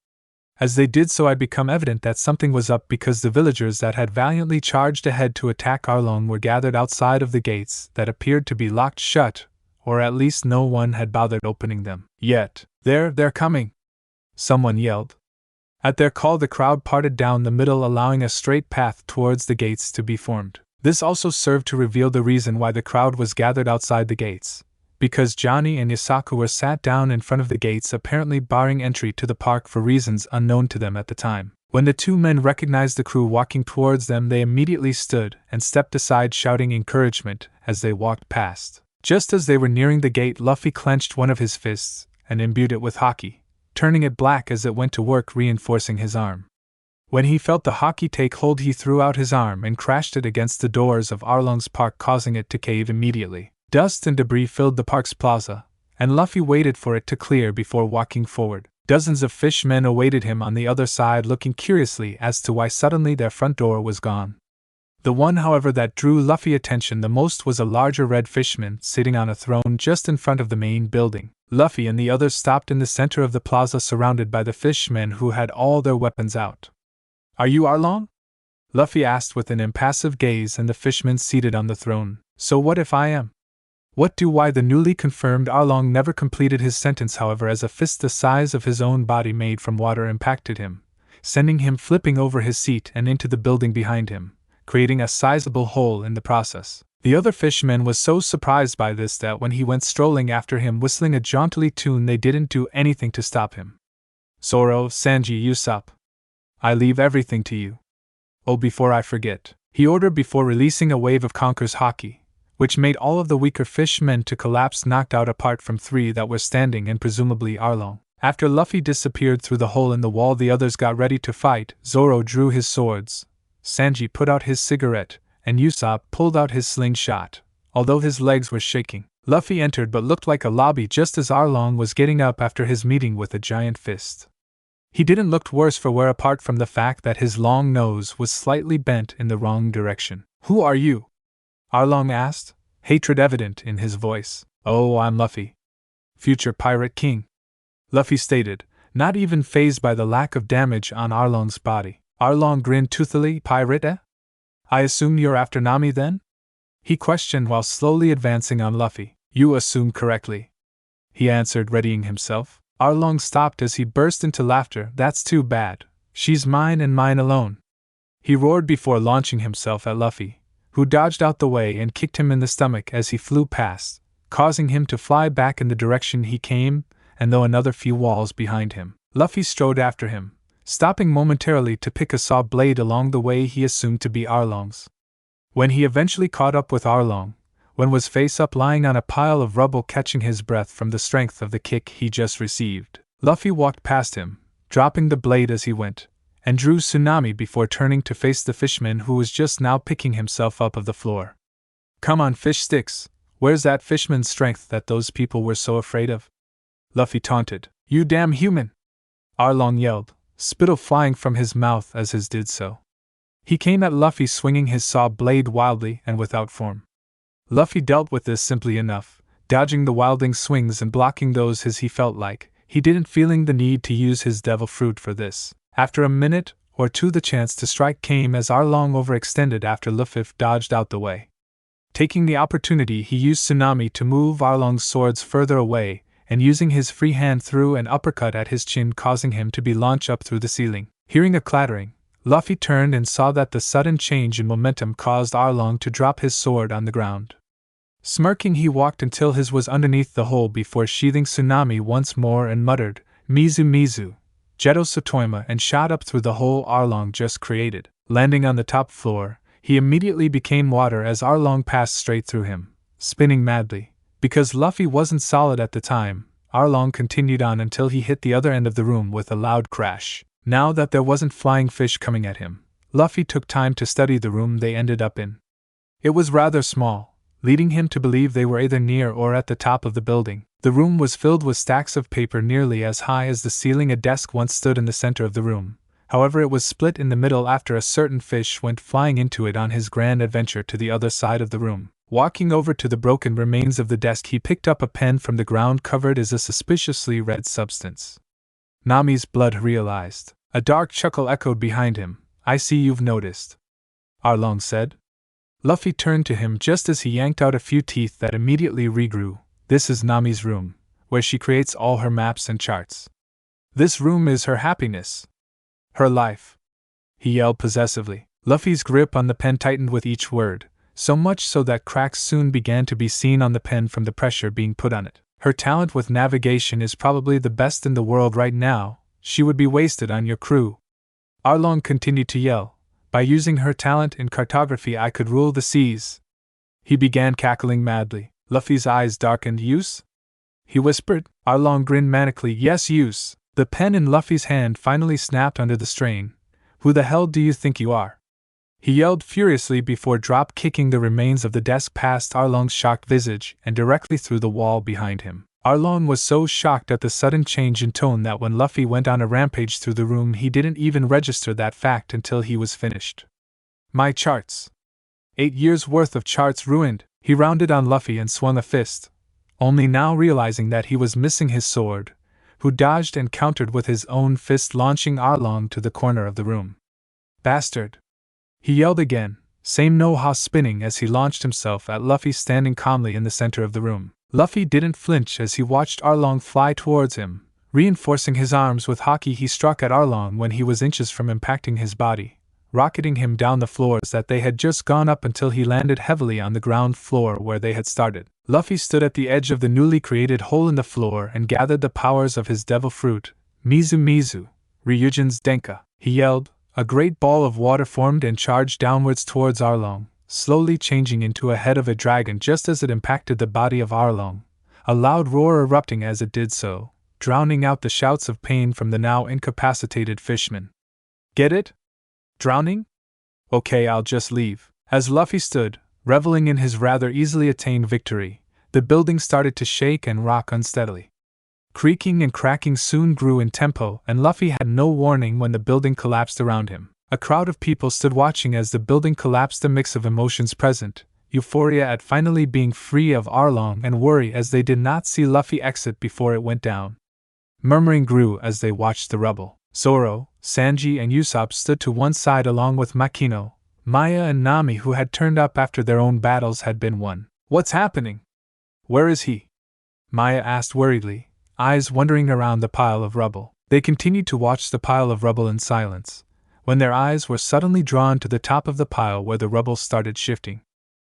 As they did so, it became evident that something was up because the villagers that had valiantly charged ahead to attack Arlong were gathered outside of the gates that appeared to be locked shut, or at least no one had bothered opening them yet. They're coming! Someone yelled. At their call, the crowd parted down the middle, allowing a straight path towards the gates to be formed. This also served to reveal the reason why the crowd was gathered outside the gates. Because Johnny and Yasaku were sat down in front of the gates, apparently barring entry to the park for reasons unknown to them at the time. When the two men recognized the crew walking towards them, they immediately stood and stepped aside, shouting encouragement as they walked past. Just as they were nearing the gate, Luffy clenched one of his fists and imbued it with Haki, turning it black as it went to work reinforcing his arm. When he felt the Haki take hold, he threw out his arm and crashed it against the doors of Arlong's park, causing it to cave immediately. Dust and debris filled the park's plaza, and Luffy waited for it to clear before walking forward. Dozens of fishmen awaited him on the other side, looking curiously as to why suddenly their front door was gone. The one, however, that drew Luffy's attention the most was a larger red fishman sitting on a throne just in front of the main building. Luffy and the others stopped in the center of the plaza, surrounded by the fishmen who had all their weapons out. Are you Arlong? Luffy asked with an impassive gaze, and the fishman seated on the throne. So what if I am? What do? Why, the newly confirmed Arlong never completed his sentence, however, as a fist the size of his own body made from water impacted him, sending him flipping over his seat and into the building behind him, creating a sizable hole in the process. The other fishmen was so surprised by this that when he went strolling after him whistling a jauntily tune, they didn't do anything to stop him. Zoro, Sanji, Usop, I leave everything to you. Oh, before I forget, he ordered before releasing a wave of Conqueror's Haki, which made all of the weaker fishmen to collapse, knocked out apart from three that were standing and presumably Arlong. After Luffy disappeared through the hole in the wall, the others got ready to fight. Zoro drew his swords, Sanji put out his cigarette, and Usop pulled out his slingshot, although his legs were shaking. Luffy entered but looked like a lobby just as Arlong was getting up after his meeting with a giant fist. He didn't look worse for wear apart from the fact that his long nose was slightly bent in the wrong direction. Who are you? Arlong asked, hatred evident in his voice. Oh, I'm Luffy, future Pirate King, Luffy stated, not even fazed by the lack of damage on Arlong's body. Arlong grinned toothily. Pirate, eh? I assume you're after Nami then? He questioned while slowly advancing on Luffy. You assume correctly, he answered, readying himself. Arlong stopped as he burst into laughter. That's too bad. She's mine and mine alone, he roared before launching himself at Luffy, who dodged out the way and kicked him in the stomach as he flew past, causing him to fly back in the direction he came, and though another few walls behind him. Luffy strode after him, stopping momentarily to pick a saw blade along the way he assumed to be Arlong's. When he eventually caught up with Arlong, one was face up lying on a pile of rubble, catching his breath from the strength of the kick he just received. Luffy walked past him, dropping the blade as he went, and drew Tsunami before turning to face the fishman who was just now picking himself up of the floor. Come on, fish sticks, where's that fishman's strength that those people were so afraid of? Luffy taunted. You damn human! Arlong yelled, spittle flying from his mouth as he did so. He came at Luffy swinging his saw blade wildly and without form. Luffy dealt with this simply enough, dodging the wilding swings and blocking those as he felt like. He didn't feeling the need to use his devil fruit for this. After a minute or two, the chance to strike came as Arlong overextended after Luffy dodged out the way. Taking the opportunity, he used Tsunami to move Arlong's swords further away, and using his free hand threw an uppercut at his chin, causing him to be launched up through the ceiling. Hearing a clattering, Luffy turned and saw that the sudden change in momentum caused Arlong to drop his sword on the ground. Smirking, he walked until his was underneath the hole before sheathing Tsunami once more and muttered, Mizu Mizu, Jetto Sotoima, and shot up through the hole Arlong just created. Landing on the top floor, He immediately became water as Arlong passed straight through him, spinning madly. Because Luffy wasn't solid at the time, Arlong continued on until he hit the other end of the room with a loud crash. Now that there wasn't flying fish coming at him, Luffy took time to study the room they ended up in. It was rather small, leading him to believe they were either near or at the top of the building. The room was filled with stacks of paper nearly as high as the ceiling. A desk once stood in the center of the room. However, it was split in the middle after a certain fish went flying into it on his grand adventure to the other side of the room. Walking over to the broken remains of the desk, he picked up a pen from the ground covered in a suspiciously red substance. Nami's blood realized. A dark chuckle echoed behind him. "I see you've noticed," Arlong said. Luffy turned to him just as he yanked out a few teeth that immediately regrew. "This is Nami's room, where she creates all her maps and charts. This room is her happiness. Her life," he yelled possessively. Luffy's grip on the pen tightened with each word, so much so that cracks soon began to be seen on the pen from the pressure being put on it. "Her talent with navigation is probably the best in the world right now. She would be wasted on your crew," Arlong continued to yell. "By using her talent in cartography, I could rule the seas." He began cackling madly. Luffy's eyes darkened. "Use?" he whispered. Arlong grinned manically. "Yes, use." The pen in Luffy's hand finally snapped under the strain. "Who the hell do you think you are?" he yelled furiously before drop-kicking the remains of the desk past Arlong's shocked visage and directly through the wall behind him. Arlong was so shocked at the sudden change in tone that when Luffy went on a rampage through the room, he didn't even register that fact until he was finished. "My charts. 8 years' worth of charts ruined," he rounded on Luffy and swung a fist, only now realizing that he was missing his sword, who dodged and countered with his own fist, launching Arlong to the corner of the room. "Bastard!" he yelled again, same no-how spinning as he launched himself at Luffy standing calmly in the center of the room. Luffy didn't flinch as he watched Arlong fly towards him. Reinforcing his arms with Haki, he struck at Arlong when he was inches from impacting his body, rocketing him down the floors that they had just gone up until he landed heavily on the ground floor where they had started. Luffy stood at the edge of the newly created hole in the floor and gathered the powers of his devil fruit. "Mizu Mizu, Ryujin's Denka," he yelled. A great ball of water formed and charged downwards towards Arlong, slowly changing into a head of a dragon just as it impacted the body of Arlong, a loud roar erupting as it did so, drowning out the shouts of pain from the now incapacitated fishmen. "Get it? Drowning? Okay, I'll just leave." As Luffy stood, reveling in his rather easily attained victory, the building started to shake and rock unsteadily. Creaking and cracking soon grew in tempo, and Luffy had no warning when the building collapsed around him. A crowd of people stood watching as the building collapsed, a mix of emotions present, euphoria at finally being free of Arlong and worry as they did not see Luffy exit before it went down. Murmuring grew as they watched the rubble. Zoro, Sanji and Usop stood to one side along with Makino, Maya and Nami, who had turned up after their own battles had been won. "What's happening? Where is he?" Maya asked worriedly, eyes wandering around the pile of rubble. They continued to watch the pile of rubble in silence, when their eyes were suddenly drawn to the top of the pile where the rubble started shifting.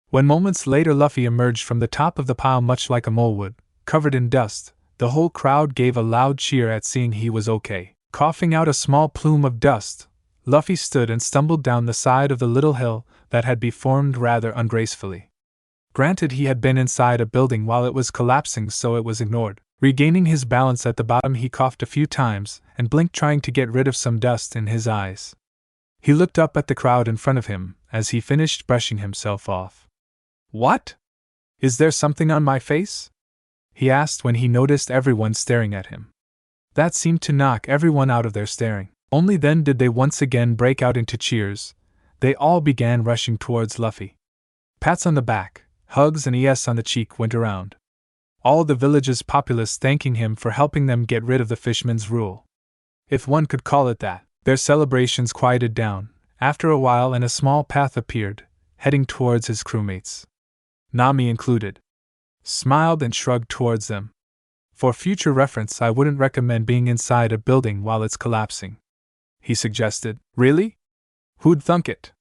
When moments later Luffy emerged from the top of the pile much like a mole would, covered in dust, the whole crowd gave a loud cheer at seeing he was okay. Coughing out a small plume of dust, Luffy stood and stumbled down the side of the little hill that had been formed rather ungracefully. Granted, he had been inside a building while it was collapsing, so it was ignored. Regaining his balance at the bottom, he coughed a few times and blinked, trying to get rid of some dust in his eyes. He looked up at the crowd in front of him as he finished brushing himself off. "What? Is there something on my face?" he asked when he noticed everyone staring at him. That seemed to knock everyone out of their staring. Only then did they once again break out into cheers. They all began rushing towards Luffy. Pats on the back, hugs and yes on the cheek went around. All the village's populace thanking him for helping them get rid of the fishman's rule, if one could call it that. Their celebrations quieted down after a while, and a small path appeared, heading towards his crewmates. Nami included. Smiled and shrugged towards them. "For future reference, I wouldn't recommend being inside a building while it's collapsing," he suggested. "Really? Who'd thunk it?"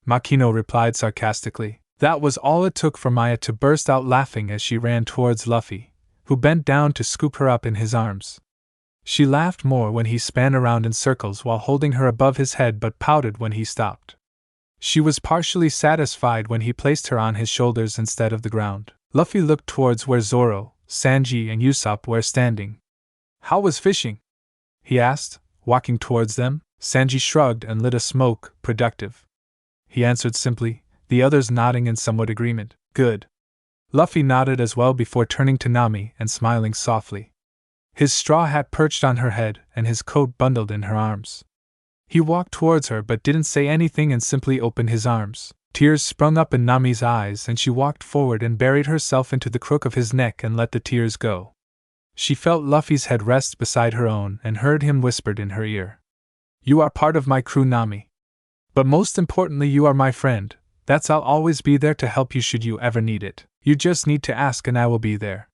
Makino replied sarcastically. That was all it took for Maya to burst out laughing as she ran towards Luffy, who bent down to scoop her up in his arms. She laughed more when he span around in circles while holding her above his head, but pouted when he stopped. She was partially satisfied when he placed her on his shoulders instead of the ground. Luffy looked towards where Zoro, Sanji, and Usop were standing. "How was fishing?" he asked, walking towards them. Sanji shrugged and lit a smoke. "Productive," he answered simply, the others nodding in somewhat agreement. "Good." Luffy nodded as well before turning to Nami and smiling softly. His straw hat perched on her head and his coat bundled in her arms. He walked towards her but didn't say anything and simply opened his arms. Tears sprung up in Nami's eyes and she walked forward and buried herself into the crook of his neck and let the tears go. She felt Luffy's head rest beside her own and heard him whispered in her ear. "You are part of my crew, Nami. But most importantly, you are my friend. I'll always be there to help you should you ever need it. You just need to ask and I will be there."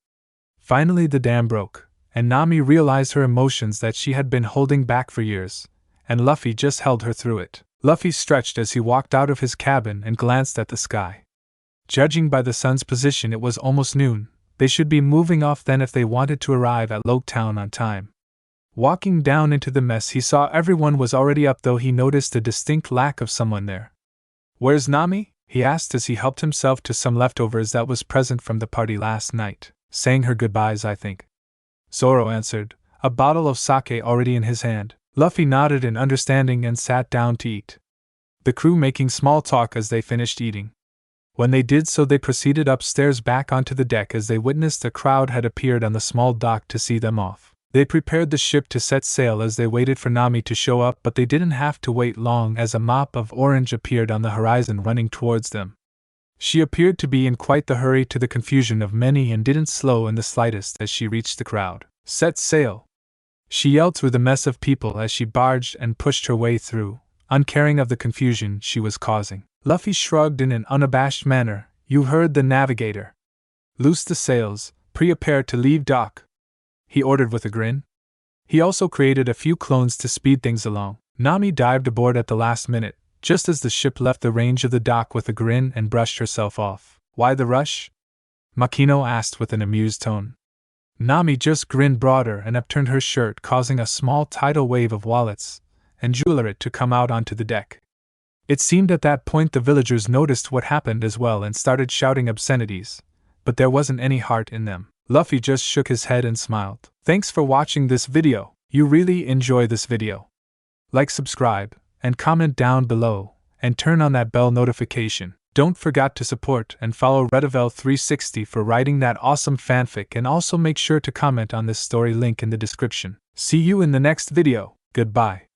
Finally the dam broke, and Nami realized her emotions that she had been holding back for years, and Luffy just held her through it. Luffy stretched as he walked out of his cabin and glanced at the sky. Judging by the sun's position, it was almost noon. They should be moving off then if they wanted to arrive at Loketown on time. Walking down into the mess, he saw everyone was already up, though he noticed a distinct lack of someone there. "Where's Nami?" he asked as he helped himself to some leftovers that was present from the party last night. "Saying her goodbyes, I think," Zoro answered, a bottle of sake already in his hand. Luffy nodded in understanding and sat down to eat, the crew making small talk as they finished eating. When they did so, they proceeded upstairs back onto the deck as they witnessed a crowd had appeared on the small dock to see them off. They prepared the ship to set sail as they waited for Nami to show up, but they didn't have to wait long as a mop of orange appeared on the horizon running towards them. She appeared to be in quite the hurry, to the confusion of many, and didn't slow in the slightest as she reached the crowd. "Set sail!" she yelled through the mess of people as she barged and pushed her way through, uncaring of the confusion she was causing. Luffy shrugged in an unabashed manner. "You heard the navigator. Loose the sails, prepare to leave dock," he ordered with a grin. He also created a few clones to speed things along. Nami dived aboard at the last minute, just as the ship left the range of the dock with a grin and brushed herself off. "Why the rush?" Makino asked with an amused tone. Nami just grinned broader and upturned her shirt, causing a small tidal wave of wallets and jewelry to come out onto the deck. It seemed at that point the villagers noticed what happened as well and started shouting obscenities, but there wasn't any heart in them. Luffy just shook his head and smiled. Thanks for watching this video. You really enjoy this video? Like, subscribe, and comment down below, and turn on that bell notification. Don't forget to support and follow Redavel360 for writing that awesome fanfic, and also make sure to comment on this story, link in the description. See you in the next video. Goodbye.